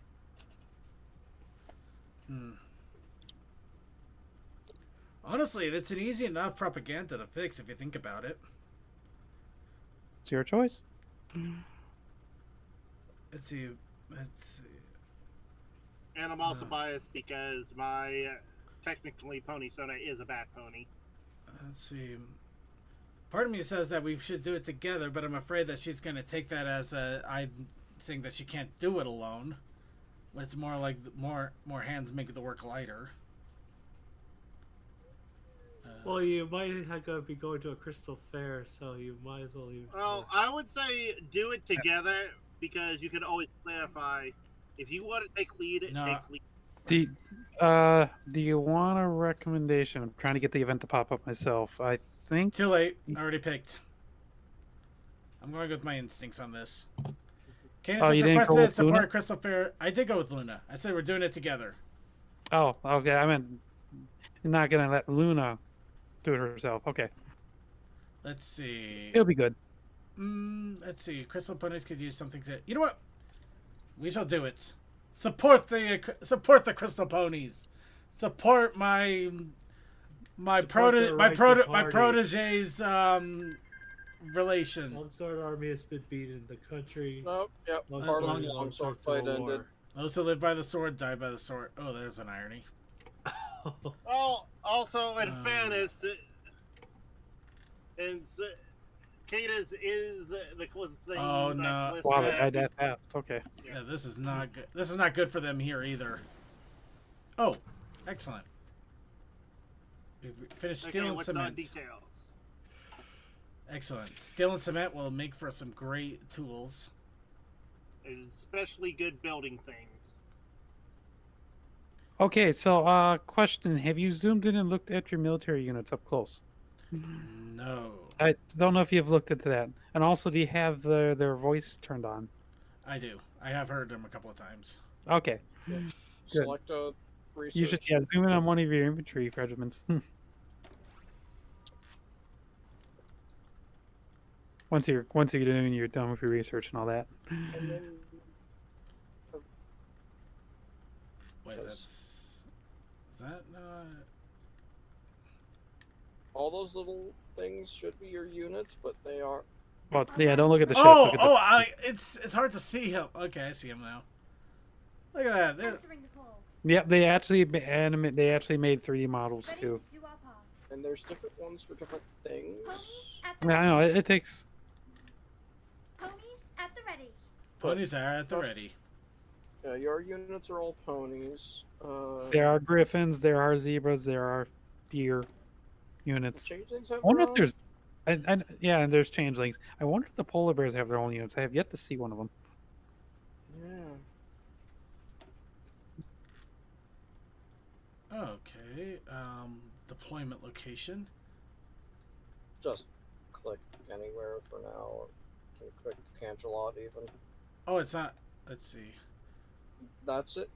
Honestly, that's an easy enough propaganda to fix if you think about it. It's your choice. Let's see. And I'm also biased because my technically Pony Sona is a bad pony. Let's see. Part of me says that we should do it together, but I'm afraid that she's going to take that as I'm saying that she can't do it alone. But it's more like more hands make the work lighter. Well, you might have to be going to a crystal fair, so you might as well leave. Well, I would say do it together because you can always clarify. If you want to take lead, take lead. Do you want a recommendation? I'm trying to get the event to pop up myself. I think... Too late. I already picked. I'm going to go with my instincts on this. Candace has requested support Crystal Fair. I did go with Luna. I said we're doing it together. Oh, okay. I meant you're not going to let Luna do it herself. Okay. Let's see. It'll be good. Let's see. Crystal Ponies could use something to... You know what? We shall do it. Support the Crystal Ponies. Support my protege's relation. Longsword army has been beaten. The country. Nope. Yep. Longsword fight ended. Those who live by the sword die by the sword. Oh, there's an irony. Well, also in fairness, and Cadus is the closest thing. Oh no! Wow, they died that fast. Okay. Yeah, this is not good. This is not good for them here either. Oh, excellent. We've finished steel and cement. Details. Excellent. Steel and cement will make for some great tools. Especially good building things. Okay, so question: have you zoomed in and looked at your military units up close? No. I don't know if you've looked into that. And also, do you have their voice turned on? I do. I have heard them a couple of times. Okay. Yeah. Good. Select a research. You should zoom in on one of your infantry regiments. Once you're doing, you're done with your research and all that. And then, wait, is that not? All those little things should be your units, but they are. Well, yeah, don't look at the ships. It's hard to see him. Okay, I see him now. Look at that. Yep, they actually made 3D models too. And there's different ones for different things. Yeah, I know it takes. Ponies at the ready. Ponies are at the ready. Yeah, your units are all ponies. There are griffins, there are zebras, there are deer units. Changelings I have wonder their if there's, and there's changelings. I wonder if the polar bears have their own units. I have yet to see one of them. Yeah. Okay. Deployment location. Just click anywhere for now, or you can click cancel out even. Oh, it's not. Let's see. That's it.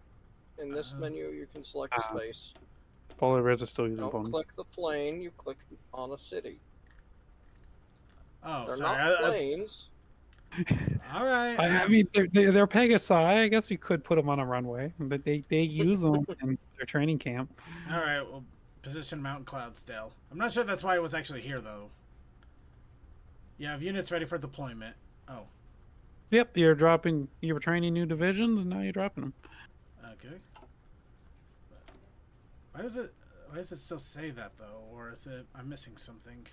In this menu, you can select a space. Polar bears are still using Don't ponies. click the plane. You click on a city. Oh, They're sorry. not planes. All right. I mean, they're Pegasi. I guess you could put them on a runway. But they use them in their training camp. All right. Well, position Mountain Cloudsdale. I'm not sure that's why it was actually here though. You have units ready for deployment. Oh. Yep, you were training new divisions, and now you're dropping them. Okay. Why does it still say that though, or is it I'm missing something?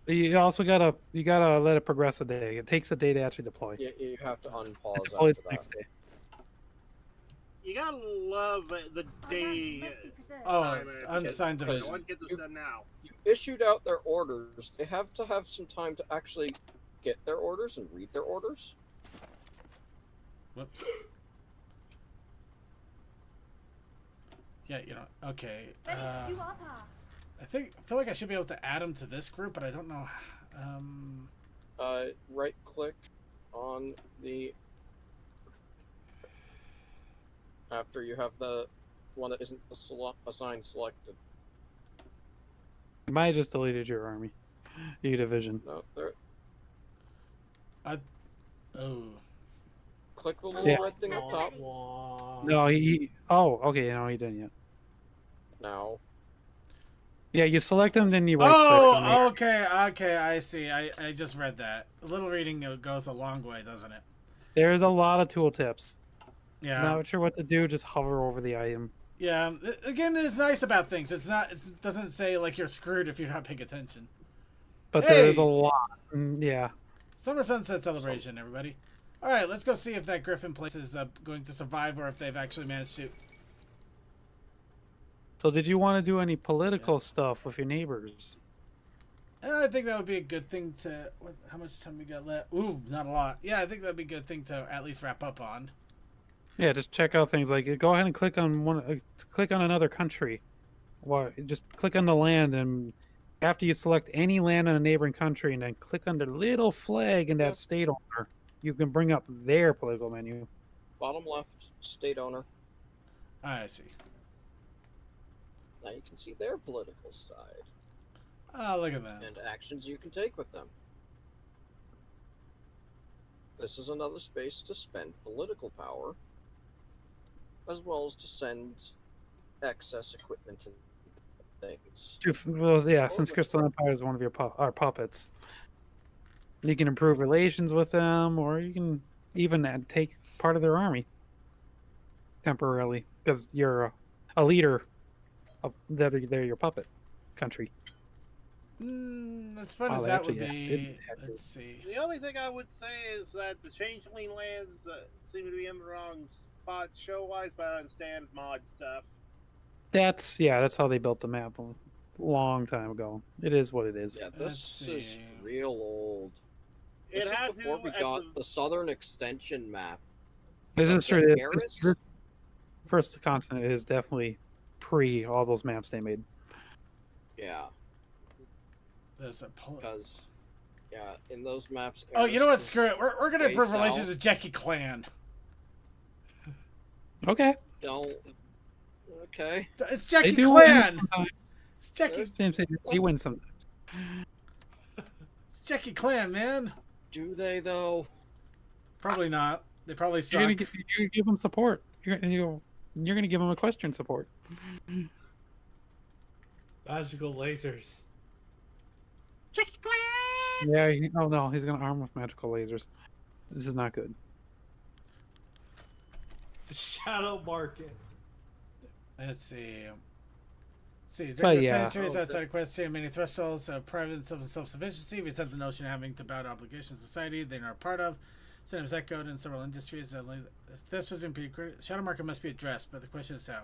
You also gotta let it progress a day. It takes a day to actually deploy. Yeah, you have to unpause Deploy after the next day. You gotta love the day. Oh, it's unsigned division. I want to get this done now. You issued out their orders. They have to have some time to actually get their orders and read their orders. Whoops. Yeah, you know, okay. Ready to do our part. I feel like I should be able to add them to this group, but I don't know. Right click on the after you have the one that isn't assigned selected. You might have just deleted your army, your division. No, there. Oh. Click the little red thing up top. No, he. Oh, okay. No, he didn't yet. Now. Yeah, you select them, then you right click. Oh, okay, I see. I just read that. A little reading goes a long way, doesn't it? There's a lot of tooltips. Yeah. Not sure what to do. Just hover over the item. Yeah. Again, it's nice about things. It doesn't say like you're screwed if you're not paying attention. But there is a lot. Yeah. Summer Sunset Celebration, everybody. All right, let's go see if that Griffin place is going to survive or if they've actually managed to. So did you want to do any political stuff with your neighbors? I think that would be a good thing to... how much time we got left? Ooh, not a lot. Yeah, I think that would be a good thing to at least wrap up on. Yeah, just check out things like go ahead and click on click on another country. Well, just click on the land, and after you select any land in a neighboring country, and then click on the little flag in that state owner, you can bring up their political menu. Bottom left, state owner. I see. Now you can see their political side. Oh, look at that. And actions you can take with them. This is another space to spend political power, as well as to send excess equipment and things. Yeah, since Crystal Empire is one of our puppets, you can improve relations with them, or you can even take part of their army temporarily because you're a leader of they're your puppet country. As fun as that would be, let's see. The only thing I would say is that the Changeling lands seem to be in the wrong spot show-wise, but I understand mod stuff. That's how they built the map a long time ago. It is what it is. Yeah, this is real old. It This had is before to we got the southern extension map. This is true. Harris? This first continent is definitely pre all those maps they made. Yeah. There's a because in those maps. Oh, you know what? Screw it. We're gonna improve relations south. with Jackie Clan. Okay. Don't. Okay. It's Jackie do Clan. win sometimes. It's Jackie. He wins sometimes. It's Jackie Clan, man. Do they though? Probably not. They probably suck. You're gonna give them support. You're gonna give them equestrian support. Magical lasers. Jackie Clan. Yeah. Oh no, he's gonna arm with magical lasers. This is not good. The Shadow Market. Let's see. During But the yeah. centuries outside Equestria, many thresholds of private and self-sufficiency resent the notion of having to bow to obligations to society they're not part of. Sometimes echoed in several industries. This was impeded. Shadow market must be addressed, but the question is how.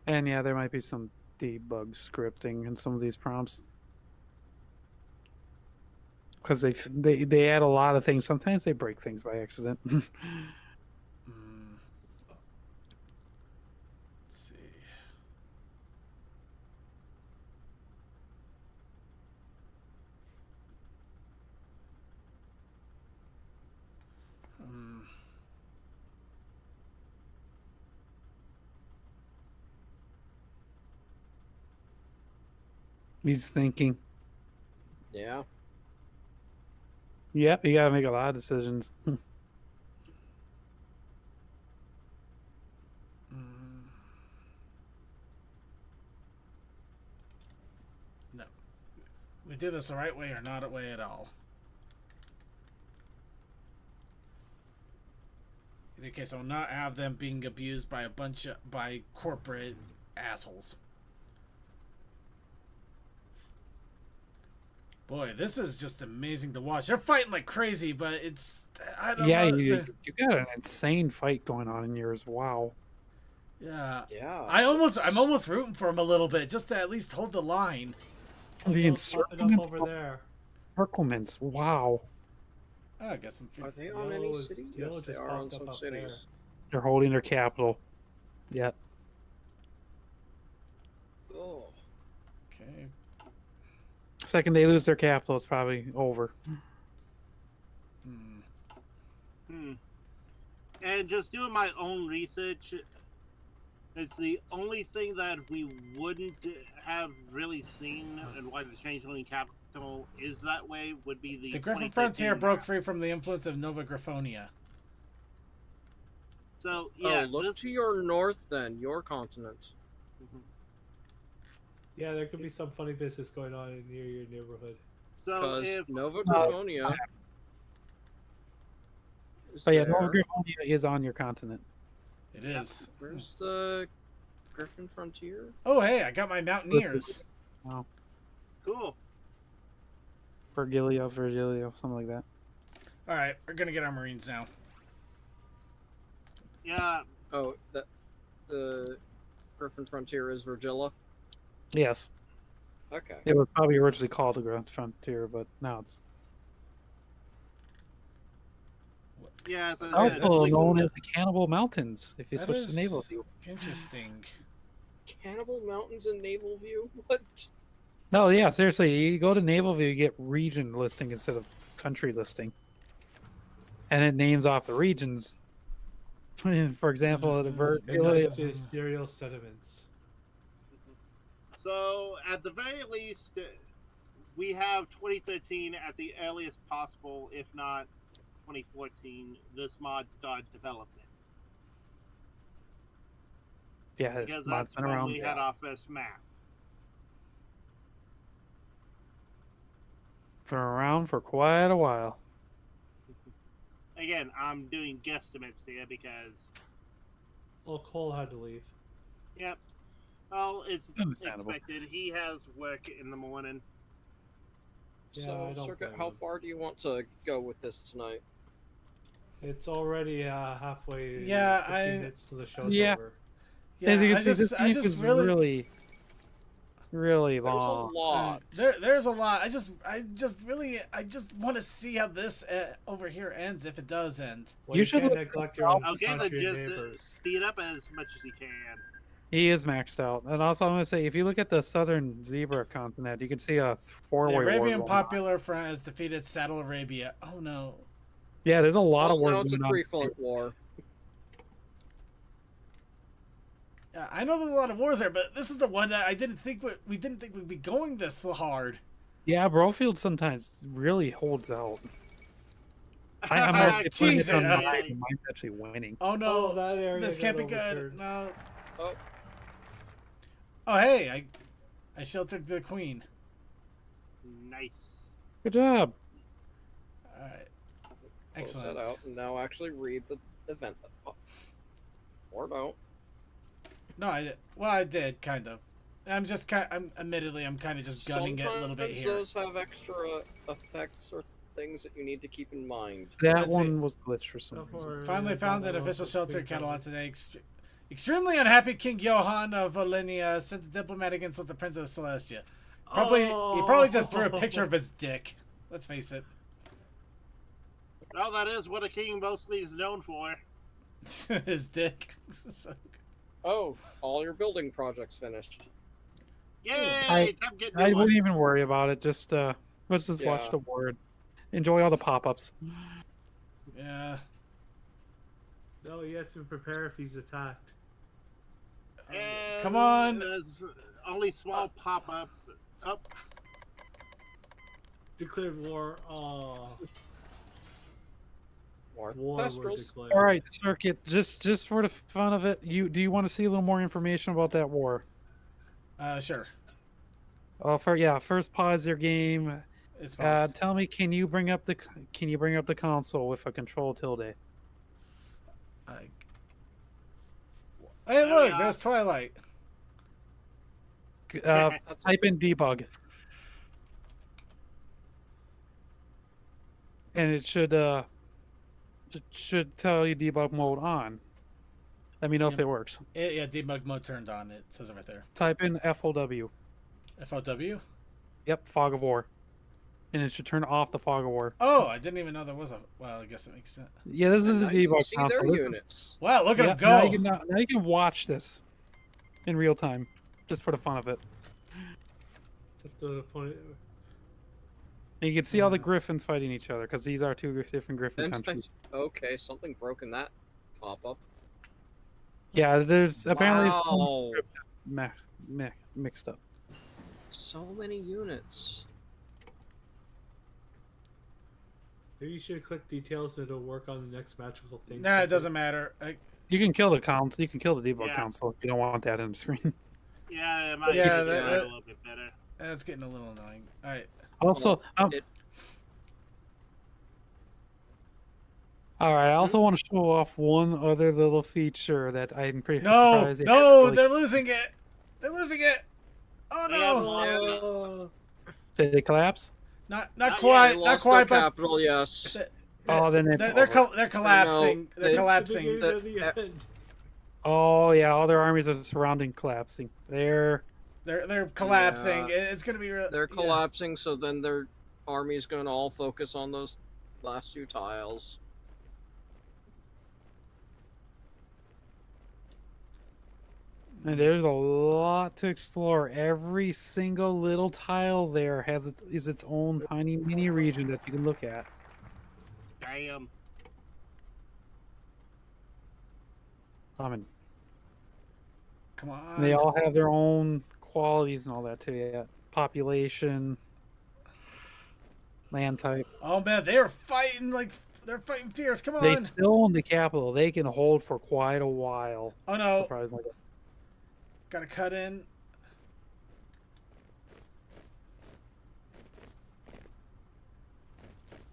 And yeah, there might be some debug scripting in some of these prompts. Because they add a lot of things. Sometimes they break things by accident. Let's see. He's thinking. Yeah. Yep, you gotta make a lot of decisions. No. We do this the right way or not a way at all. In any case, I will not have them being abused by by corporate assholes. Boy, this is just amazing to watch. They're fighting like crazy, but it's I don't know. You got an insane fight going on in yours. Wow. Yeah. Yeah. I'm almost rooting for him a little bit, just to at least hold the line. The Those popping up encirclements. over there. Encirclements. Wow. Oh, I got some food. Are they on any Yellow is- city? yellow Yes, they just are on popped up some up there. cities. They're holding their capital. Yep. Oh. Okay. Second they lose their capital, it's probably over. And just doing my own research, it's the only thing that we wouldn't have really seen, and why the changeling capital is that way would be The Griffin Frontier broke free from the influence of Nova Griffonia. So yeah, look to your north then, your continent. Yeah, there could be some funny business going on near your neighborhood. So if Nova Griffonia. But yeah, Nova Griffonia is on your continent. It is. Where's the Griffin Frontier? Oh, hey, I got my Mountaineers. Wow. Cool. Virgilio, something like that. All right, we're gonna get our Marines now. Yeah. Oh, the Griffin Frontier is Virgilla? Yes. Okay. It was probably originally called the Grand Frontier, but now it's yeah. So also known as the Cannibal Mountains. If you switch to naval view. Interesting. Cannibal Mountains in Naval View? What? No, yeah, seriously. You go to naval view, you get region listing instead of country listing, and it names off the regions. For example, the Ministerial sediments. So at the very least, we have 2013 at the earliest possible, if not 2014. This mod started development. Yeah, this because mod's that's been when around. we had our first map. Been around for quite a while. Again, I'm doing guesstimates here because. Well, Cole had to leave. Yep. Well, it's Understandable. expected. He has work in the morning. Yeah, I So, don't Circuit, blame how him. far do you want to go with this tonight? It's already halfway. Yeah, 15 minutes to the show's Yeah. over. Yeah, As you can see, this I game just is really long. There's a lot. There's a lot. I just want to see how this over here ends, if it does end. Well, You should can't look neglect this your own up. Okay, then country and just neighbors. speed up as much as you can. He is maxed out. And also, I'm going to say, if you look at the southern zebra continent, you can see a The four-way war. Arabian going on. Popular Front has defeated Saddle Arabia. Oh no. Yeah, there's a lot of Well, wars now it's a going on. three-front war. Yeah, I know there's a lot of wars there, but this is the one that we didn't think we'd be going this hard. Yeah, Brofield sometimes really holds out. I'm actually putting it on Jesus. mine, and mine's actually winning. Oh no, Oh, that area this got can't be good. overturned. No. Oh. Oh hey, I sheltered the queen. Nice. Good job. All right. Close Excellent. that out and now actually read the event. Or don't. No, I did kind of. I'm admittedly kind of just gunning it a little bit Sometimes here. those have extra effects or things that you need to keep in mind. That Let's one see. was glitched for some reason. Finally found an official shelter in Catalan today. Extremely unhappy King Johann of Volhynia sent a diplomatic insult to Princess Celestia. He probably just drew a picture of his dick. Let's face it. Well, that is what a king mostly is known for. His dick. Oh, all your building projects finished. Yay! Time to get new I one. wouldn't even worry about it. Just let's just watch Yeah. the word. Enjoy all the pop-ups. Yeah. No, he has to prepare if he's attacked. And Come on. There's only small pop-up. Oh, Declared war. Oh, War war were Thestrals. declared. All right, Circuit. Just for the fun of it, do you want to see a little more information about that war? Sure. First pause your game. It's paused. Tell me, can you bring up the console with a control tilde? Hey, look, there's Twilight. Type in debug, and it should tell you debug mode on. Let me know if it works. Yeah, debug mode turned on. It says it right there. Type in FOW. FOW? Yep, Fog of War. And it should turn off the Fog of War. Oh, I didn't even know there was a. Well, I guess it makes sense. Yeah, this is a Now you can debug see console. their This is- units. Wow, look at yeah, him go! now you can watch this in real time, just for the fun of it. Except the point. And you can see all the griffins fighting each other because these are two different griffin countries. Okay, something broke in that pop-up. Yeah, there's apparently it's Wow. mixed up. So many units. Maybe you should click details and it'll work on the next match with things. Nah, it doesn't matter. You can kill the console. You can kill the debug Yeah. console if you don't want that in the screen. Yeah, it might Yeah, be that- a little bit better. That's getting a little annoying. All right. Also, it- all right. I also want to show off one other little feature that I'm pretty No, surprised. it no, hasn't really- they're losing it. They're losing it. Oh Yeah, no! well, Did they collapse? Not Not quite, They not lost quite, their but capital, yes. Oh, then they're collapsing. They're they- collapsing. The- Oh yeah, all their armies are surrounding, collapsing. They're collapsing. Yeah. It's gonna be real. They're collapsing, so then their army's going to all focus on those last two tiles. And there's a lot to explore. Every single little tile there is its own tiny mini region that you can look at. Damn. Come on. And they all have their own qualities and all that too. Yeah, population, land type. Oh man, they're fighting they're fighting fierce. Come on. They still own the capital. They can hold for quite a while. Oh no. Surprisingly. Gotta cut in.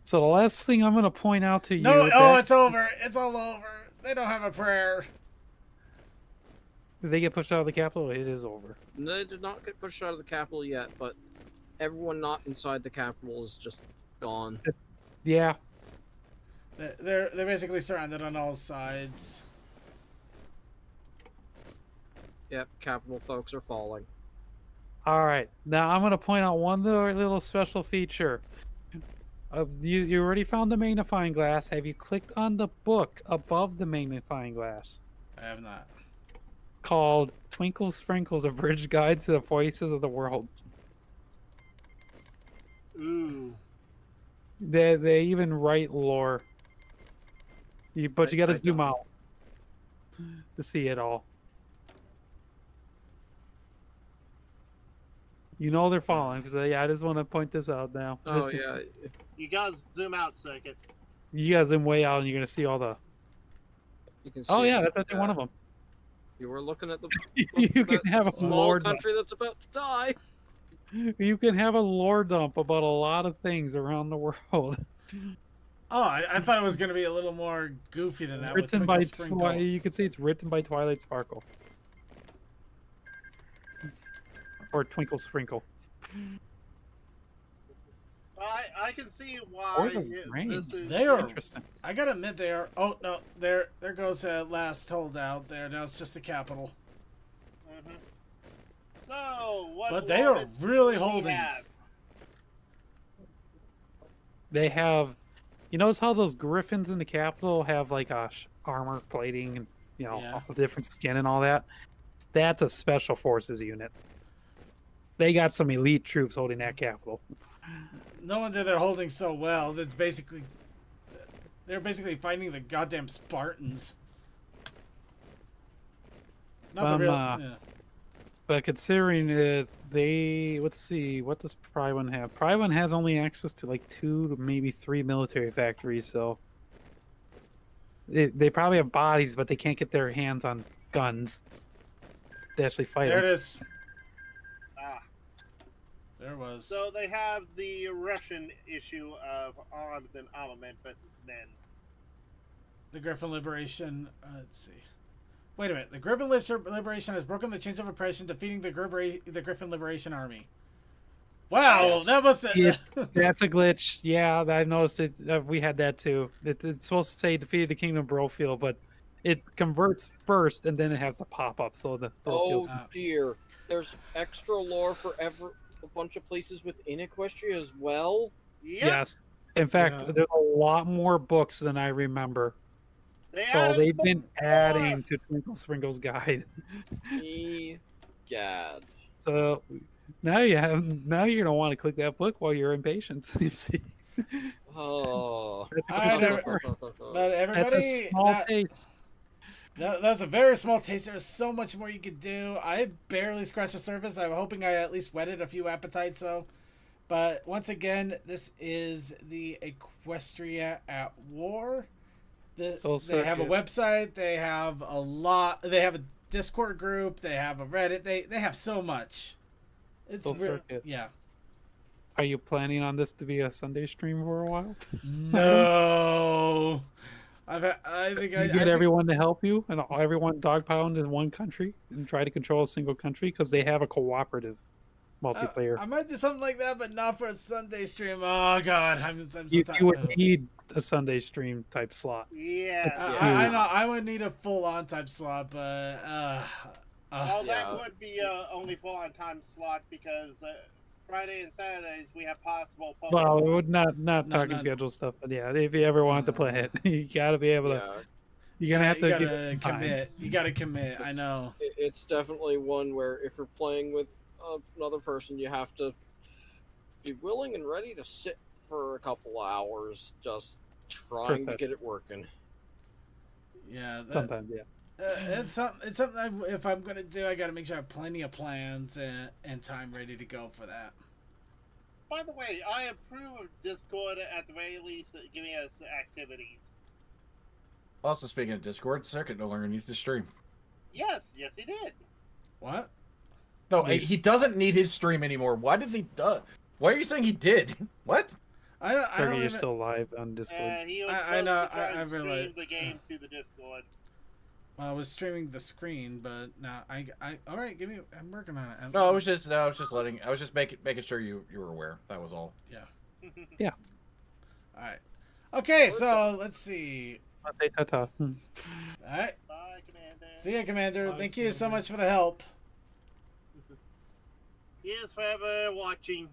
So the last thing I'm going to point out to you. No, that- it's over. It's all over. They don't have a prayer. If they get pushed out of the capital, it is over. They did not get pushed out of the capital yet, but everyone not inside the capital is just gone. Yeah. They're basically surrounded on all sides. Yep, capital folks are falling. All right. Now I'm going to point out one little special feature. You already found the magnifying glass. Have you clicked on the book above the magnifying glass? I have not. Called Twinkle Sprinkles, A Bridge Guide to the Voices of the World. Ooh. They even write lore. But you got to zoom out to see it all. You know they're falling because I just want to point this out now. Oh, Just- yeah. You guys zoom out a second. You guys zoom way out and you're gonna see all the. You can Oh see yeah, that, that's actually one of them. You were looking at the You can that have a small lore dump. country that's about to die. You can have a lore dump about a lot of things around the world. Oh, I thought it was gonna be a little more goofy than that. Written with by Twinkle Sprinkle. you can see it's written by Twilight Sparkle or Twinkle Sprinkle. I can see Or why the rain. this is They are Interesting. I gotta admit they are. Oh no, there goes last holdout. There now it's just the capital. Mhm. So what? But they are limits really do we holding. have? They have, you notice how those griffins in the capital have like armor plating and Yeah. all the different skin and all that. That's a special forces unit. They got some elite troops holding that capital. No wonder they're holding so well. They're basically fighting the goddamn Spartans. Not the real. Yeah. But considering let's see, what does Prywin have? Prywin has only access to like 2 to maybe 3 military factories, so they probably have bodies, but they can't get their hands on guns to actually fight There them. it is. Ah. There was. So they have the Russian issue of arms and armament versus men. The Griffin Liberation. Let's see. Wait a minute. The Griffin Liberation has broken the chains of oppression, defeating the Griffin Liberation Army. Wow, Yes. that was Yeah, that's a glitch. Yeah, I noticed it. We had that too. It's supposed to say defeated the Kingdom of Brofield, but it converts first and then it has the pop up. So the Oh Brofield. dear. There's extra lore for a bunch of places within Equestria as well. Yep. Yes. In fact, there's a lot more books than I remember. So they've been adding to Twinkle Sprinkle's guide. God. So now you're gonna want to click that book while you're impatient. You see. Oh. But everybody, That's a small taste. That was a very small taste. There's so much more you could do. I barely scratched the surface. I'm hoping I at least whetted a few appetites, though. But once again, this is the Equestria at War. They have a website. They have a lot. They have a Discord group. They have a Reddit. They have so much. It's real. Yeah. Are you planning on this to be a Sunday stream for a while? No. I think you get everyone to help you and everyone dogpound in one country and try to control a single country because they have a cooperative multiplayer. I might do something like that, but not for a Sunday stream. Oh God, I'm so you sorry. would need a Sunday stream type slot. Yeah. I know. I would need a full-on type slot, but that would be only full-on time slot because Friday and Saturdays we have possible. Well, it would not talking schedule stuff, but yeah, if you ever want to play it, you gotta be able to. You're gonna have to commit. You gotta commit. I know. It's definitely one where if you're playing with another person, you have to be willing and ready to sit for a couple of hours, just trying to get it working. Yeah. Sometimes, yeah. It's something. If I'm gonna do, I gotta make sure I have plenty of plans and time ready to go for that. By the way, I approve of Discord at the very least giving us activities. Also, speaking of Discord, Circuit no longer needs to stream. Yes, he did. What? No, he doesn't need his stream anymore. Why did he? Why are you saying he did? What? I don't you're still live on Discord. I know. I realized the game to the Discord. I was streaming the screen, but now all right. I'm working on it. No, I was just making sure you were aware. That was all. Yeah. Yeah. All right. Okay, so let's see. I'll say ta-ta. All right. Bye, Commander. See ya, Commander. Thank you so much for the help. Yes, forever watching.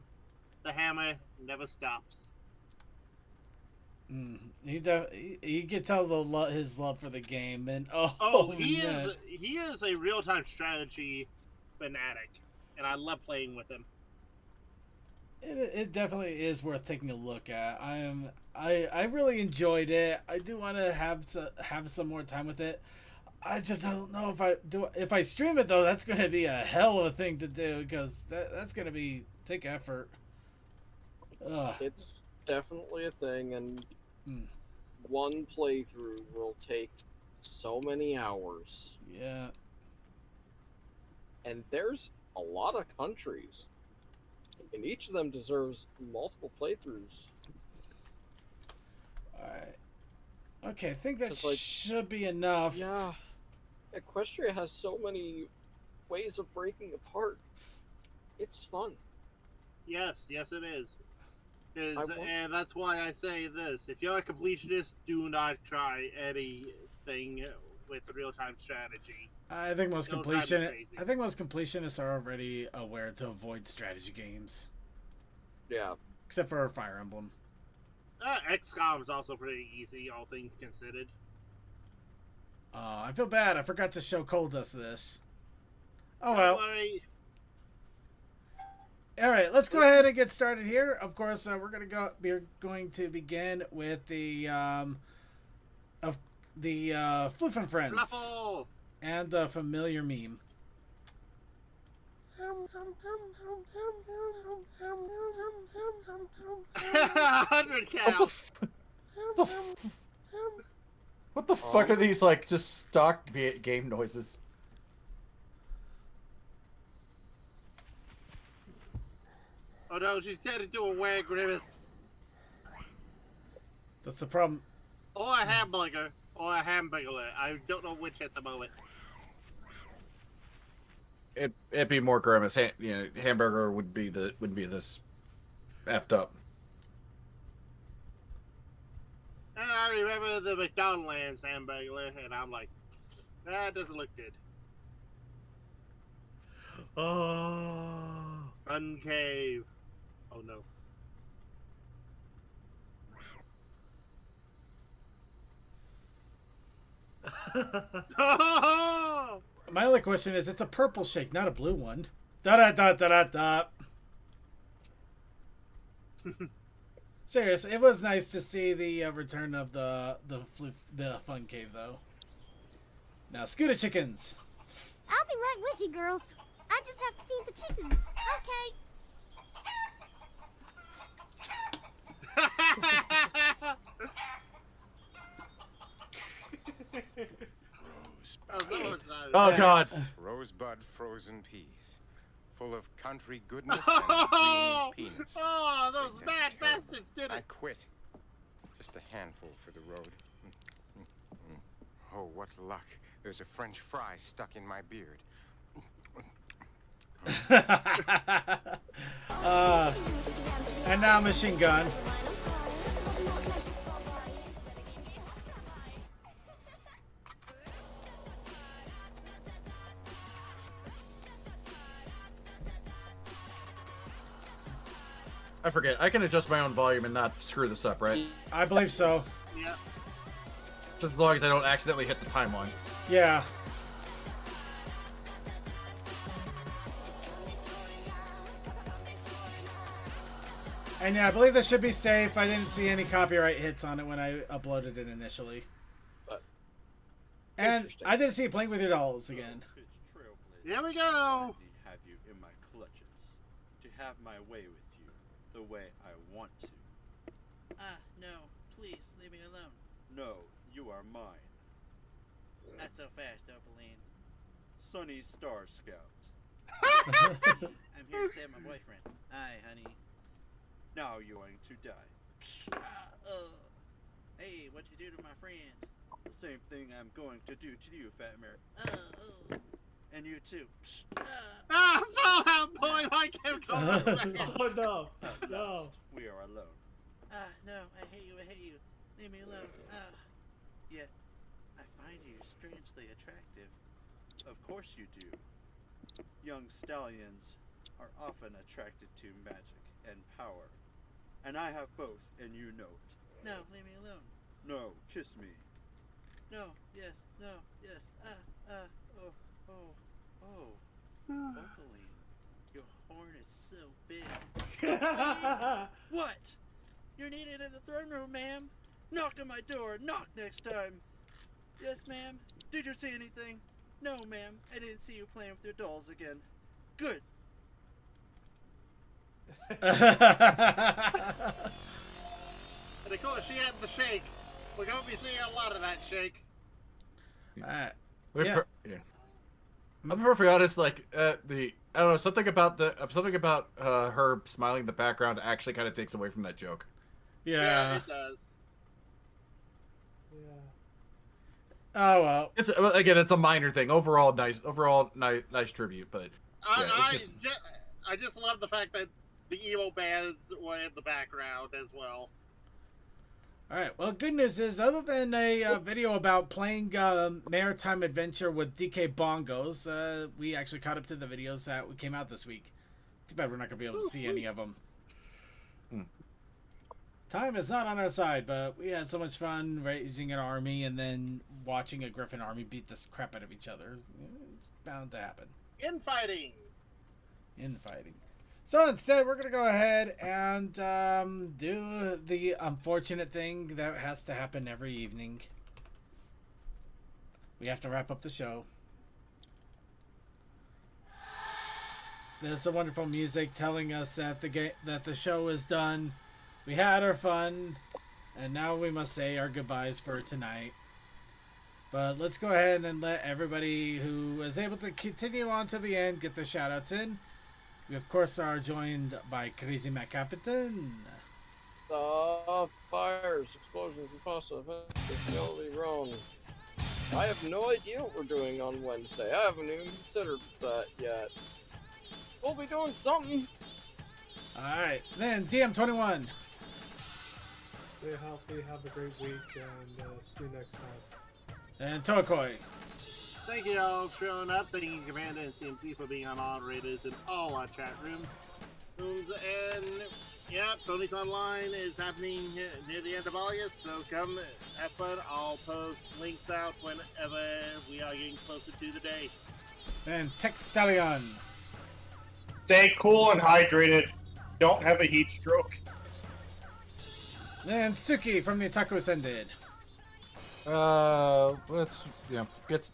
The hammer never stops. He can tell his love for the game, and he is a real-time strategy fanatic, and I love playing with him. It definitely is worth taking a look at. I really enjoyed it. I do want to have some more time with it. I just don't know if I stream it though. That's going to be a hell of a thing to do because that's going to take effort. It's definitely a thing, and one playthrough will take so many hours. Yeah. And there's a lot of countries, and each of them deserves multiple playthroughs. Alright. Okay, I think that should be enough. Yeah. Equestria has so many ways of breaking apart. It's fun. Yes, it is. And that's why I say this. If you're a completionist, do not try anything with real-time strategy. I think most completionists are already aware to avoid strategy games. Yeah. Except for Fire Emblem. XCOM is also pretty easy, all things considered. I feel bad. I forgot to show Coldust this. Oh well. All right, let's go ahead and get started here. Of course, we're going to begin with the Floof and Friends Fluffle! And the familiar meme. 100 cows. What the fuck are these just stock game noises? Oh no, she's turned into a weird grimace. That's the problem. Or a hamburger. Or a hamburger. I don't know which at the moment. It'd be more grimace. Hamburger wouldn't be this effed up. I remember the McDonald's hamburger, and I'm like, that doesn't look good. Oh. Fun cave. Oh no. My only question is, it's a purple shake, not a blue one. Da da da da da da. Serious, it was nice to see the return of the fun cave, though. Now, Scooter chickens. I'll be right with you, girls. I just have to feed the chickens. Oh God. Rosebud frozen peas. Full of country goodness and green penis. Oh, those bad bastards did I it. quit. Just a handful for the road. Oh, what luck. There's a French fry stuck in my beard. And now machine gun. I forget. I can adjust my own volume and not screw this up, right? I believe so. Yeah. Just as long as I don't accidentally hit the timeline. Yeah. And yeah, I believe this should be safe. I didn't see any copyright hits on it when I uploaded it initially. And I didn't see you playing with your dolls again. Here we go. Have you in my clutches to have my way with you the way I want to. No, please leave me alone. No, you are mine. Not so fast, Opaline. Sunny Star Scout. I'm here to save my boyfriend. Hi, honey. Now you're going to die. Hey, what'd you do to my friend? The same thing I'm going to do to you, Fat Mary. And you too. Fallout Boy, I can't go. Oh no, no. We are alone. No, I hate you, Leave me alone. Yet, I find you strangely attractive. Of course you do. Young stallions are often attracted to magic and power. And I have both, and you know it. No, leave me alone. No, kiss me. No, yes, Opaline, your horn is so big. What? You're needed in the throne room, ma'am. Knock on my door. Knock next time. Yes, ma'am. Did you see anything? No, ma'am. I didn't see you playing with your dolls again. Good. And of course, she had the shake. We're going to be seeing a lot of that shake. Yeah. I'm perfectly honest. Like I don't know, something about her smiling in the background actually kind of takes away from that joke. Yeah. It does. Yeah. Oh well. It's a minor thing. Overall, nice tribute, but yeah, I just love the fact that the evil bands were in the background as well. All right. Well, good news is, other than a video about playing Maritime Adventure with DK Bongos, we actually caught up to the videos that came out this week. Too bad we're not gonna be able to see any of them. Time is not on our side, but we had so much fun raising an army and then watching a Griffin army beat the crap out of each other. It's bound to happen. Infighting. So instead, we're going to go ahead and do the unfortunate thing that has to happen every evening. We have to wrap up the show. There's the wonderful music telling us that the show is done. We had our fun, and now we must say our goodbyes for tonight. But let's go ahead and let everybody who was able to continue on to the end get their shout-outs in. We, of course, are joined by Crazy Matt Capitan. Fires, explosions, and fossil effects. Facility wrong. I have no idea what we're doing on Wednesday. I haven't even considered that yet. We'll be doing something. Alright, then DM21. Stay healthy, have a great week, and see you next time. And Tokoi. Thank you all for showing up. Thank you, Commander and CMC, for being on moderators in all our chat rooms. And yeah, Tony's Online is happening near the end of August, so come have fun. I'll post links out whenever we are getting closer to the day. And Textalion. Stay cool and hydrated. Don't have a heat stroke. And Suki from the Otaku Ascended. Let's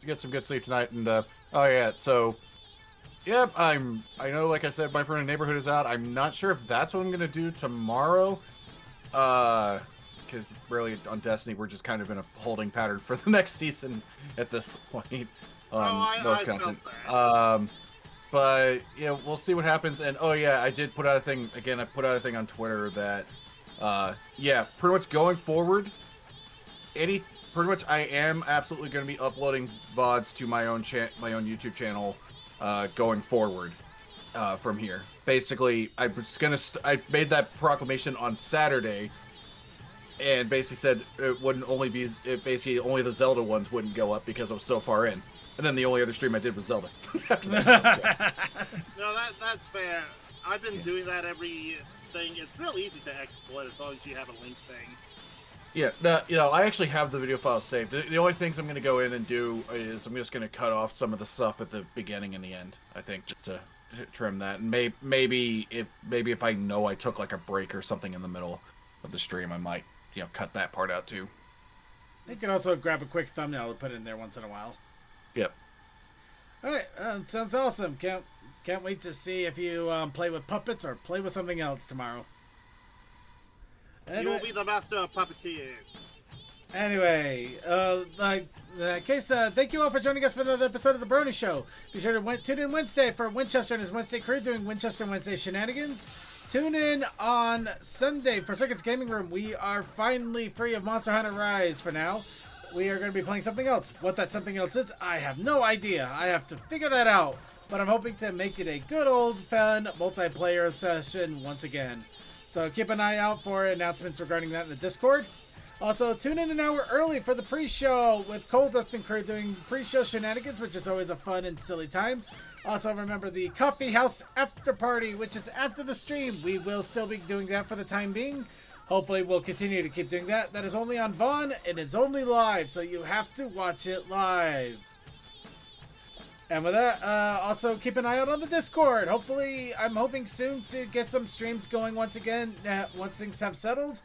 get some good sleep tonight. And oh yeah, so yeah, I know, like I said, my friend in the neighborhood is out. I'm not sure if that's what I'm gonna do tomorrow. Because really on Destiny we're just kind of in a holding pattern for the next season at this point. Those kind of things. But yeah, we'll see what happens. And oh yeah, I did put out a thing again. I put out a thing on Twitter that yeah, pretty much going forward, pretty much I am absolutely going to be uploading VODs to my own YouTube channel going forward from here. Basically, I made that proclamation on Saturday, and basically said it wouldn't only be basically only the Zelda ones wouldn't go up because I was so far in. And then the only other stream I did was Zelda. After that. No, that's fair. I've been doing that every thing. It's real easy to exploit as long as you have a link thing. Yeah, I actually have the video files saved. The only things I'm going to go in and do is I'm just going to cut off some of the stuff at the beginning and the end. I think just to trim that, and maybe if I know I took like a break or something in the middle of the stream, I might cut that part out too. You can also grab a quick thumbnail to put in there once in a while. Yep. All right, sounds awesome. Can't wait to see if you play with puppets or play with something else tomorrow. You will be the master of puppeteers. Anyway, like in that case, thank you all for joining us for another episode of the Brony Show. Be sure to tune in Wednesday for Winchester and his Wednesday crew doing Winchester Wednesday shenanigans. Tune in on Sunday for Circuit's Gaming Room. We are finally free of Monster Hunter Rise for now. We are going to be playing something else. What that something else is, I have no idea. I have to figure that out. But I'm hoping to make it a good old fun multiplayer session once again. So keep an eye out for announcements regarding that in the Discord. Also, tune in an hour early for the pre-show with Cold Dust and crew doing pre-show shenanigans, which is always a fun and silly time. Also, remember the Coffee House After Party, which is after the stream. We will still be doing that for the time being. Hopefully, we'll continue to keep doing that. That is only on Vaughn, and it's only live, so you have to watch it live. And with that, also keep an eye out on the Discord. Hopefully, I'm hoping soon to get some streams going once again, once things have settled.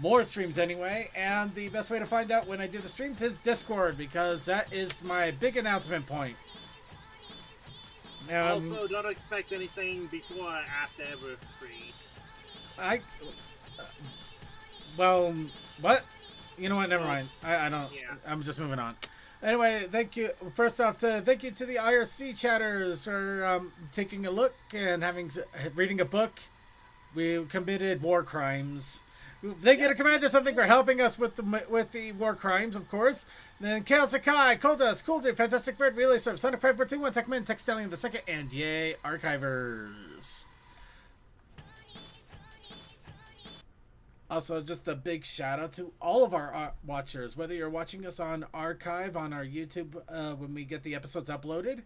More streams anyway, and the best way to find out when I do the streams is Discord, because that is my big announcement point. Also, don't expect anything before or after Everfree. Well, what? You know what? Never mind. I don't. Yeah. I'm just moving on. Anyway, thank you. First off, thank you to the IRC chatters for taking a look and reading a book. We committed war crimes. They get a command or something for helping us with the war crimes, of course. Then Chaos Sakai, Coldus, Cool Dude, Fantastic Fred, Relay Surf, Sonic 5421, Techman, Textalion the Second, and yay, Archivers. Also, just a big shout out to all of our watchers, whether you're watching us on archive on our YouTube when we get the episodes uploaded,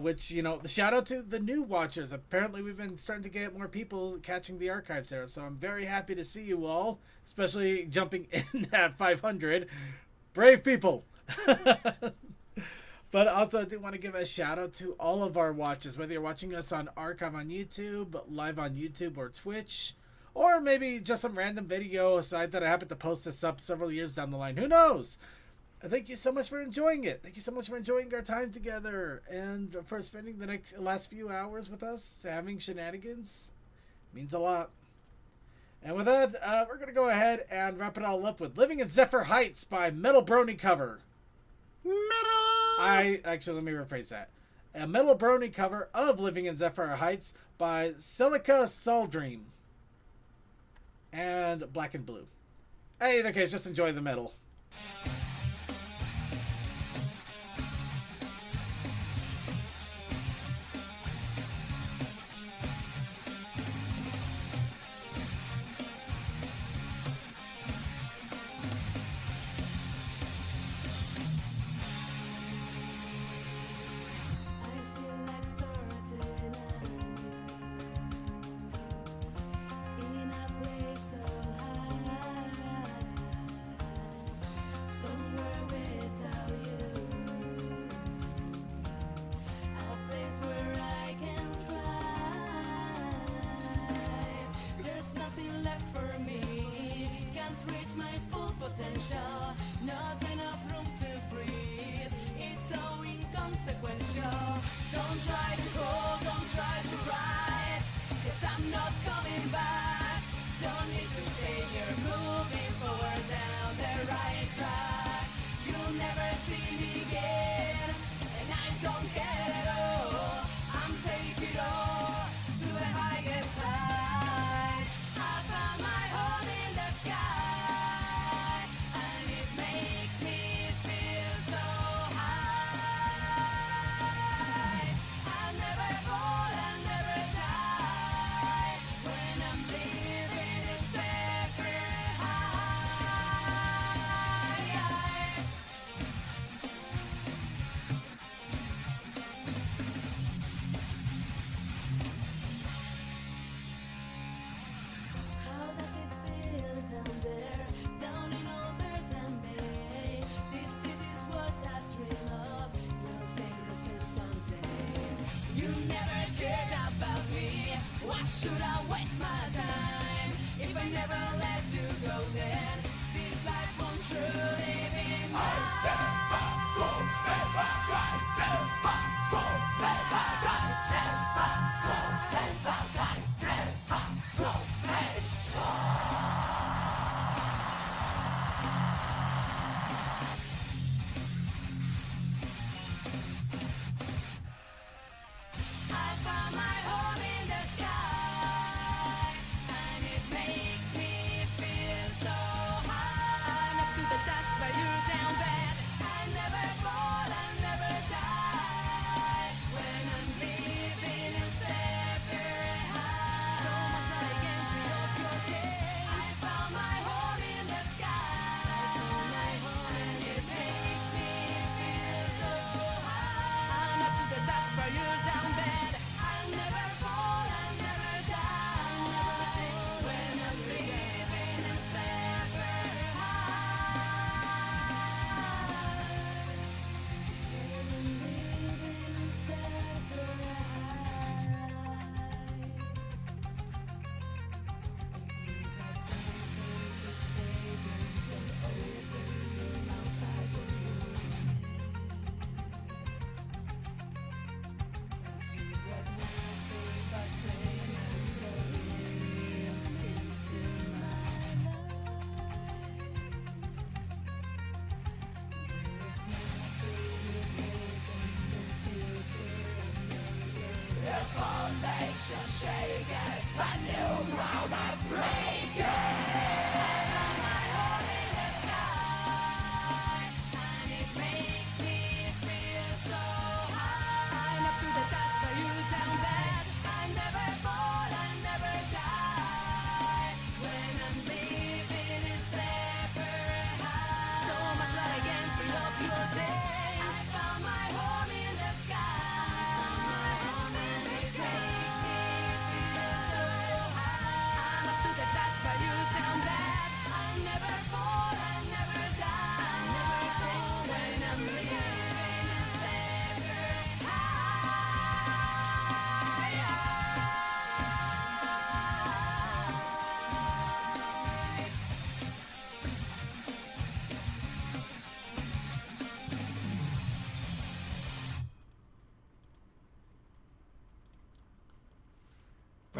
which, shout out to the new watchers. Apparently, we've been starting to get more people catching the archives there, so I'm very happy to see you all, especially jumping in at 500. Brave people! But also, I do want to give a shout out to all of our watchers, whether you're watching us on archive on YouTube, live on YouTube or Twitch, or maybe just some random video aside that I happened to post this up several years down the line. Who knows? Thank you so much for enjoying it. Thank you so much for enjoying our time together and for spending the last few hours with us, having shenanigans. It means a lot. And with that, we're going to go ahead and wrap it all up with Living in Zephyr Heights by Metal Brony cover. Let me rephrase that. A Metal Brony cover of Living in Zephyr Heights by Celica Saldream. And Black and Blue. Either case, just enjoy the metal.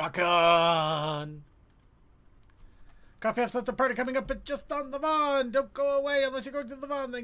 Rock on! Coffee House has the party coming up, but just on the Vaughn. Don't go away unless you're going to the Vaughn. Then